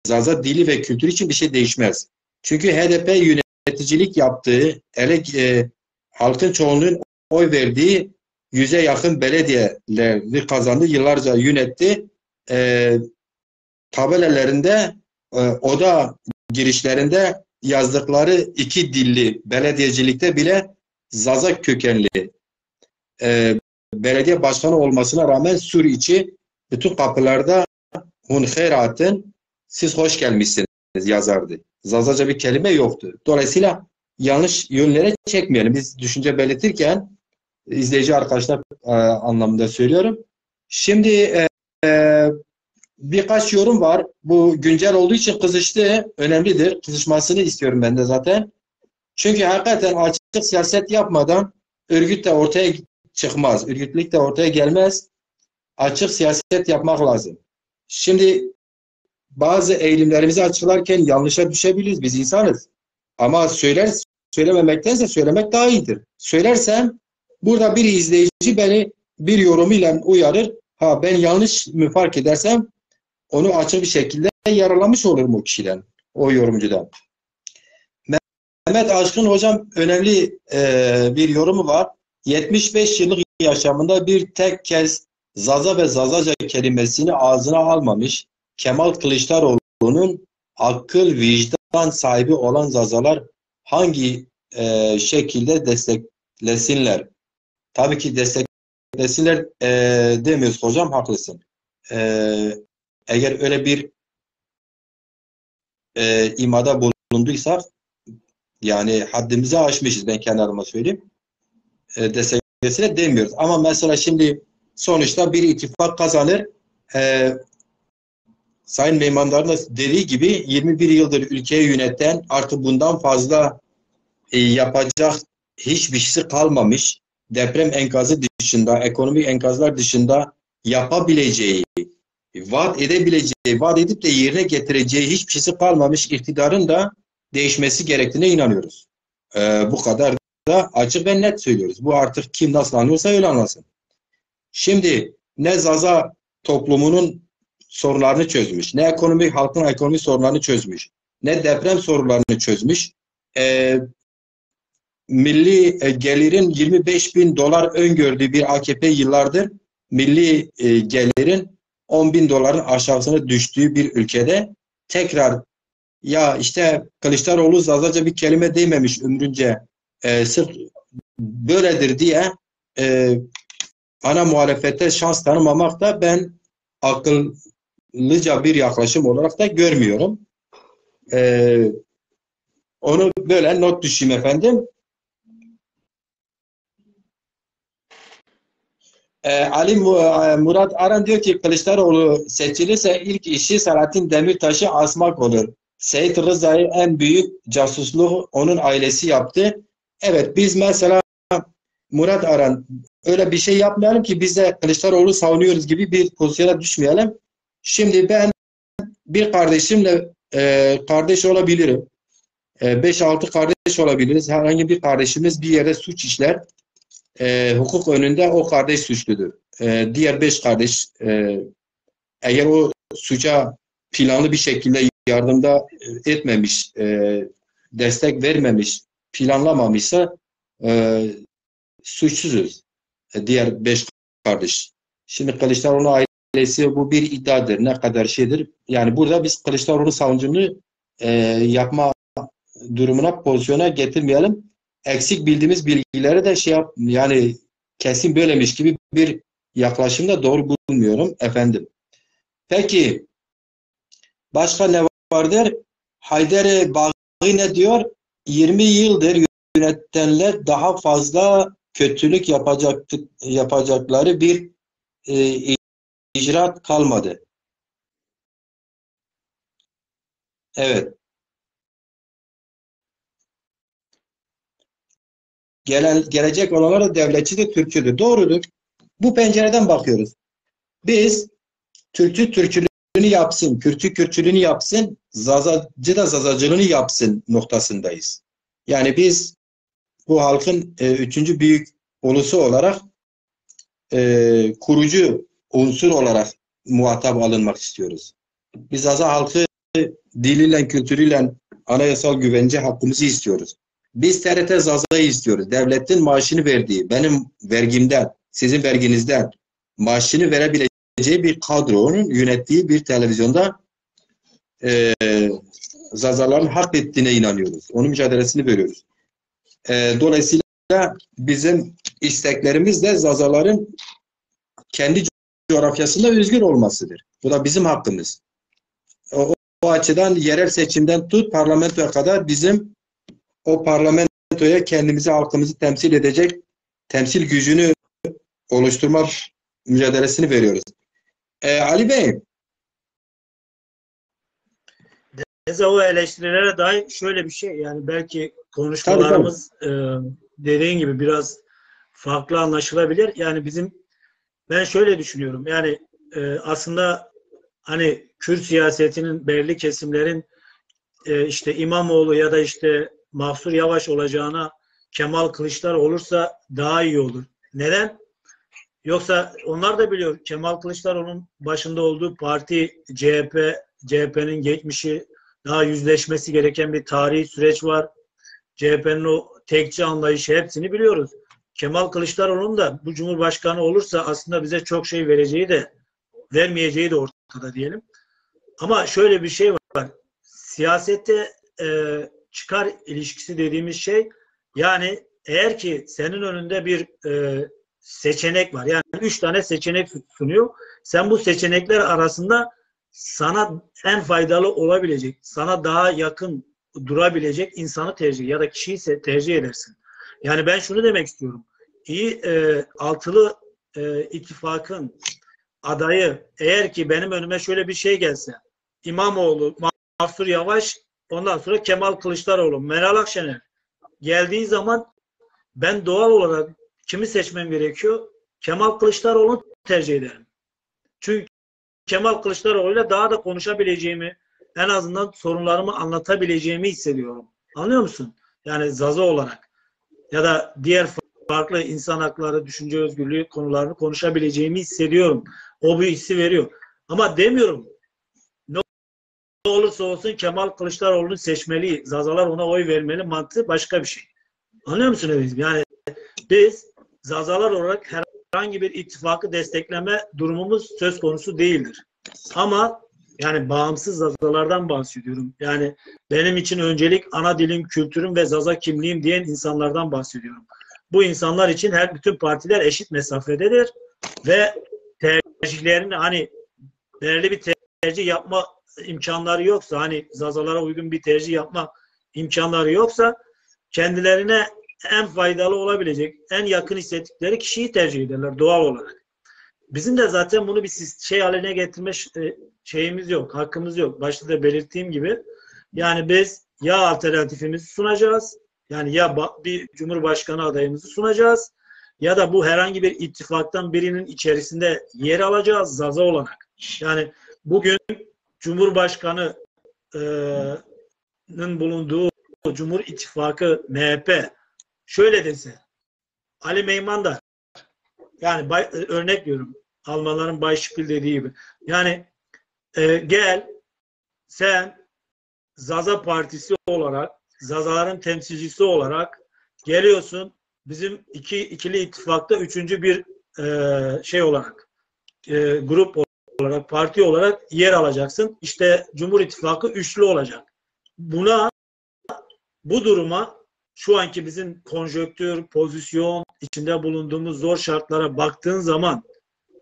Zaza dili ve kültürü için bir şey değişmez. Çünkü HDP yöneticilik yaptığı, halkın çoğunluğun oy verdiği 100'e yakın belediyeleri kazandı, yıllarca yönetti. Tabelalarında, oda girişlerinde yazdıkları 2 dilli belediyecilikte bile Zaza kökenli belediye başkanı olmasına rağmen Sur içi bütün kapılarda Hunherat'ın siz hoş gelmişsiniz yazardı. Zazaca bir kelime yoktu. Dolayısıyla yanlış yönlere çekmeyelim. Biz düşünce belirtirken izleyici arkadaşlar anlamında söylüyorum. Şimdi birkaç yorum var. Bu güncel olduğu için kızıştı. Önemlidir. Kızışmasını istiyorum ben de zaten. Çünkü hakikaten açık siyaset yapmadan örgüt de ortaya çıkmaz. Örgütlülük de ortaya gelmez. Açık siyaset yapmak lazım. Şimdi bazı eğilimlerimizi açıklarken yanlışa düşebiliriz. Biz insanız. Ama söylememektense söylemek daha iyidir. Söylersem burada bir izleyici beni bir yorumuyla uyarır. Ha, ben yanlış mı fark edersem onu açık bir şekilde yaralamış olurum o kişiden, o yorumcudan. Mehmet Aşkın hocam önemli bir yorumu var. 75 yıllık yaşamında bir tek kez Zaza ve Zazaca kelimesini ağzına almamış Kemal Kılıçdaroğlu'nun akıl, vicdan sahibi olan Zazalar hangi şekilde desteklesinler? Tabii ki desteklesinler demiyoruz hocam, haklısın. Eğer öyle bir imada bulunduysak Yani haddimizi aşmışız, ben kendi adıma söyleyeyim. Desteklemesine demiyoruz. Ama mesela şimdi sonuçta bir ittifak kazanır. Sayın Meymandar'ın da dediği gibi 21 yıldır ülkeyi yöneten, artık bundan fazla yapacak hiçbir şey kalmamış. Deprem enkazı dışında, ekonomik enkazlar dışında yapabileceği, vaat edebileceği, vaat edip de yerine getireceği hiçbir şeysi kalmamış iktidarın da değişmesi gerektiğine inanıyoruz. Bu kadar da açık ve net söylüyoruz. Bu artık kim nasıl anlıyorsa öyle anlasın. Şimdi ne Zaza toplumunun sorunlarını çözmüş, ne halkın ekonomik sorunlarını çözmüş, ne deprem sorunlarını çözmüş. Milli gelirin 25.000 dolar öngördüğü bir AKP yıllardır milli gelirin 10.000 doların aşağısına düştüğü bir ülkede tekrar ya işte Kılıçdaroğlu Zazaca bir kelime değmemiş ömrünce sırf böyledir diye ana muhalefete şans tanımamak da ben akıllıca bir yaklaşım olarak da görmüyorum. Onu böyle not düşeyim efendim. Ali Murat Aran diyor ki Kılıçdaroğlu seçilirse ilk işi Selahattin Demirtaş'ı asmak olur. Seyit Rıza'yı en büyük casusluğu onun ailesi yaptı. Evet, biz mesela Murat Aran öyle bir şey yapmayalım ki biz de Kılıçdaroğlu savunuyoruz gibi bir pozisyona düşmeyelim. Şimdi ben bir kardeşimle kardeş olabilirim. 5-6 kardeş olabiliriz. Herhangi bir kardeşimiz bir yere suç işler. Hukuk önünde o kardeş suçludur. Diğer 5 kardeş eğer o suça planlı bir şekilde yardımda etmemiş, destek vermemiş, planlamamışsa suçsuzuz. Diğer 5 kardeş. Şimdi Kılıçdaroğlu ailesi bu bir iddiadır. Ne kadar şeydir. Yani burada biz Kılıçdaroğlu savunuculuğunu yapma durumuna, pozisyona getirmeyelim. Eksik bildiğimiz bilgileri de yani kesin böylemiş gibi bir yaklaşımda doğru bulmuyorum efendim. Peki başka ne vardır? Haydar Bağı ne diyor? 20 yıldır yönetenler daha fazla kötülük yapacakları bir icraat kalmadı. Evet. Gelecek olanlar da devletçidir, Türkçüdür. Doğrudur. Bu pencereden bakıyoruz. Biz Türkçü Türkçülüğünü yapsın, Kürtçü Kürtçülüğünü yapsın, Zazacı da Zazacılığını yapsın noktasındayız. Yani biz bu halkın 3. büyük ulusu olarak kurucu unsur olarak muhatap alınmak istiyoruz. Biz Zaza halkı diliyle, kültürüyle anayasal güvence hakkımızı istiyoruz. Biz TRT Zaza'yı istiyoruz. Devletin maaşını verdiği, benim vergimden, sizin verginizden maaşını verebileceği bir kadronun yönettiği bir televizyonda Zazaların hak ettiğine inanıyoruz. Onun mücadelesini veriyoruz. Dolayısıyla bizim isteklerimiz de Zazaların kendi coğrafyasında özgür olmasıdır. Bu da bizim hakkımız. O açıdan yerel seçimden tut parlamentoya kadar bizim o parlamentoya kendimizi, halkımızı temsil edecek temsil gücünü oluşturma mücadelesini veriyoruz. Ali Bey. O eleştirilere dair şöyle bir şey, yani belki konuşmalarımız dediğin gibi biraz farklı anlaşılabilir. Yani ben şöyle düşünüyorum. Yani aslında hani Kürt siyasetinin belirli kesimlerin işte İmamoğlu ya da işte Mahsur Yavaş olacağına Kemal Kılıçdaroğlu olursa daha iyi olur. Neden? Yoksa onlar da biliyor Kemal Kılıçdaroğlu'nun başında olduğu parti CHP'nin geçmişi, daha yüzleşmesi gereken bir tarihi süreç var. CHP'nin o tekçi anlayışı, hepsini biliyoruz. Kemal Kılıçdaroğlu'nun da bu Cumhurbaşkanı olursa aslında bize çok şey vermeyeceği de ortada diyelim. Ama şöyle bir şey var. Siyasette çıkar ilişkisi dediğimiz şey, yani eğer ki senin önünde bir seçenek var. Yani 3 tane seçenek sunuyor. Sen bu seçenekler arasında sana en faydalı olabilecek, sana daha yakın durabilecek insanı tercih ya da kişiyi tercih edersin. Yani ben şunu demek istiyorum. İyi altılı ittifakın adayı, eğer ki benim önüme şöyle bir şey gelse, İmamoğlu, Mansur Yavaş, ondan sonra Kemal Kılıçdaroğlu, Meral Akşener geldiği zaman ben doğal olarak kimi seçmem gerekiyor? Kemal Kılıçdaroğlu'nu tercih ederim. Çünkü Kemal Kılıçdaroğlu'yla daha da konuşabileceğimi, en azından sorunlarımı anlatabileceğimi hissediyorum. Anlıyor musun? Yani Zaza olarak ya da diğer farklı insan hakları, düşünce özgürlüğü konularını konuşabileceğimi hissediyorum. O bir hissi veriyor. Ama demiyorum, ne olursa olsun Kemal Kılıçdaroğlu'nu seçmeli, Zazalar ona oy vermeli mantığı başka bir şey. Anlıyor musun Evezim? Yani biz Zazalar olarak herhangi bir ittifakı destekleme durumumuz söz konusu değildir. Ama yani bağımsız Zazalardan bahsediyorum. Yani benim için öncelik ana dilim, kültürüm ve Zaza kimliğim diyen insanlardan bahsediyorum. Bu insanlar için bütün partiler eşit mesafededir ve tercihlerini hani belirli bir tercih yapma imkanları yoksa, hani Zazalara uygun bir tercih yapma imkanları yoksa kendilerine en faydalı olabilecek, en yakın hissettikleri kişiyi tercih ederler doğal olarak. Bizim de zaten bunu bir şey haline getirme şeyimiz yok, hakkımız yok. Başta da belirttiğim gibi. Yani biz ya alternatifimizi sunacağız, yani ya bir Cumhurbaşkanı adayımızı sunacağız ya da bu herhangi bir ittifaktan birinin içerisinde yer alacağız Zaza olarak. Yani bugün Cumhurbaşkanı'nın bulunduğu Cumhur İttifakı MHP şöyle dese, Ali Meymandar, yani örnek diyorum, Almanların Bay Şipil dediği gibi, yani gel sen Zaza Partisi olarak, Zazaların temsilcisi olarak geliyorsun, bizim ikili ittifakta üçüncü bir şey olarak, grup olarak, parti olarak yer alacaksın. İşte Cumhur İttifakı üçlü olacak. Bu duruma, şu anki bizim konjonktür, pozisyon, içinde bulunduğumuz zor şartlara baktığın zaman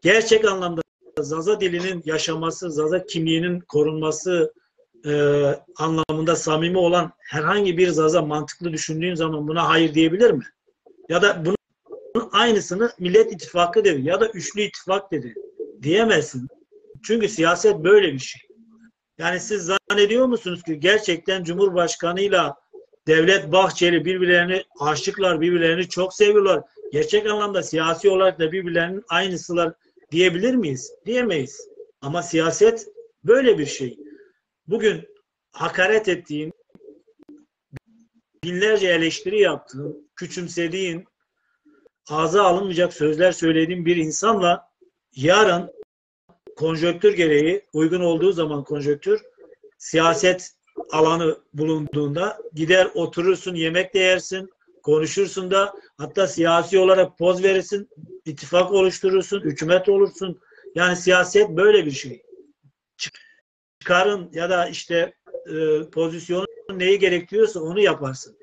gerçek anlamda Zaza dilinin yaşaması, Zaza kimliğinin korunması anlamında samimi olan herhangi bir Zaza mantıklı düşündüğün zaman buna hayır diyebilir mi? Ya da bunun aynısını Millet İttifakı dedi ya da Üçlü İttifak dedi. Diyemezsin. Çünkü siyaset böyle bir şey. Yani siz zannediyor musunuz ki gerçekten Cumhurbaşkanıyla Devlet Bahçeli birbirlerini aşıklar, birbirlerini çok seviyorlar. Gerçek anlamda siyasi olarak da birbirlerinin aynısılar diyebilir miyiz? Diyemeyiz. Ama siyaset böyle bir şey. Bugün hakaret ettiğin, binlerce eleştiri yaptığın, küçümsediğin, ağza alınmayacak sözler söylediğin bir insanla yarın konjonktür gereği, uygun olduğu zaman konjonktür, siyaset alanı bulunduğunda gider oturursun, yemek de yersin, konuşursun da, hatta siyasi olarak poz verirsin, ittifak oluşturursun, hükümet olursun. Yani siyaset böyle bir şey. Çıkarın ya da işte pozisyonun neyi gerektiriyorsa onu yaparsın.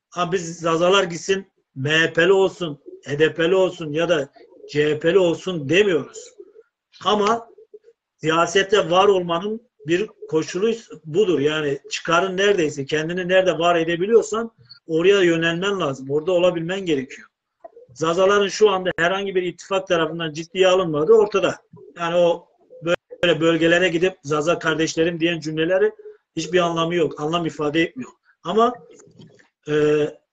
Ha biz Zazalar gitsin MHP'li olsun, HDP'li olsun ya da CHP'li olsun demiyoruz. Ama siyasette var olmanın bir koşulu budur. Yani çıkarın neredeyse, kendini nerede var edebiliyorsan oraya yönelmen lazım. Orada olabilmen gerekiyor. Zazaların şu anda herhangi bir ittifak tarafından ciddiye alınmadığı ortada. Yani o böyle bölgelere gidip Zaza kardeşlerim diyen cümleleri hiçbir anlamı yok. Anlam ifade etmiyor. Ama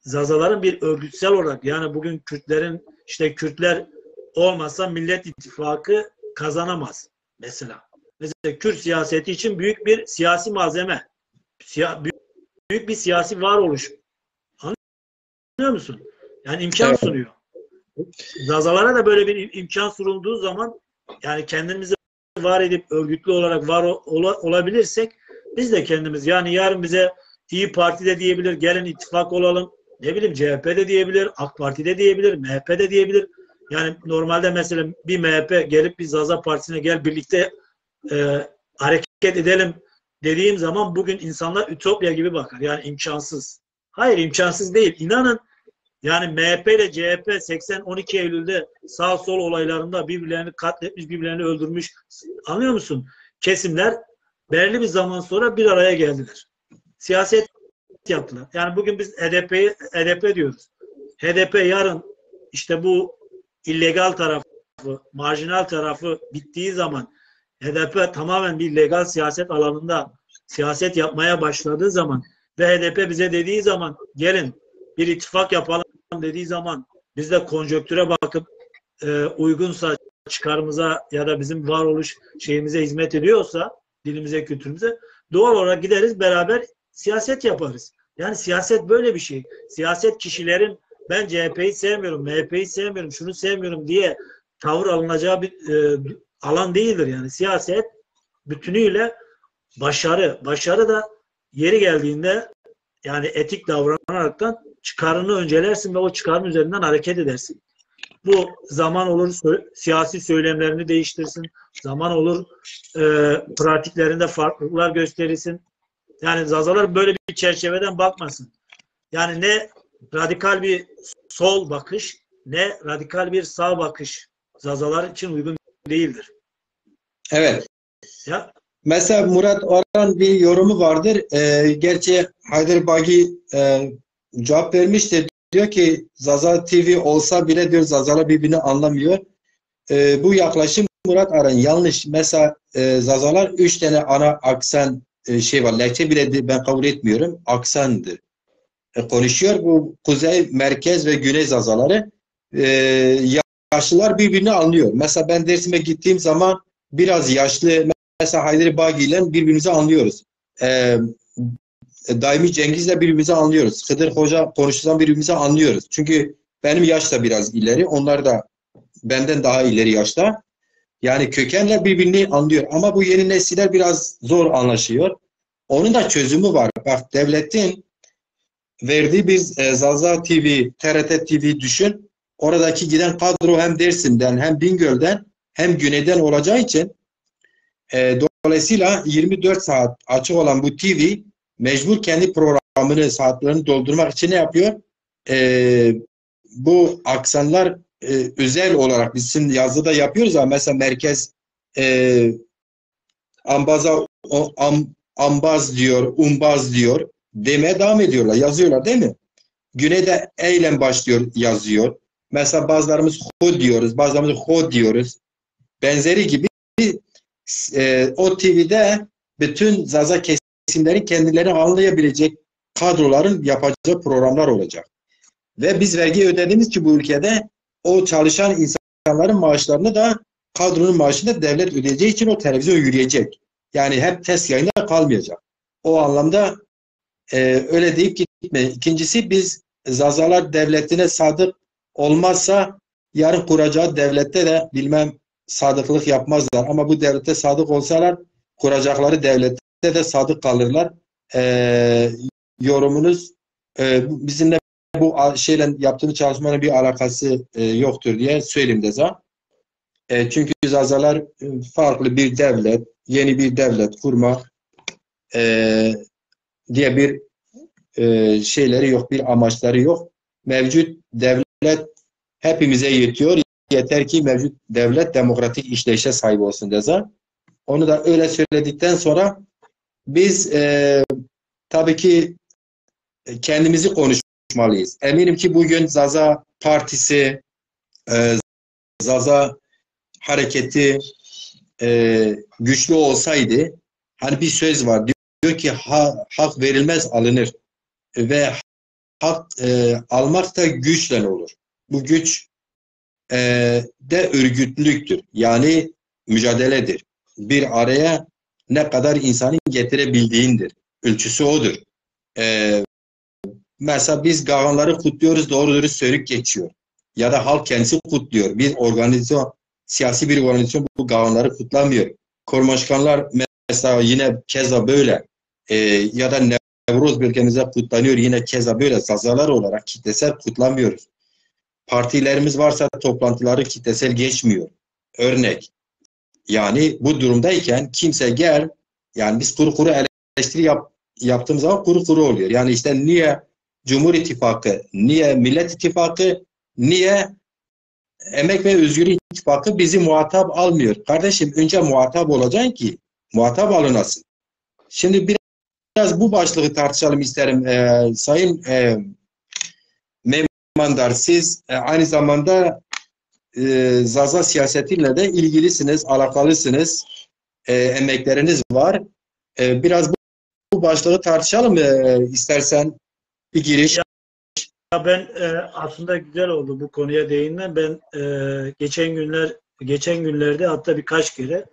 Zazaların bir örgütsel olarak, yani bugün Kürtlerin, işte Kürtler olmasa Millet İttifakı kazanamaz mesela. Mesela Kürt siyaseti için büyük bir siyasi malzeme. Büyük bir siyasi varoluş. Anlıyor musun? Yani imkan sunuyor. Zazalara da böyle bir imkan sunulduğu zaman, yani kendimizi var edip örgütlü olarak var olabilirsek biz de kendimiz, yani yarın bize İyi Parti de diyebilir, gelin ittifak olalım. Ne bileyim CHP de diyebilir, AK Parti de diyebilir, MHP de diyebilir. Yani normalde mesela bir MHP gelip bir Zaza Partisi'ne gel birlikte hareket edelim dediğim zaman bugün insanlar ütopya gibi bakar. Yani imkansız. Hayır, imkansız değil. İnanın, yani MHP ile CHP 80-12 Eylül'de sağ sol olaylarında birbirlerini katletmiş, birbirlerini öldürmüş. Anlıyor musun? Kesimler belirli bir zaman sonra bir araya geldiler. Siyaset yaptılar. Yani bugün biz HDP diyoruz. HDP yarın işte bu illegal tarafı, marjinal tarafı bittiği zaman, HDP tamamen bir legal siyaset alanında siyaset yapmaya başladığı zaman ve HDP bize dediği zaman gelin bir ittifak yapalım dediği zaman biz de konjonktüre bakıp uygunsa çıkarımıza ya da bizim varoluş şeyimize hizmet ediyorsa, dilimize, kültürümüze, doğal olarak gideriz beraber siyaset yaparız. Yani siyaset böyle bir şey. Siyaset kişilerin ben CHP'yi sevmiyorum, MHP'yi sevmiyorum, şunu sevmiyorum diye tavır alınacağı bir alan değildir. Yani siyaset bütünüyle başarı. Başarı da yeri geldiğinde yani etik davranaraktan çıkarını öncelersin ve o çıkarın üzerinden hareket edersin. Bu zaman olur siyasi söylemlerini değiştirsin. Zaman olur pratiklerinde farklılıklar gösterirsin. Yani Zazalar böyle bir çerçeveden bakmasın. Yani ne radikal bir sol bakış ne radikal bir sağ bakış Zazalar için uygun değildir. Evet. Ya. Mesela Murat Orhan bir yorumu vardır. Gerçi Haydar Bagi cevap vermiştir. Diyor ki Zaza TV olsa bile diyor Zazalar birbirini anlamıyor. Bu yaklaşım Murat Aran yanlış. Mesela Zazalar 3 tane ana aksan şey var. Lehçe bile ben kabul etmiyorum. Aksandır. Konuşuyor. Bu kuzey, merkez ve güney Zazaları. Yaşlılar birbirini anlıyor. Mesela ben Dersim'e gittiğim zaman biraz yaşlı mesela Haydar Bagi ile birbirimizi anlıyoruz. Daimi Cengiz'le birbirimizi anlıyoruz. Hıdır Hoca konuştuğundan birbirimizi anlıyoruz. Çünkü benim yaş da biraz ileri. Onlar da benden daha ileri yaşta. Yani kökenle birbirini anlıyor. Ama bu yeni nesiller biraz zor anlaşıyor. Onun da çözümü var. Bak devletin verdiği bir Zaza TV, TRT TV düşün. Oradaki giden kadro hem Dersim'den hem Bingöl'den hem Güney'den olacağı için dolayısıyla 24 saat açık olan bu TV mecbur kendi programını, saatlerini doldurmak için ne yapıyor? Bu aksanlar özel olarak bizim yazıda yapıyoruz ama mesela merkez ambaz diyor, umbaz diyor demeye devam ediyorlar, yazıyorlar değil mi? Güneyde eylem başlıyor, yazıyor. Mesela bazılarımız ho diyoruz, bazılarımız ho diyoruz. Benzeri gibi o TV'de bütün Zaza kesimlerin kendilerini anlayabilecek kadroların yapacağı programlar olacak. Ve biz vergi ödediğimiz için bu ülkede o çalışan insanların maaşlarını da kadronun maaşını da devlet ödeyeceği için o televizyon yürüyecek. Yani hep test yayında kalmayacak. O anlamda öyle deyip gitme. İkincisi biz Zazalar devletine sadık olmazsa yarın kuracağı devlette de bilmem sadıklık yapmazlar. Ama bu devlete sadık olsalar kuracakları devlette de sadık kalırlar. Yorumunuz bizimle bu şeyle yaptığımız çalışmanın bir alakası yoktur diye söyleyeyim de zaten. Çünkü Zazalar farklı bir devlet, yeni bir devlet kurma diye bir şeyleri yok, bir amaçları yok. Mevcut devlet hepimize yetiyor. Yeter ki mevcut devlet demokratik işleyişe sahip olsun dese. Onu da öyle söyledikten sonra biz tabii ki kendimizi konuşmalıyız. Eminim ki bugün Zaza Partisi, Zaza hareketi güçlü olsaydı, hani bir söz var, diyor ki hak verilmez alınır ve hak almak da güçle olur. Bu güç de örgütlülüktür. Yani mücadeledir. Bir araya ne kadar insanı getirebildiğindir. Ölçüsü odur. Mesela biz Gavanları kutluyoruz, doğru dürüst sörük geçiyor. Ya da halk kendisi kutluyor. Bir organizasyon, siyasi bir organizasyon bu Gavanları kutlamıyor. Kormaşkanlar mesela yine keza böyle. Ya da Nevruz bölgemizde kutlanıyor, yine keza böyle. Zazalar olarak kitlesel kutlamıyoruz. Partilerimiz varsa toplantıları kitlesel geçmiyor. Örnek. Yani bu durumdayken kimse gel, yani biz kuru kuru eleştiri yaptığımız zaman kuru kuru oluyor. Yani işte niye Cumhur İttifakı, niye Millet İttifakı, niye Emek ve Özgürlük İttifakı bizi muhatap almıyor? Kardeşim önce muhatap olacaksın ki muhatap alınasın. Şimdi biraz bu başlığı tartışalım isterim. Sayın Memandar, siz aynı zamanda Zaza siyasetiyle de ilgilisiniz, alakalısınız. Emekleriniz var. Biraz bu başlığı tartışalım istersen bir giriş. Ya ben aslında güzel oldu bu konuya değinmem. Ben geçen günlerde hatta birkaç kere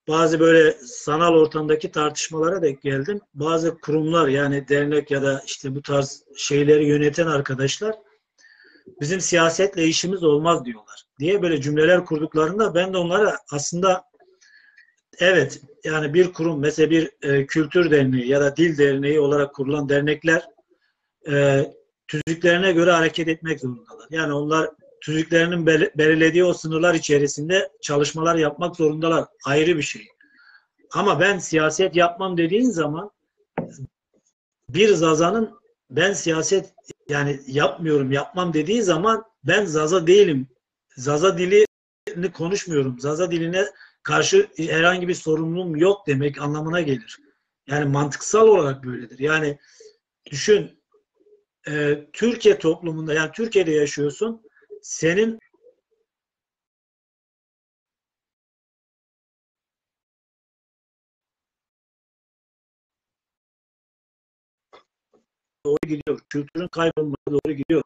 bazı böyle sanal ortamdaki tartışmalara denk geldim. Bazı kurumlar yani dernek ya da işte bu tarz şeyleri yöneten arkadaşlar bizim siyasetle işimiz olmaz diyorlar diye böyle cümleler kurduklarında ben de onlara aslında evet yani bir kurum mesela bir kültür derneği ya da dil derneği olarak kurulan dernekler tüzüklerine göre hareket etmek zorundalar. Yani onlar tüzüklerinin belirlediği o sınırlar içerisinde çalışmalar yapmak zorundalar. Ayrı bir şey. Ama ben siyaset yapmam dediğin zaman bir Zaza'nın ben siyaset yani yapmam dediği zaman ben Zaza değilim. Zaza dilini konuşmuyorum. Zaza diline karşı herhangi bir sorumluluğum yok demek anlamına gelir. Yani mantıksal olarak böyledir. Yani düşün Türkiye toplumunda yani Türkiye'de yaşıyorsun. Senin doğru gidiyor. Kültürün kaybolmasına doğru gidiyor.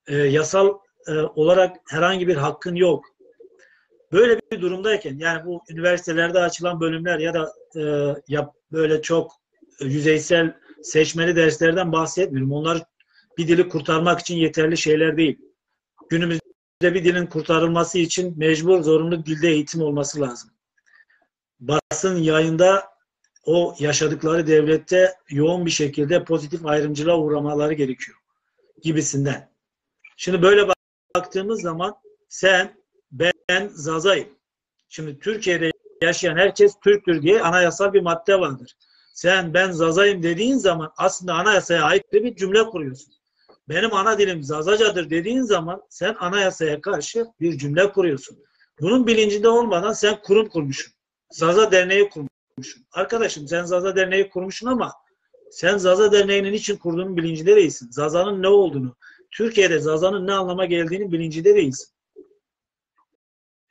Yasal olarak herhangi bir hakkın yok. Böyle bir durumdayken yani bu üniversitelerde açılan bölümler ya da böyle çok yüzeysel seçmeli derslerden bahsetmiyorum. Onlar bir dili kurtarmak için yeterli şeyler değil. Günümüzde bir dilin kurtarılması için mecbur, zorunlu dilde eğitim olması lazım. Basın yayında o yaşadıkları devlette yoğun bir şekilde pozitif ayrımcılığa uğramaları gerekiyor gibisinden. Şimdi böyle baktığımız zaman sen, ben Zaza'yım. Şimdi Türkiye'de yaşayan herkes Türktür diye anayasal bir madde vardır. Sen, ben Zaza'yım dediğin zaman aslında anayasaya aykırı bir cümle kuruyorsun. Benim ana dilim Zazacadır dediğin zaman sen anayasaya karşı bir cümle kuruyorsun. Bunun bilincinde olmadan sen kurum kurmuşsun. Zaza Derneği kurmuşsun. Arkadaşım sen Zaza Derneği kurmuşsun ama sen Zaza Derneği'nin için kurduğunun bilincinde değilsin. Zaza'nın ne olduğunu, Türkiye'de Zaza'nın ne anlama geldiğinin bilincinde değilsin.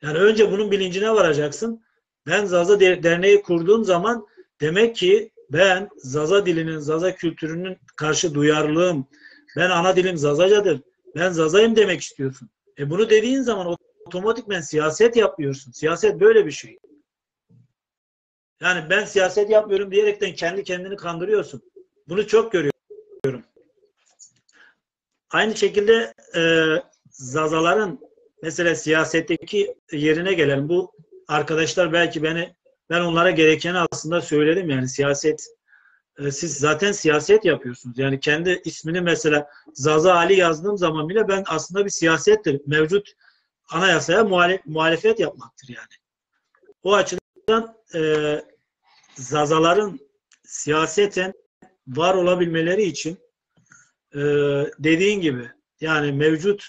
Yani önce bunun bilincine varacaksın. Ben Zaza Derneği kurduğum zaman demek ki ben Zaza dilinin, Zaza kültürünün karşı duyarlılığım, ben ana dilim Zazacadır, ben Zaza'yım demek istiyorsun. Bunu dediğin zaman otomatikmen siyaset yapmıyorsun. Siyaset böyle bir şey. Yani ben siyaset yapmıyorum diyerekten kendi kendini kandırıyorsun. Bunu çok görüyorum. Aynı şekilde Zazaların mesela siyasetteki yerine gelen bu arkadaşlar belki ben onlara gerekeni aslında söyledim yani siz zaten siyaset yapıyorsunuz. Yani kendi ismini mesela Zaza Ali yazdığım zaman bile ben aslında bir siyasettir. Mevcut anayasaya muhalefet yapmaktır yani. O açıdan Zazaların siyaseten var olabilmeleri için dediğin gibi yani mevcut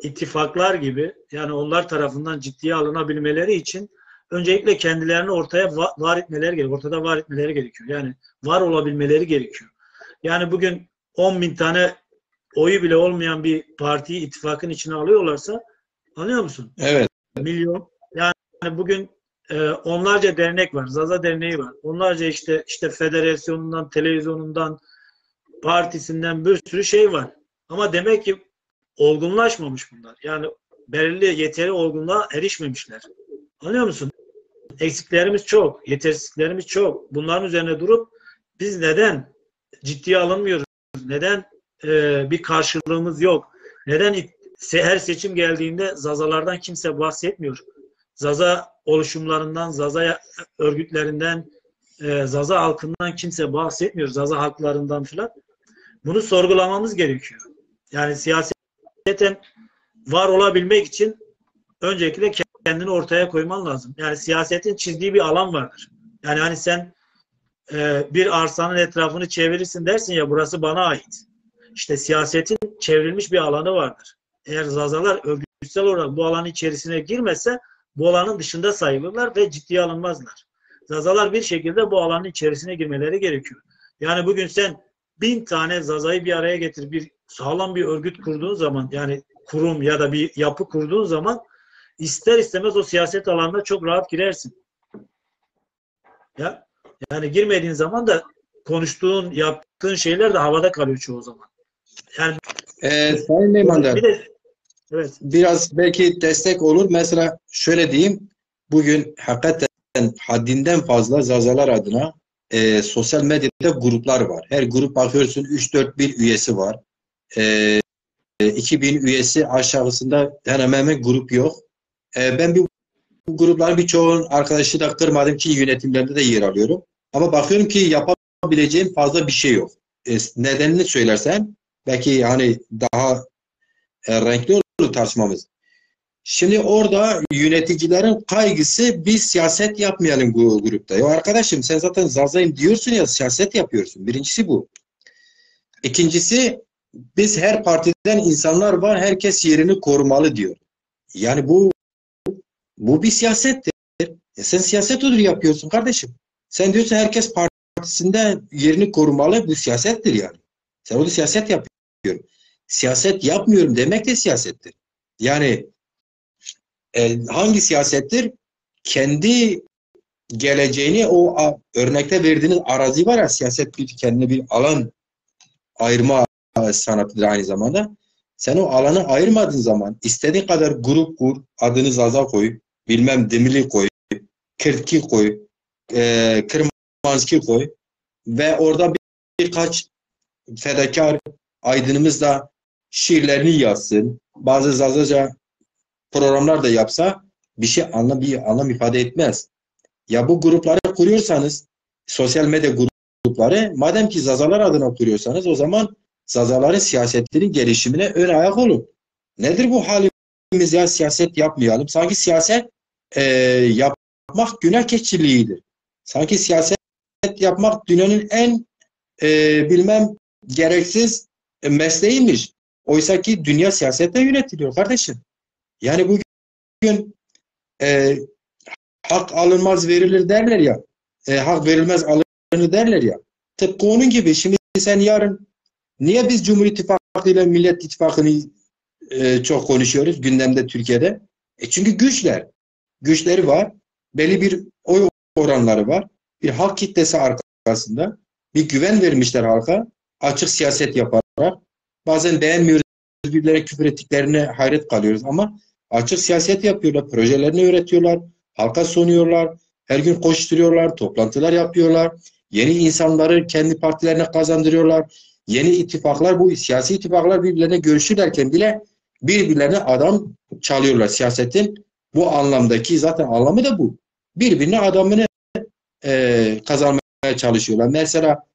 ittifaklar gibi yani onlar tarafından ciddiye alınabilmeleri için öncelikle kendilerini ortada var etmeleri gerekiyor. Yani var olabilmeleri gerekiyor. Yani bugün 10.000 tane oyu bile olmayan bir partiyi ittifakın içine alıyorlarsa anlıyor musun? Evet. Milyon. Yani bugün onlarca dernek var. Zaza Derneği var. Onlarca işte federasyonundan, televizyonundan, partisinden bir sürü şey var. Ama demek ki olgunlaşmamış bunlar. Yani belirli yeteri olgunluğa erişmemişler. Anlıyor musun? Eksiklerimiz çok, yetersizliklerimiz çok. Bunların üzerine durup biz neden ciddiye alınmıyoruz? Neden bir karşılığımız yok? Neden her seçim geldiğinde Zazalardan kimse bahsetmiyor? Zaza oluşumlarından, Zaza örgütlerinden, Zaza halkından kimse bahsetmiyor. Zaza halklarından filan. Bunu sorgulamamız gerekiyor. Yani siyaseten var olabilmek için öncelikle kendini ortaya koyman lazım. Yani siyasetin çizdiği bir alan vardır. Yani hani sen bir arsanın etrafını çevirirsin dersin ya burası bana ait. İşte siyasetin çevrilmiş bir alanı vardır. Eğer Zazalar örgütsel olarak bu alanın içerisine girmezse bu alanın dışında sayılırlar ve ciddiye alınmazlar. Zazalar bir şekilde bu alanın içerisine girmeleri gerekiyor. Yani bugün sen 1000 tane Zaza'yı bir araya getir, bir sağlam bir örgüt kurduğun zaman, yani kurum ya da bir yapı kurduğun zaman ister istemez o siyaset alanına çok rahat girersin. Ya yani girmediğin zaman da konuştuğun, yaptığın şeyler de havada kalıyor çoğu zaman. Yani Sayın Meymander, bir de evet. biraz belki destek olur. Mesela şöyle diyeyim, bugün hakikaten haddinden fazla Zazalar adına sosyal medyada gruplar var. Her grup bakıyorsun 3-4 bir üyesi var. 2000 üyesi aşağısında hemen hemen grup yok. Ben bu grupların birçoğunun arkadaşı da kırmadım ki yönetimlerinde de yer alıyorum. Ama bakıyorum ki yapabileceğim fazla bir şey yok. Nedenini söylersen belki hani daha renkli olur tartışmamız. Şimdi orada yöneticilerin kaygısı biz siyaset yapmayalım bu grupta. Ya arkadaşım sen zaten Zaza'yım diyorsun ya siyaset yapıyorsun. Birincisi bu. İkincisi biz her partiden insanlar var herkes yerini korumalı diyor. Yani bu bir siyasettir. Sen siyaset ödülü yapıyorsun kardeşim. Sen diyorsun herkes partisinde yerini korumalı bu siyasettir yani. Sen onu siyaset yapıyorsun. Siyaset yapmıyorum demek de siyasettir. Yani hangi siyasettir? Kendi geleceğini o örnekte verdiğiniz arazi var ya siyaset bir kendine bir alan ayırma sanatıdır aynı zamanda. Sen o alanı ayırmadığın zaman istediğin kadar grup kur, adını Zaza koy, bilmem Demirli koy, Kırtki koy, Kırmanski koy ve orada birkaç fedakar aydınımız da şiirlerini yazsın. Bazı Zazaca programlar da yapsa bir anlam ifade etmez. Ya bu grupları kuruyorsanız sosyal medya grupları madem ki Zazalar adına kuruyorsanız o zaman Zazaların siyasetinin gelişimine ön ayak olun. Nedir bu halimiz ya siyaset yapmayalım. Sanki siyaset yapmak günah keçiliğidir. Sanki siyaset yapmak dünyanın en bilmem gereksiz mesleğiymiş. Oysa ki dünya siyasetle yönetiliyor kardeşim. Yani bugün hak alınmaz verilir derler ya. Hak verilmez alınır derler ya. Tıpkı onun gibi şimdi sen yarın niye biz Cumhur İttifakı ile Millet İttifakı'nı çok konuşuyoruz gündemde Türkiye'de? Çünkü güçleri var. Belli bir oy oranları var. Bir halk kitlesi arkasında. Bir güven vermişler halka. Açık siyaset yaparak. Bazen beğenmiyoruz. Birbirlerine küfür ettiklerine hayret kalıyoruz ama açık siyaset yapıyorlar. Projelerini üretiyorlar. Halka sunuyorlar. Her gün koşturuyorlar. Toplantılar yapıyorlar. Yeni insanları kendi partilerine kazandırıyorlar. Yeni ittifaklar, bu siyasi ittifaklar birbirlerine görüşürlerken bile birbirlerine adam çalıyorlar. Siyasetin bu anlamdaki zaten anlamı da bu. Birbirine adamını kazanmaya çalışıyorlar. Mesela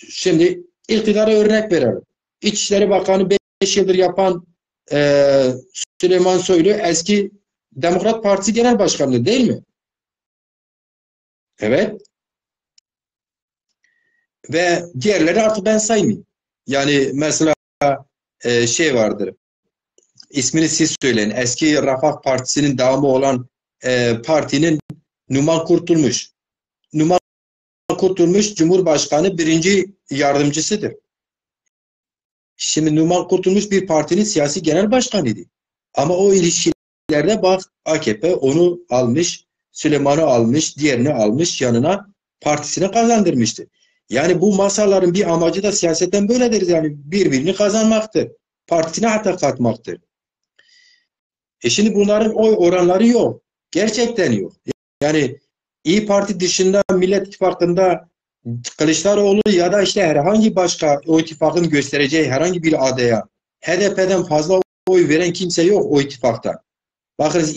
şimdi iktidara örnek verelim. İçişleri Bakanı 5 yıldır yapan Süleyman Soylu eski Demokrat Partisi Genel Başkanı değil mi? Evet. Ve diğerleri artık ben saymayayım. Yani mesela şey vardır. İsmini siz söyleyin. Eski Refah Partisi'nin devamı olan partinin Numan Kurtulmuş. Numan Kurtulmuş Cumhurbaşkanı birinci yardımcısıdır. Şimdi Numan Kurtulmuş bir partinin siyasi genel başkanıydı. Ama o ilişkilerde bak AKP onu almış, Süleyman'ı almış, diğerini almış yanına partisine kazandırmıştı. Yani bu masaların bir amacı da siyasetten böyledir. Yani birbirini kazanmaktır. Partisine hatta katmaktır. Şimdi bunların oy oranları yok. Gerçekten yok. Yani İYİ Parti dışında Millet İttifakı'nda Kılıçdaroğlu ya da işte herhangi başka o ittifakın göstereceği herhangi bir adaya HDP'den fazla oy veren kimse yok o ittifakta. Bakınız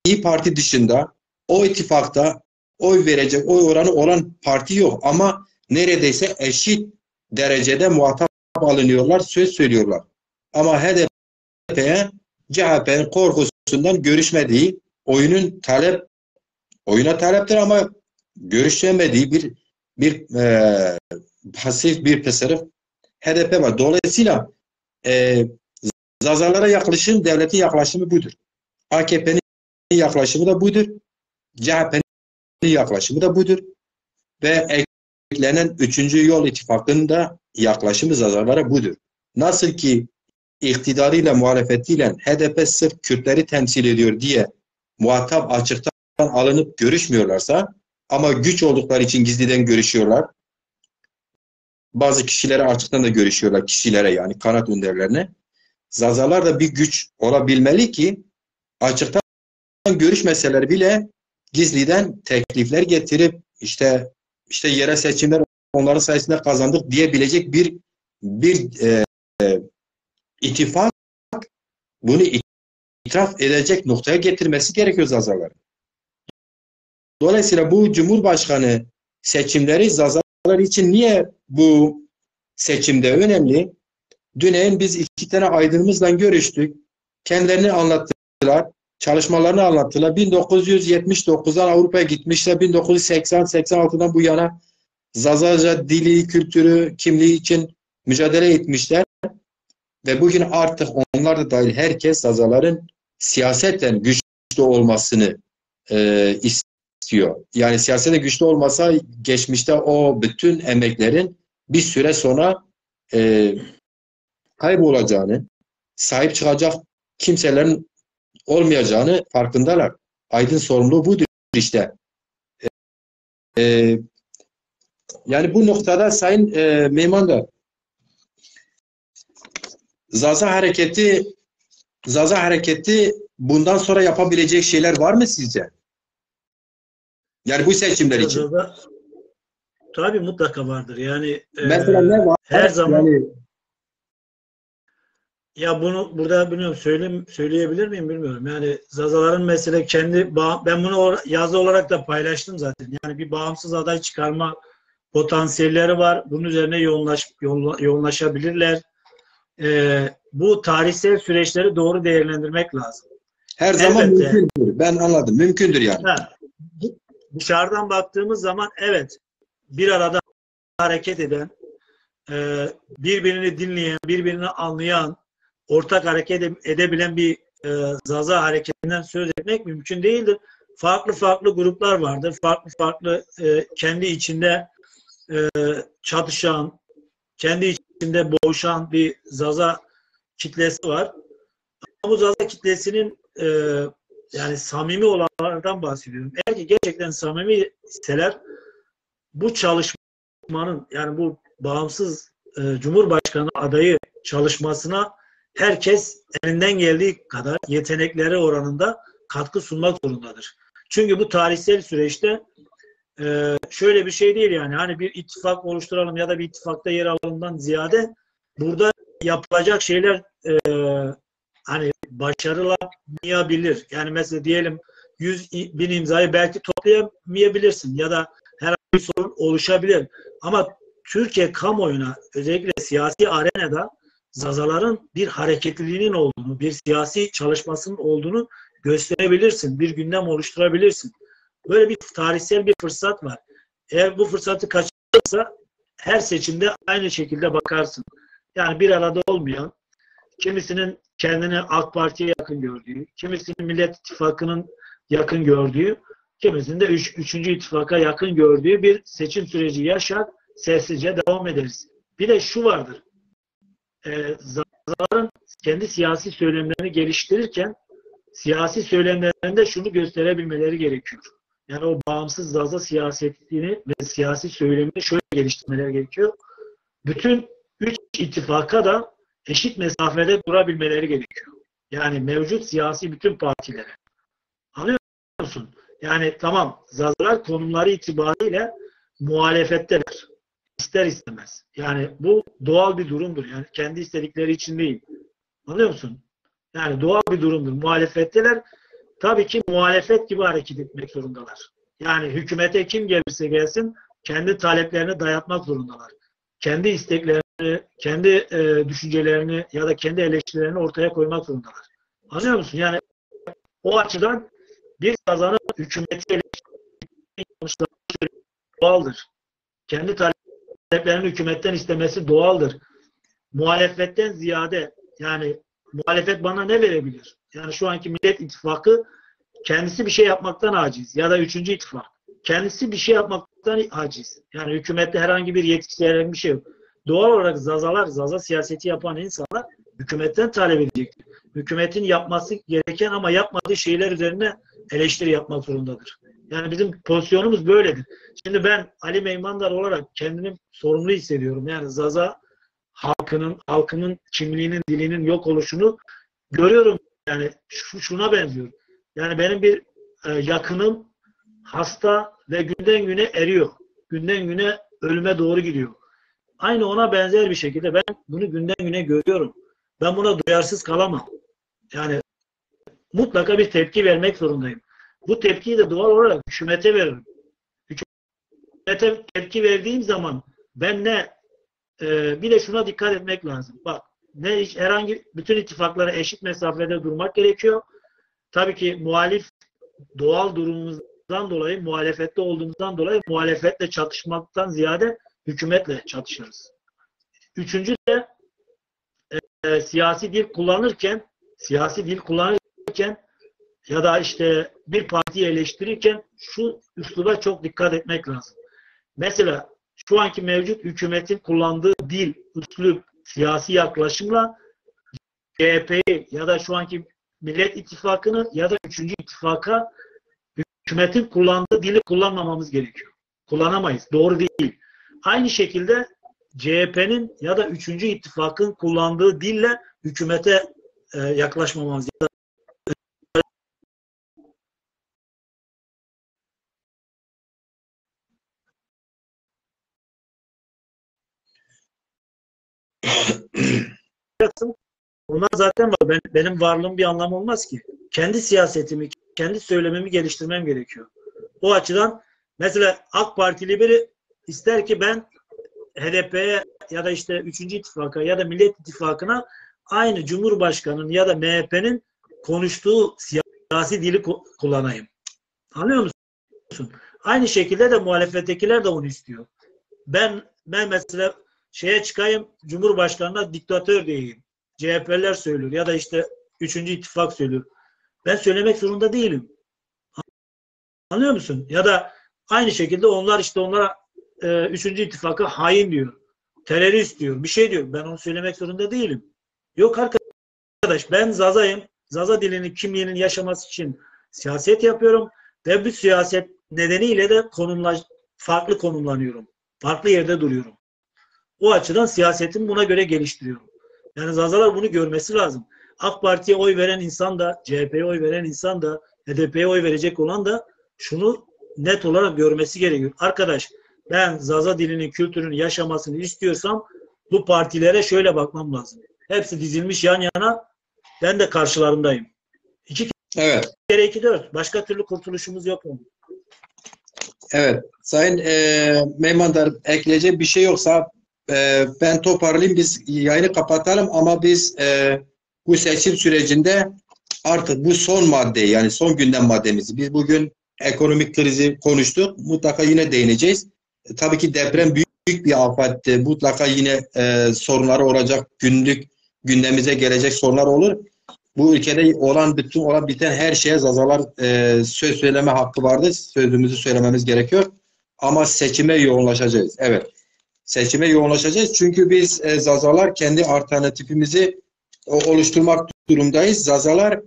İYİ Parti dışında o ittifakta oy verecek oy oranı olan parti yok ama neredeyse eşit derecede muhatap alınıyorlar, söz söylüyorlar. Ama HDP'ye CHP'nin korkusundan görüşmediği oyuna taleptir ama görüşemediği bir pasif bir tasarruf HDP var. Dolayısıyla Zazalara yaklaşım, devletin yaklaşımı budur. AKP'nin yaklaşımı da budur. CHP'nin yaklaşımı da budur. Ve eklenen 3. Yol İttifakı'nın da yaklaşımı Zazalara budur. Nasıl ki iktidarıyla muhalefetiyle HDP sırf Kürtleri temsil ediyor diye muhatap açıktan alınıp görüşmüyorlarsa ama güç oldukları için gizliden görüşüyorlar. Bazı kişilere açıktan da görüşüyorlar. Kişilere yani kanat önderlerine. Zazalar da bir güç olabilmeli ki açıktan görüşmeseler bile gizliden teklifler getirip işte yerel seçimler onların sayesinde kazandık diyebilecek bir ittifak bunu itiraf edecek noktaya getirmesi gerekiyor Zazalar. Dolayısıyla bu Cumhurbaşkanı seçimleri Zazalar için niye bu seçimde önemli? Dün biz 2 tane aydınımızla görüştük. Kendilerini anlattılar. Çalışmalarını anlattılar. 1979'dan Avrupa'ya gitmişler. 1980-86'dan bu yana Zazaca dili, kültürü, kimliği için mücadele etmişler. Ve bugün artık onlar da dahil herkes Zazaların siyasetten güçlü olmasını istiyor. Yani siyasete güçlü olmasa geçmişte o bütün emeklerin bir süre sonra kaybolacağını, sahip çıkacak kimselerin olmayacağını farkındalar. Aydın sorumluluğu budur işte. Yani bu noktada Sayın Meyman da Zaza hareketi bundan sonra yapabilecek şeyler var mı sizce? Yani bu seçimler için. Tabii mutlaka vardır. Yani mesela ne var? Her zaman yani, ya bunu burada bilmiyorum söyleyebilir miyim bilmiyorum. Yani Zazaların mesela ben bunu yazı olarak da paylaştım zaten. Yani bir bağımsız aday çıkarma potansiyelleri var. Bunun üzerine yoğunlaşabilirler. Bu tarihsel süreçleri doğru değerlendirmek lazım. her zaman mümkündür. Ben anladım. Mümkündür yani. Dışarıdan baktığımız zaman evet bir arada hareket eden, birbirini dinleyen, birbirini anlayan, ortak hareket edebilen bir Zaza hareketinden söz etmek mümkün değildir. Farklı gruplar vardır. Farklı kendi içinde çatışan, kendi içinde boğuşan bir Zaza kitlesi var. Ama bu Zaza kitlesinin yani samimi olanlardan bahsediyorum. Eğer ki gerçekten samimi iseler bu çalışmanın yani bu bağımsız Cumhurbaşkanı adayı çalışmasına herkes elinden geldiği kadar yetenekleri oranında katkı sunmak zorundadır. Çünkü bu tarihsel süreçte şöyle bir şey değil yani hani bir ittifak oluşturalım ya da bir ittifakta yer alalımdan ziyade burada yapılacak şeyler hani başarılamayabilir. Yani mesela diyelim 100.000 imzayı belki toplayamayabilirsin ya da herhangi bir sorun oluşabilir. Ama Türkiye kamuoyuna özellikle siyasi arenada Zazaların bir hareketliliğinin olduğunu, bir siyasi çalışmasının olduğunu gösterebilirsin. Bir gündem oluşturabilirsin. Böyle bir tarihsel bir fırsat var. Eğer bu fırsatı kaçırırsa her seçimde aynı şekilde bakarsın. Yani bir arada olmayan, kimisinin kendini AK Parti'ye yakın gördüğü, kimisinin Millet İttifakı'nın yakın gördüğü, kimisinin de üçüncü ittifaka yakın gördüğü bir seçim süreci yaşar, sessizce devam ederiz. Bir de şu vardır, Zazaların kendi siyasi söylemlerini geliştirirken siyasi söylemlerinde şunu gösterebilmeleri gerekiyor. Yani o bağımsız Zaza siyasetini ve siyasi söylemini şöyle geliştirmeleri gerekiyor. Bütün 3 ittifaka da eşit mesafede durabilmeleri gerekiyor. Yani mevcut siyasi bütün partilere. Anlıyor musun? Yani tamam Zazalar konumları itibariyle muhalefetteler. İster istemez. Yani bu doğal bir durumdur. Yani kendi istedikleri için değil. Anlıyor musun? Yani doğal bir durumdur. Muhalefetteler tabii ki muhalefet gibi hareket etmek zorundalar. Yani hükümete kim gelirse gelsin kendi taleplerini dayatmak zorundalar. Kendi isteklerini, kendi düşüncelerini ya da kendi eleştirilerini ortaya koymak zorundalar. Anlıyor musun? Yani o açıdan bir Zaza'nın hükümeti eleştirmek doğaldır. Kendi taleplerini hükümetten istemesi doğaldır. Muhalefetten ziyade yani muhalefet bana ne verebilir? Yani şu anki Millet İttifakı kendisi bir şey yapmaktan aciz ya da 3. ittifak. kendisi bir şey yapmaktan aciz. Yani hükümette herhangi bir yetkisi, herhangi bir şey yok. Doğal olarak Zaza siyaseti yapan insanlar hükümetten talep edecektir. Hükümetin yapması gereken ama yapmadığı şeyler üzerine eleştiri yapmak zorundadır. Yani bizim pozisyonumuz böyledir. Şimdi ben Ali Meymandar olarak kendimi sorumlu hissediyorum. Yani Zaza halkının kimliğinin, dilinin yok oluşunu görüyorum. Yani şuna benziyor. Yani benim bir yakınım hasta ve günden güne eriyor. Günden güne ölüme doğru gidiyor. Aynı ona benzer bir şekilde ben bunu günden güne görüyorum. Ben buna duyarsız kalamam. Yani mutlaka bir tepki vermek zorundayım. Bu tepkiyi de doğal olarak hükümete veririm. Hükümete tepki verdiğim zaman ben bir de şuna dikkat etmek lazım. Bak, bütün ittifaklara eşit mesafede durmak gerekiyor. Tabii ki doğal durumumuzdan dolayı, muhalefette olduğumuzdan dolayı muhalefetle çatışmaktan ziyade hükümetle çatışırız. Üçüncü de siyasi dil kullanırken ya da işte bir partiyi eleştirirken şu üsluba çok dikkat etmek lazım. Mesela şu anki mevcut hükümetin kullandığı dil, üslup, siyasi yaklaşımla CHP'yi ya da şu anki Millet İttifakı'nı ya da 3. ittifaka hükümetin kullandığı dili kullanmamamız gerekiyor. Kullanamayız. Doğru değil. Aynı şekilde CHP'nin ya da 3. ittifakın kullandığı dille hükümete yaklaşmamamız ya da bunlar zaten var. Benim varlığım bir anlamı olmaz ki. Kendi siyasetimi, kendi söylememi geliştirmem gerekiyor. O açıdan mesela AK Partili biri ister ki ben HDP'ye ya da işte 3. ittifaka ya da Millet İttifakı'na aynı Cumhurbaşkanı'nın ya da MHP'nin konuştuğu siyasi dili kullanayım. Anlıyor musun? Aynı şekilde de muhalefettekiler de onu istiyor. Ben mesela şeye çıkayım, Cumhurbaşkanı'na diktatör diyeyim. CHP'ler söylüyor ya da işte 3. ittifak söylüyor. Ben söylemek zorunda değilim. Anlıyor musun? Ya da aynı şekilde onlara 3. ittifaka hain diyor. Terörist diyor. Bir şey diyor. Ben onu söylemek zorunda değilim. Yok arkadaş, ben Zaza'yım. Zaza dilinin, kimliğinin yaşaması için siyaset yapıyorum. Ve bu siyaset nedeniyle de farklı konumlanıyorum. Farklı yerde duruyorum. O açıdan siyasetimi buna göre geliştiriyorum. Yani Zazalar bunu görmesi lazım. AK Parti'ye oy veren insan da, CHP'ye oy veren insan da, HDP'ye oy verecek olan da şunu net olarak görmesi gerekiyor. Arkadaş, ben Zaza dilinin, kültürünün yaşamasını istiyorsam bu partilere şöyle bakmam lazım. Hepsi dizilmiş yan yana, ben de karşılarındayım. 2 Evet. kere 2 4. Başka türlü kurtuluşumuz yok mu? Evet. Sayın Meymandar, ekleyecek bir şey yoksa ben toparlayayım. Biz yayını kapatalım ama biz bu seçim sürecinde artık bu son maddeyi, yani son gündem maddemizi, biz bugün ekonomik krizi konuştuk. Mutlaka yine değineceğiz. Tabii ki deprem büyük bir afetti. Mutlaka yine sorunları olacak. Günlük gündemimize gelecek sorunlar olur. Bu ülkede olan biten her şeye Zazalar söz söyleme hakkı vardır. Sözümüzü söylememiz gerekiyor. Ama seçime yoğunlaşacağız. Evet. Seçime yoğunlaşacağız. Çünkü biz Zazalar kendi alternatifimizi oluşturmak durumdayız. Zazalar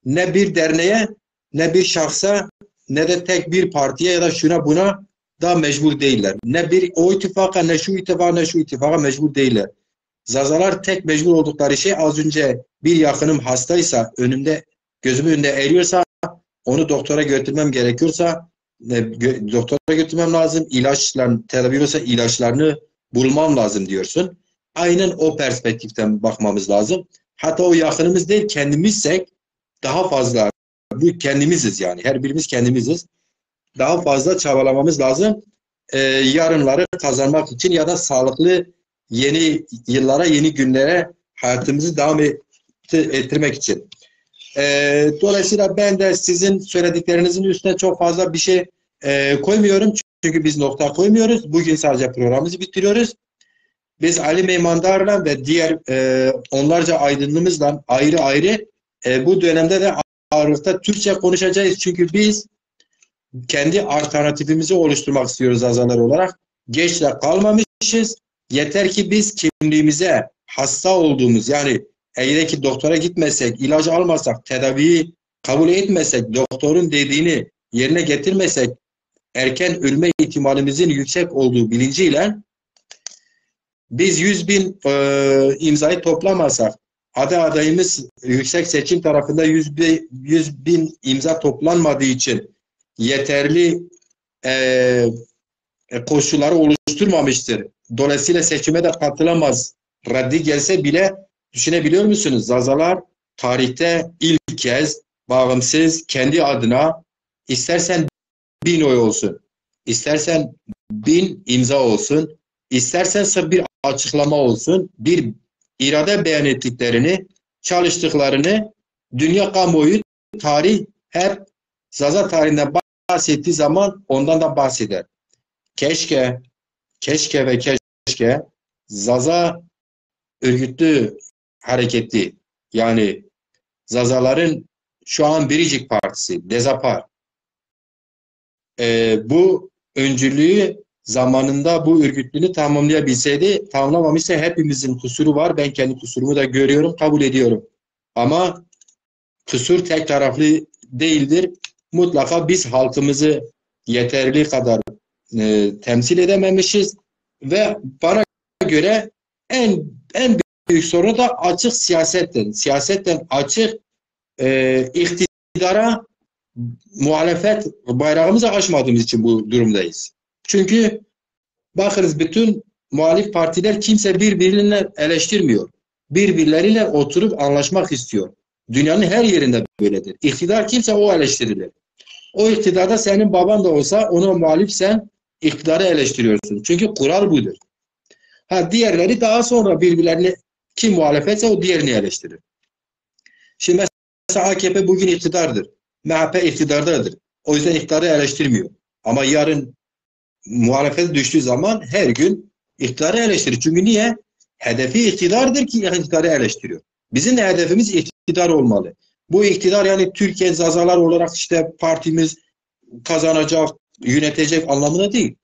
ne bir derneğe, ne bir şahsa, ne de tek bir partiye ya da şuna buna da mecbur değiller. Ne bir o ittifaka, ne şu ittifaka, ne şu ittifaka mecbur değiller. Zazalar tek mecbur oldukları şey, az önce bir yakınım hastaysa, gözümün önünde eriyorsa, onu doktora götürmem gerekiyorsa doktora götürmem lazım. Tedavi olursa ilaçlarını bulmam lazım diyorsun. Aynen o perspektiften bakmamız lazım. Hatta o yakınımız değil, kendimizsek daha fazla, bu kendimiziz yani. Her birimiz kendimiziz. Daha fazla çabalamamız lazım. Yarınları kazanmak için ya da sağlıklı yeni yıllara, yeni günlere hayatımızı devam ettirmek için. Dolayısıyla ben de sizin söylediklerinizin üstüne çok fazla bir şey koymuyorum. Çünkü biz nokta koymuyoruz. Bugün sadece programımızı bitiriyoruz. Biz Ali Meymandar'la ve diğer onlarca aydınlığımızla ayrı ayrı bu dönemde de ağırlıkta Türkçe konuşacağız. Çünkü biz kendi alternatifimizi oluşturmak istiyoruz azalar olarak. Geç de kalmamışız. Yeter ki biz kimliğimize hasta olduğumuz, yani eğer ki doktora gitmesek, ilacı almasak, tedaviyi kabul etmesek, doktorun dediğini yerine getirmesek, erken ölme ihtimalimizin yüksek olduğu bilinciyle biz 100.000 imzayı toplamasak, adayımız Yüksek Seçim tarafında 100.000 imza toplanmadığı için yeterli koşulları oluşturmamıştır. Dolayısıyla seçime de katılamaz. Reddi gelse bile düşünebiliyor musunuz? Zazalar tarihte ilk kez bağımsız kendi adına istersen 1000 oy olsun, istersen 1000 imza olsun, istersen bir açıklama olsun, bir irade beyan ettiklerini, çalıştıklarını dünya kamuoyu, tarih hep Zaza tarihinden bahsettiği zaman ondan da bahseder. Keşke ve keşke Zaza örgütlü hareketi, yani Zazaların şu an Biricik Partisi, Dezapar, bu öncülüğü zamanında bu örgütlülüğünü tamamlayabilseydi, tamamlamamışsa hepimizin kusuru var. Ben kendi kusurumu da görüyorum, kabul ediyorum. Ama kusur tek taraflı değildir. Mutlaka biz halkımızı yeterli kadar temsil edememişiz ve bana göre en büyük sorun da açık siyasetten. Siyasetten açık iktidara muhalefet bayrağımızı aşmadığımız için bu durumdayız. Çünkü bakınız bütün muhalif partiler kimse birbirine eleştirmiyor. Birbirleriyle oturup anlaşmak istiyor. Dünyanın her yerinde böyledir. İktidar kimse o eleştirilir. O iktidarda senin baban da olsa ona muhalifsen iktidarı eleştiriyorsun. Çünkü kural budur. Diğerleri daha sonra birbirlerini kim muhalefetse o diğerini eleştirir. Şimdi mesela AKP bugün iktidardır. MHP iktidardadır. O yüzden iktidarı eleştirmiyor. Ama yarın muhalefet düştüğü zaman her gün iktidarı eleştirir. Çünkü niye? Hedefi iktidardır ki iktidarı eleştiriyor. Bizim de hedefimiz iktidar olmalı. Bu iktidar yani Türkiye Zazalar olarak işte partimiz kazanacak, yönetecek anlamına değil.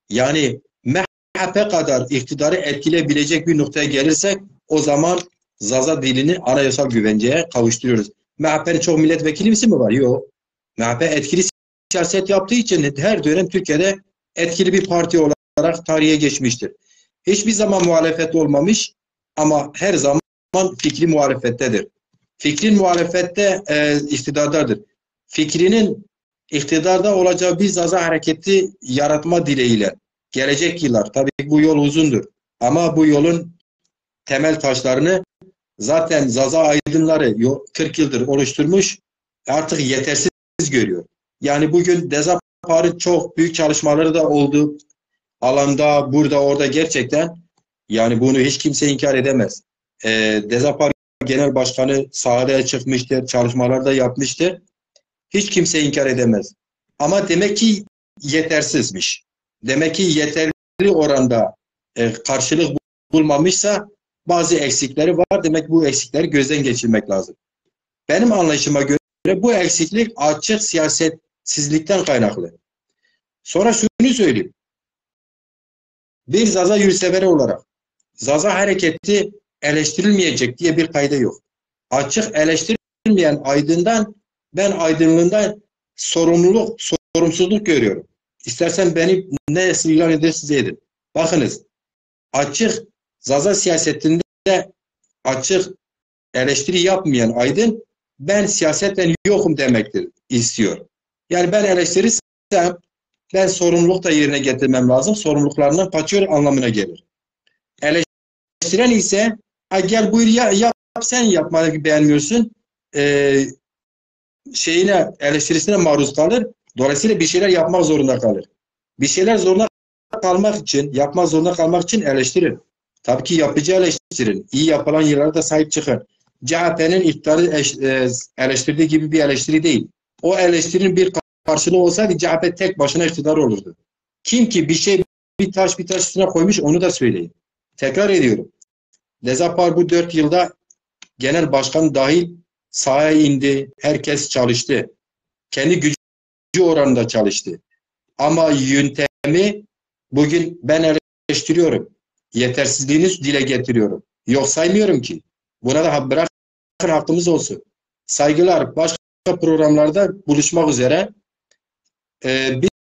Yani MHP kadar iktidarı etkileyebilecek bir noktaya gelirsek o zaman Zaza dilini anayasal güvenceye kavuşturuyoruz. MHP'nin çok milletvekili mi var? Yok. MHP etkili siyaset yaptığı için her dönem Türkiye'de etkili bir parti olarak tarihe geçmiştir. Hiçbir zaman muhalefet olmamış ama her zaman fikri muhalefettedir. Fikrin muhalefette iktidardadır. Fikrinin iktidarda olacağı bir Zaza hareketi yaratma dileğiyle gelecek yıllar, tabii bu yol uzundur ama bu yolun temel taşlarını zaten Zaza aydınları 40 yıldır oluşturmuş, artık yetersiz görüyor. Yani bugün Dezapar'ın çok büyük çalışmaları da oldu. Alanda, burada, orada gerçekten yani bunu hiç kimse inkar edemez. Dezapar Genel Başkanı sahaya çıkmıştır, çalışmalar da yapmıştır. Hiç kimse inkar edemez. Ama demek ki yetersizmiş. Demek ki yeterli oranda karşılık bulmamışsa bazı eksikleri var. Demek ki bu eksikleri gözden geçirmek lazım. Benim anlayışıma göre bu eksiklik açık siyasetsizlikten kaynaklı. Sonra şunu söyleyeyim. Bir Zaza yurtseveri olarak Zaza hareketi eleştirilmeyecek diye bir kayda yok. Açık eleştirilmeyen aydından ben aydınlığından sorumsuzluk görüyorum. İstersen beni ne ilan edersiniz edin. Bakınız, açık Zaza siyasetinde açık eleştiri yapmayan aydın ben siyasetten yokum demektir istiyor. Yani ben eleştirirsem ben sorumluluk da yerine getirmem lazım. Sorumluluklarından kaçıyor anlamına gelir. Eleştiren ise gel buyur yap sen yapmayı beğenmiyorsun. Eleştirisine maruz kalır. Dolayısıyla bir şeyler yapmak zorunda kalır. Bir şeyler yapmak zorunda kalmak için eleştirir. Tabii ki yapıcı eleştirin. İyi yapılan yerlere de sahip çıkın. CHP'nin iktidarı eleştirdiği gibi bir eleştiri değil. O eleştirinin bir karşılığı olsaydı CHP tek başına iktidar olurdu. Kim ki bir taş üstüne koymuş onu da söyleyin. Tekrar ediyorum. Dezapar bu 4 yılda genel başkan dahil sahaya indi. Herkes çalıştı. Kendi oranında çalıştı. Ama yöntemi bugün ben eleştiriyorum. Yetersizliğini dile getiriyorum. Yok saymıyorum ki. Buna da bırakın hakkımız olsun. Saygılar. Başka programlarda buluşmak üzere.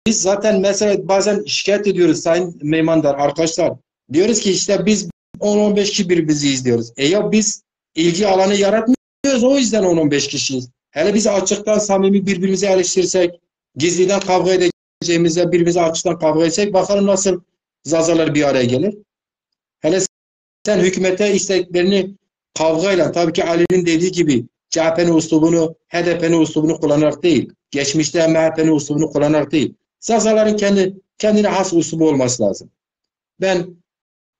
Biz zaten mesela bazen şikayet ediyoruz Sayın Meymandar arkadaşlar. Diyoruz ki işte biz 10-15 kişi birbirimizi izliyoruz. Ya biz ilgi alanı yaratmıyoruz, o yüzden 10-15 kişiyiz. Hele biz açıktan samimi birbirimizi eleştirirsek, gizliden kavga edeceğimize birbirimize açıktan kavga etsek bakalım nasıl zazalar bir araya gelir. Hele sen hükümete isteklerini kavgayla, tabii ki Ali'nin dediği gibi CHP'nin uslubunu, HDP'nin uslubunu kullanarak değil, geçmişte MHP'nin uslubunu kullanarak değil. Zazaların kendine has uslubu olması lazım. Ben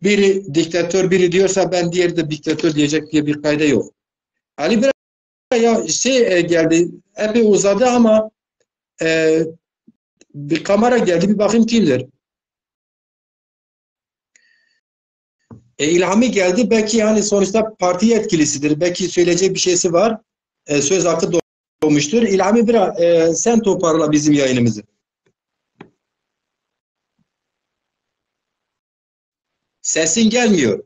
biri diktatör, biri diyorsa ben diğeri de diktatör diyecek diye bir kayda yok. Ali biraz geldi, epey uzadı ama bir kamera geldi, bir bakayım kimdir? İlhami geldi. Belki hani sonuçta parti yetkilisidir. Belki söyleyecek bir şeysi var. Söz hakkı doğmuştur. İlhami biraz sen toparla bizim yayınımızı. Sesin gelmiyor.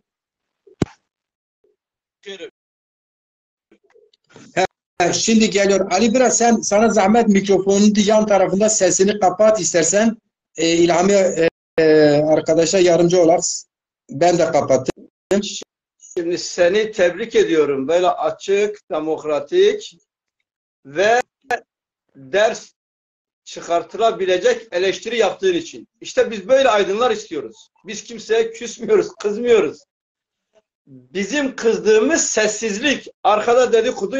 Şimdi geliyor. Ali biraz sana zahmet mikrofonun yan tarafında sesini kapat istersen. İlhami arkadaşa yardımcı olarak ben de kapattım. Şimdi seni tebrik ediyorum. Böyle açık, demokratik ve ders çıkartılabilecek eleştiri yaptığın için. İşte biz böyle aydınlar istiyoruz. Biz kimseye küsmüyoruz, kızmıyoruz. Bizim kızdığımız sessizlik, arkada dedikodu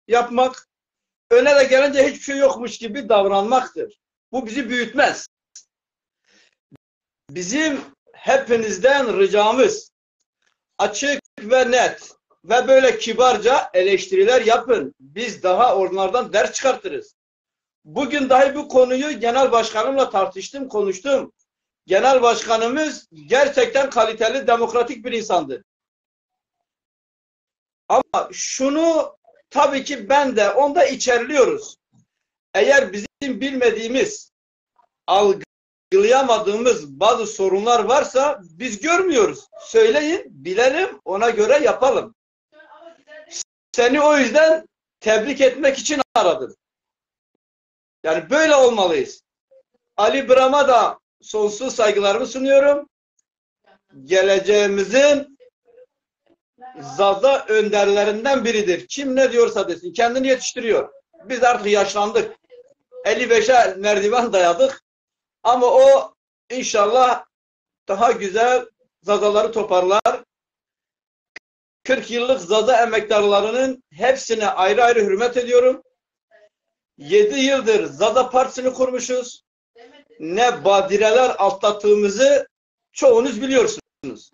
yapmak, öne de gelince hiçbir şey yokmuş gibi davranmaktır. Bu bizi büyütmez. Bizim hepinizden ricamız açık ve net ve böyle kibarca eleştiriler yapın. Biz daha onlardan ders çıkartırız. Bugün dahi bu konuyu genel başkanımla tartıştım, konuştum. Genel başkanımız gerçekten kaliteli, demokratik bir insandı. Ama şunu tabii ki ben de onda içerliyoruz. Eğer bizim bilmediğimiz, algılayamadığımız bazı sorunlar varsa biz görmüyoruz. Söyleyin, bilelim, ona göre yapalım. Seni o yüzden tebrik etmek için aradım. Yani böyle olmalıyız. Ali Bram'a da sonsuz saygılarımı sunuyorum. Geleceğimizin Zaza önderlerinden biridir. Kim ne diyorsa desin. Kendini yetiştiriyor. Biz artık yaşlandık. 55'e merdiven dayadık. Ama o inşallah daha güzel Zazaları toparlar. 40 yıllık Zaza emektarlarının hepsine ayrı ayrı hürmet ediyorum. 7 yıldır Zaza Partisi'ni kurmuşuz. Ne badireler atlattığımızı çoğunuz biliyorsunuz.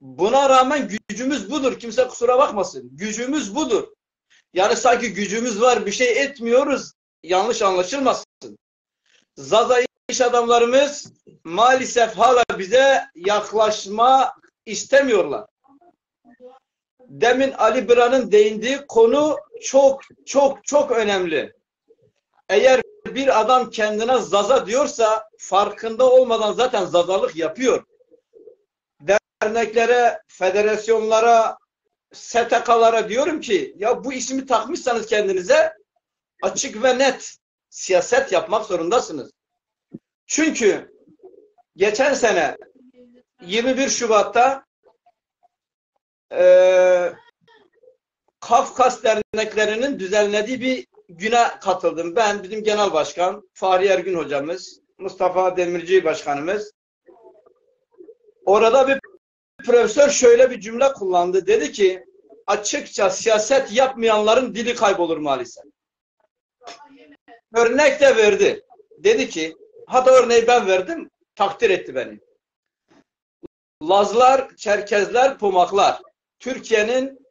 Buna rağmen gücümüz budur. Kimse kusura bakmasın. Gücümüz budur. Yani sanki gücümüz var, bir şey etmiyoruz. Yanlış anlaşılmasın. Zaza iş adamlarımız maalesef hala bize yaklaşma istemiyorlar. Demin Ali Bıra'nın değindiği konu çok önemli. Eğer bir adam kendine Zaza diyorsa farkında olmadan zaten Zazalık yapıyor. Derneklere, federasyonlara, STK'lara diyorum ki ya bu ismi takmışsanız kendinize açık ve net siyaset yapmak zorundasınız. Çünkü geçen sene 21 Şubat'ta Kafkas derneklerinin düzenlediği bir güne katıldım. Ben, bizim genel başkan Fahri Ergün hocamız, Mustafa Demirci başkanımız. Orada bir profesör şöyle bir cümle kullandı. Dedi ki açıkça siyaset yapmayanların dili kaybolur maalesef. Örnek de verdi. Dedi ki hatta örneği ben verdim. Takdir etti beni. Lazlar, Çerkezler, Pomaklar Türkiye'nin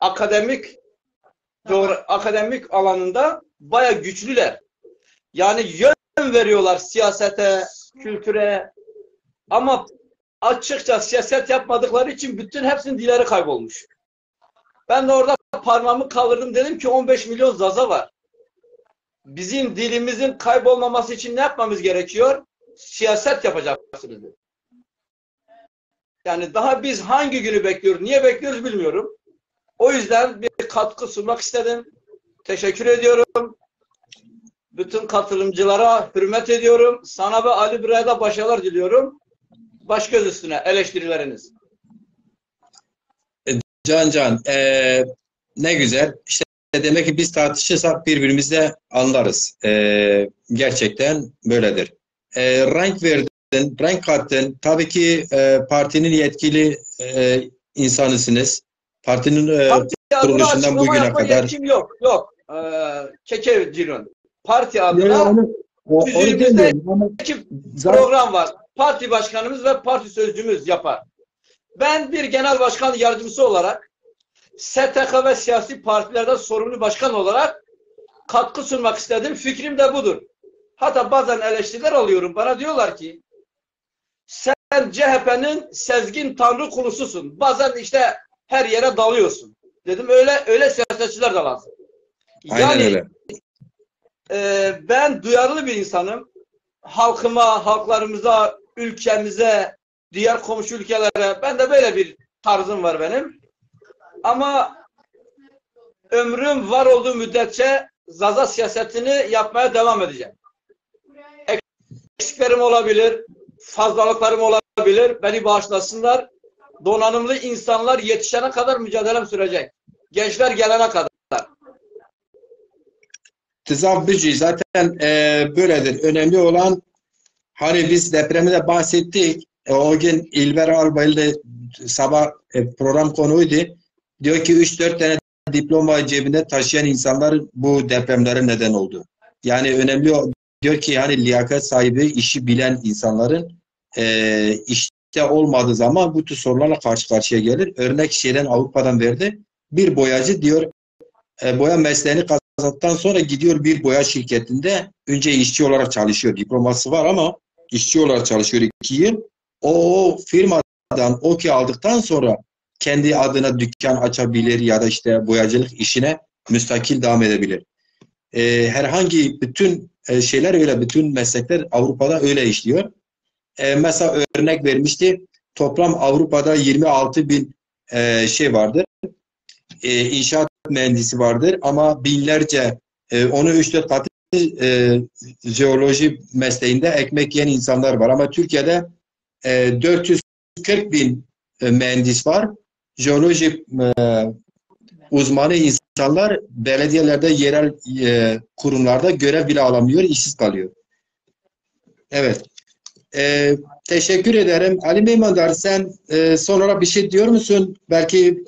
akademik alanında bayağı güçlüler. Yani yön veriyorlar siyasete, kültüre ama açıkça siyaset yapmadıkları için bütün hepsinin dilleri kaybolmuş. Ben de orada parmağımı kaldırdım, dedim ki 15 milyon Zaza var. bizim dilimizin kaybolmaması için ne yapmamız gerekiyor? Siyaset yapacaksınız dedi. Yani daha biz hangi günü bekliyoruz, niye bekliyoruz bilmiyorum. O yüzden bir katkı sunmak istedim. Teşekkür ediyorum. Bütün katılımcılara hürmet ediyorum. Sana ve Ali Biray'a da başarılar diliyorum. Baş göz üstüne eleştirileriniz. Can, ne güzel. İşte demek ki biz tartışırsak birbirimizle anlarız. Gerçekten böyledir. Renk verdin, renk kattın. Tabii ki partinin yetkili insanısınız. Partinin kuruluşundan bugüne kadar. Yetkim yok. Yok. Keke Cilon. Parti adına tüzüğümüzde iki program var. Parti başkanımız ve parti sözcümüz yapar. Ben bir genel başkan yardımcısı olarak STK ve siyasi partilerden sorumlu başkan olarak katkı sunmak istedim. Fikrim de budur. Hatta bazen eleştiriler alıyorum. Bana diyorlar ki sen CHP'nin sezgin tanrı kulususun. Bazen işte her yere dalıyorsun. Dedim öyle siyasetçiler de lazım. Aynen öyle. Ben duyarlı bir insanım. Halkıma, halklarımıza, ülkemize, diğer komşu ülkelere, ben de böyle bir tarzım var benim. Ama ömrüm var olduğu müddetçe Zaza siyasetini yapmaya devam edeceğim. Eksiklerim olabilir, fazlalıklarım olabilir, beni bağışlasınlar. Donanımlı insanlar yetişene kadar mücadelem sürecek. Gençler gelene kadar. Tezahürcü zaten böyledir. Önemli olan hani biz depremde bahsettik. O gün İlber Albaylı sabah program konuydu. Diyor ki 3-4 tane diploma cebinde taşıyan insanlar bu depremlere neden oldu. Yani önemli diyor ki hani liyakat sahibi, işi bilen insanların işte olmadığı zaman bu tür sorularla karşı karşıya gelir. Örnek şeyden Avrupa'dan verdi. Bir boyacı diyor boya mesleğini kazandıktan sonra gidiyor bir boya şirketinde önce işçi olarak çalışıyor. Diploması var ama işçi olarak çalışıyor 2 yıl. O firmadan okey aldıktan sonra kendi adına dükkan açabilir ya da işte boyacılık işine müstakil devam edebilir. Herhangi bütün şeyler öyle, bütün meslekler Avrupa'da öyle işliyor. Mesela örnek vermişti. Toplam Avrupa'da 26 bin şey vardır. İnşaat mühendisi vardır ama binlerce onu 3-4 katı jeoloji mesleğinde ekmek yiyen insanlar var. Ama Türkiye'de 440 bin mühendis var. Jeoloji uzmanı insanlar belediyelerde, yerel kurumlarda görev bile alamıyor, işsiz kalıyor. Evet. Teşekkür ederim. Ali Meymandar, sen son olarak bir şey diyor musun? Belki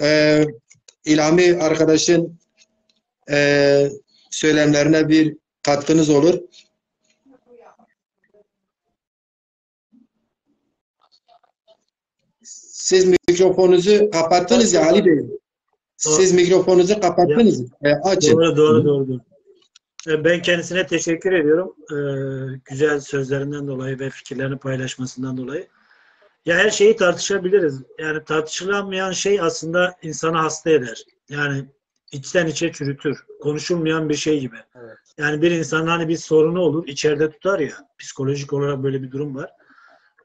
İlhami arkadaşın söylemlerine bir katkınız olur. Siz mikrofonunuzu kapattınız ya Ali Bey. Siz mikrofonunuzu kapattınız. Açın. Doğru. Ben kendisine teşekkür ediyorum. Güzel sözlerinden dolayı ve fikirlerini paylaşmasından dolayı. Ya her şeyi tartışabiliriz. Yani tartışılamayan şey aslında insanı hasta eder. Yani içten içe çürütür. Konuşulmayan bir şey gibi. Evet. Yani bir insanın hani bir sorunu olur, içeride tutar ya. Psikolojik olarak böyle bir durum var.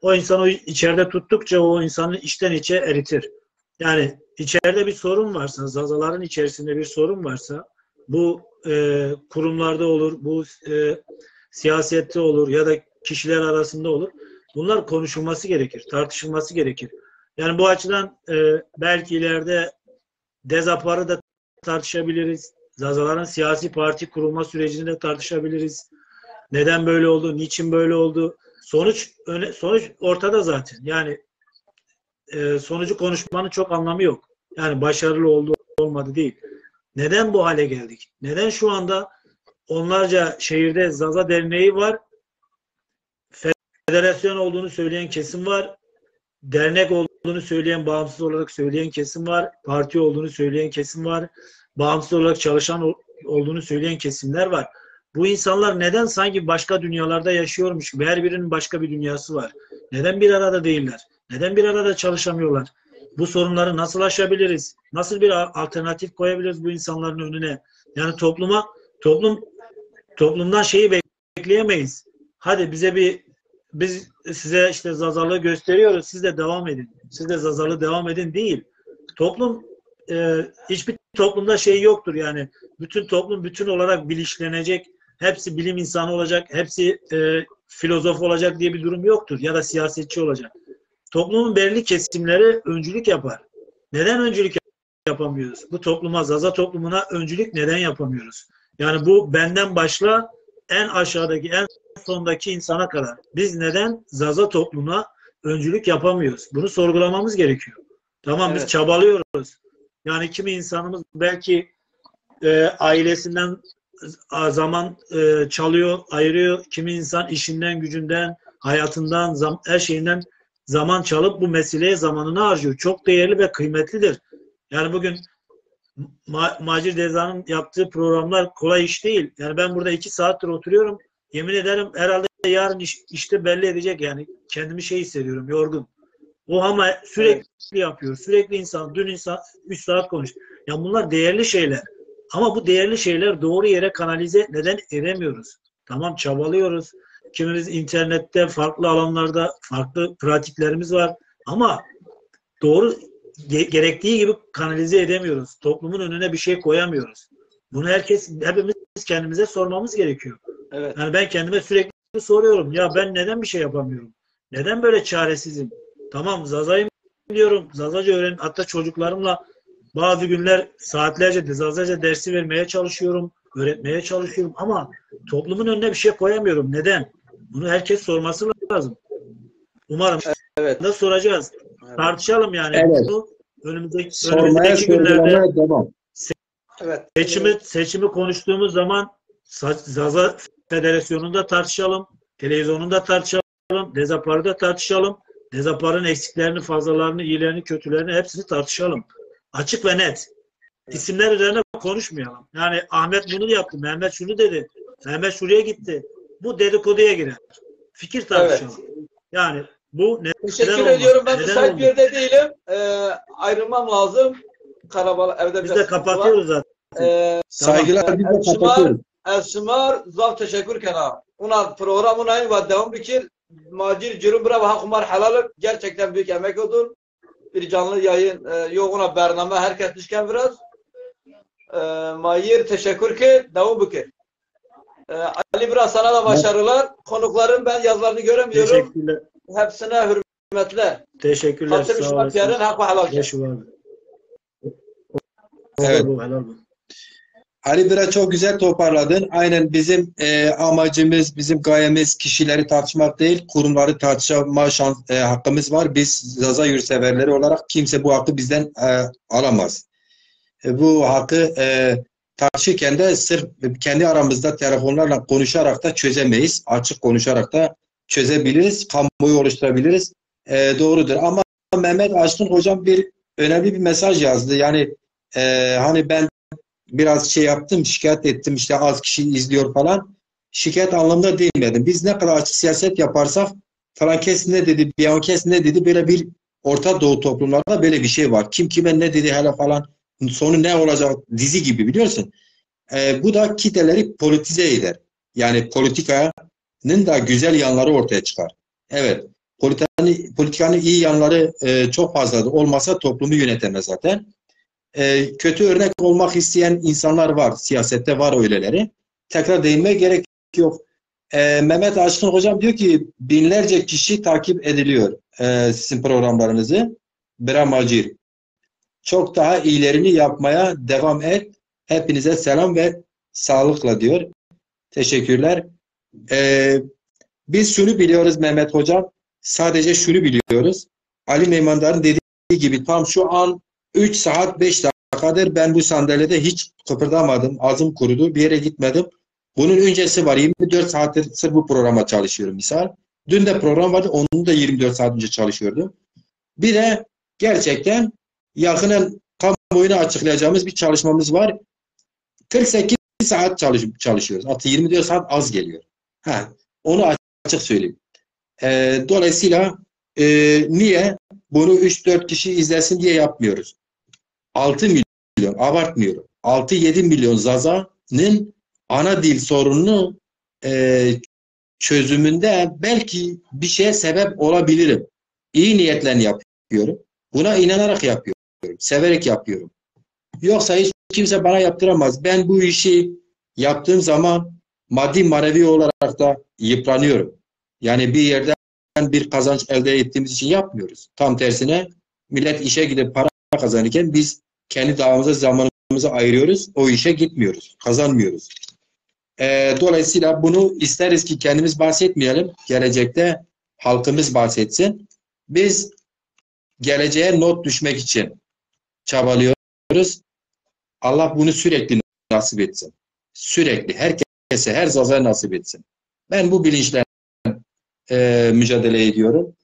O insanı içeride tuttukça o insanı içten içe eritir. Yani içeride bir sorun varsa, zazaların içerisinde bir sorun varsa bu kurumlarda olur, bu siyasette olur ya da kişiler arasında olur. Bunlar konuşulması gerekir, tartışılması gerekir. Yani bu açıdan belki ileride Dezapar'ı da tartışabiliriz. Zazaların siyasi parti kurulma sürecini de tartışabiliriz. Neden böyle oldu, niçin böyle oldu? Sonuç ortada zaten. Yani sonucu konuşmanın çok anlamı yok. Yani başarılı oldu, olmadı değil. Neden bu hale geldik? Neden şu anda onlarca şehirde Zaza Derneği var? Federasyon olduğunu söyleyen kesim var. Dernek olduğunu söyleyen, bağımsız olarak söyleyen kesim var. Parti olduğunu söyleyen kesim var. Bağımsız olarak çalışan olduğunu söyleyen kesimler var. Bu insanlar neden sanki başka dünyalarda yaşıyormuş gibi? Her birinin başka bir dünyası var. Neden bir arada değiller? Neden bir arada çalışamıyorlar? Bu sorunları nasıl aşabiliriz? Nasıl bir alternatif koyabiliriz bu insanların önüne? Yani toplum toplumdan şeyi bekleyemeyiz. Hadi biz size işte Zazalı gösteriyoruz. Siz de devam edin. Siz de Zazalı devam edin değil. Toplum hiçbir toplumda şey yoktur yani. Bütün toplum bütün olarak bilinçlenecek. Hepsi bilim insanı olacak. Hepsi filozof olacak diye bir durum yoktur. Ya da siyasetçi olacak. Toplumun belirli kesimleri öncülük yapar. Neden öncülük yapamıyoruz? Bu topluma, Zaza toplumuna öncülük neden yapamıyoruz? Yani bu benden başla en aşağıdaki, en sondaki insana kadar. Biz neden Zaza toplumuna öncülük yapamıyoruz? Bunu sorgulamamız gerekiyor. Tamam, Evet. Biz çabalıyoruz. Yani kimi insanımız belki ailesinden zaman çalıyor, ayırıyor. Kimi insan işinden, gücünden, hayatından, her şeyinden zaman çalıp bu meseleye zamanını harcıyor. Çok değerli ve kıymetlidir. Yani bugün Macir Deza'nın yaptığı programlar kolay iş değil. Yani ben burada 2 saattir oturuyorum. Yemin ederim herhalde yarın işte belli edecek yani. Kendimi hissediyorum, yorgun. O ama sürekli yapıyor. Sürekli dün 3 saat konuştu. Ya bunlar değerli şeyler. Ama bu değerli şeyler doğru yere kanalize neden edemiyoruz? Tamam, çabalıyoruz. Kimimiz internette, farklı alanlarda farklı pratiklerimiz var. Ama doğru gerektiği gibi kanalize edemiyoruz. Toplumun önüne bir şey koyamıyoruz. Bunu hepimiz kendimize sormamız gerekiyor. Evet. Yani ben kendime sürekli soruyorum. Ya ben neden bir şey yapamıyorum? Neden böyle çaresizim? Tamam, Zaza'yı biliyorum. Zazaca öğren. Hatta çocuklarımla bazı günler saatlerce Zazaca dersi vermeye çalışıyorum. Öğretmeye çalışıyorum. Ama toplumun önüne bir şey koyamıyorum. Neden? Bunu herkes sorması lazım. Umarım da soracağız. Evet. Tartışalım yani. Evet. Bunu Sormaya, önümüzdeki günlerde sorgulamaya devam. Evet. seçimi konuştuğumuz zaman Zaza Federasyonu'nda tartışalım. Televizyonunda tartışalım. Dezapar'da tartışalım. Dezapar'ın eksiklerini, fazlalarını, iyilerini, kötülerini hepsini tartışalım. Açık ve net. İsimler üzerine konuşmayalım. Yani Ahmet bunu yaptı. Mehmet şunu dedi. Mehmet şuraya gitti. Bu dedikoduya girer. Fikir tartışalım. Yani bu Teşekkür ediyorum. Ben müsait bir yerde değilim. Ayrılmam lazım. Evde biz de kapatıyoruz zaten. Saygılar, biz de kapatıyoruz. Esmar zav teşekkür kana. Ona programına ve devam bikir. Macir Cürümbra ve Hakumar Helalı gerçekten büyük emek oldu. Bir canlı yayın yok ona bername herkes düşken biraz. Macir teşekkür ki devam bikir. Ali biraz sana da başarılar. Konukların ben yazılarını göremiyorum. Teşekkürler. Hepsine hürmetler. Teşekkürler. Hatır Müşmatiyar'ın hakkı helal. Evet. Helal bu. Ali Bira çok güzel toparladın. Aynen bizim amacımız, bizim gayemiz kişileri tartışmak değil, kurumları tartışma hakkımız var. Biz Zaza yurtseverleri olarak kimse bu hakkı bizden alamaz. Bu hakkı tartışırken de sırf kendi aramızda telefonlarla konuşarak da çözemeyiz. Açık konuşarak da çözebiliriz, kamuoyu oluşturabiliriz. Doğrudur. Ama Mehmet Aşkın hocam önemli bir mesaj yazdı. Yani hani ben biraz şey yaptım, şikayet ettim, işte az kişi izliyor falan. Şikayet anlamında değilmedim. Biz ne kadar açık siyaset yaparsak falan kes ne dedi, bir kes ne dedi, böyle bir Orta Doğu toplumlarda böyle bir şey var. Kim kime ne dedi hele falan, sonu ne olacak, dizi gibi, biliyorsun. Bu da kitleleri politize eder. Yani politikanın da güzel yanları ortaya çıkar. Evet, politikanın iyi yanları çok fazladır. Olmasa toplumu yönetemez zaten. Kötü örnek olmak isteyen insanlar var. Siyasette var öyleleri. Tekrar değinmeye gerek yok. Mehmet Aşkın hocam diyor ki binlerce kişi takip ediliyor sizin programlarınızı. Bira Macir. Çok daha iyilerini yapmaya devam et. Hepinize selam ve sağlıkla diyor. Teşekkürler. Biz şunu biliyoruz Mehmet hocam. Sadece şunu biliyoruz. Ali Meymandar'ın dediği gibi tam şu an 3 saat 5 dakikadır ben bu sandalyede hiç kıpırdamadım. Ağzım kurudu. Bir yere gitmedim. Bunun öncesi var. 24 saattir sırf bu programa çalışıyorum misal. Dün de program vardı. Onun da 24 saat önce çalışıyordum. Bir de gerçekten yakının kamuoyuna açıklayacağımız bir çalışmamız var. 48 saat çalışıyoruz. Hatta 24 saat az geliyor. Onu açık söyleyeyim. Dolayısıyla niye bunu 3-4 kişi izlesin diye yapmıyoruz. 6 milyon, abartmıyorum. 6-7 milyon Zaza'nın ana dil sorununu çözümünde belki bir şeye sebep olabilirim. İyi niyetle yapıyorum. Buna inanarak yapıyorum. Severek yapıyorum. Yoksa hiç kimse bana yaptıramaz. Ben bu işi yaptığım zaman maddi manevi olarak da yıpranıyorum. Yani bir yerden bir kazanç elde ettiğimiz için yapmıyoruz. Tam tersine millet işe gidip para kazanırken biz kendi dağımıza zamanımızı ayırıyoruz. O işe gitmiyoruz. Kazanmıyoruz. Dolayısıyla bunu isteriz ki kendimiz bahsetmeyelim. Gelecekte halkımız bahsetsin. Biz geleceğe not düşmek için çabalıyoruz. Allah bunu sürekli nasip etsin. Sürekli herkese, her zazaya nasip etsin. Ben bu bilinçle mücadele ediyorum.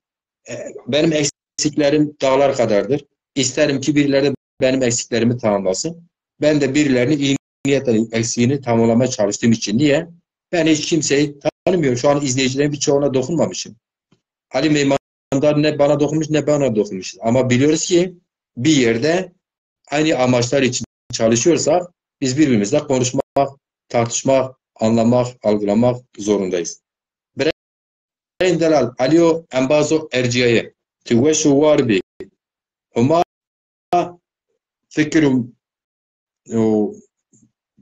Benim eksiklerim dağlar kadardır. İsterim ki birileri de benim eksiklerimi tamamlasın. Ben de birilerinin iyi niyetle eksiğini tamamlamaya çalıştığım için. Niye? Ben hiç kimseyi tanımıyorum. Şu an izleyicilerin birçoğuna dokunmamışım. Ali Meyman'dan ne bana dokunmuş ne bana dokunmuş. Ama biliyoruz ki bir yerde aynı amaçlar için çalışıyorsak biz birbirimizle konuşmak, tartışmak, anlamak, algılamak zorundayız. Brain Delal, Aliyo Embazo Erciye'ye Tüveşu Varbi Huma fikrim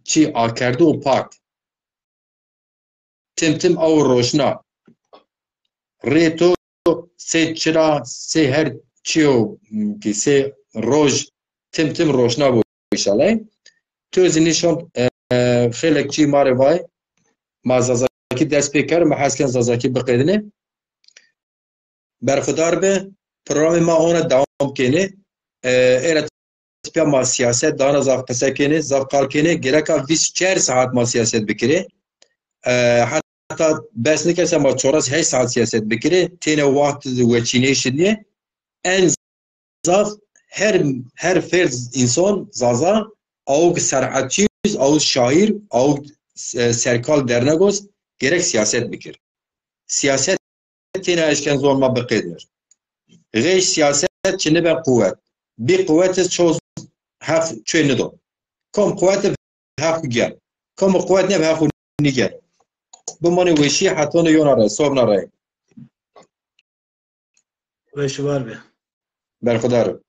çi akardı o pak Tim av roşna Reto se çıra se her çiyo ki se roj Tim roşna bu inşallah. Tözü nişan xelekçi marevay mazazaki dest peker mahasken zazaki baqedine berxudar be programı ma ona devam kene era tipya ma siyaset dana zaf qesekene zaf qalkene gereka 24 saat ma siyaset bikire hatta besne kese ma çoras 8 saat siyaset bikire tene vaxt ve çineşiniye en zaf her ferz insan zaza او serhatçıyız, او şair, او serkal dernegos gerek siyaset bikir. Siyaset tine eşken zorma bekidir. Geyş siyaset çini be kuvvet. Bir kuvveti çoğuz haf çöğünü do. Kom kuvveti haf gel. Kom kuvvet ne haf nigel. Bu mani veşi hatonu yonara, sobnara. Veşi var be. Berkudarım.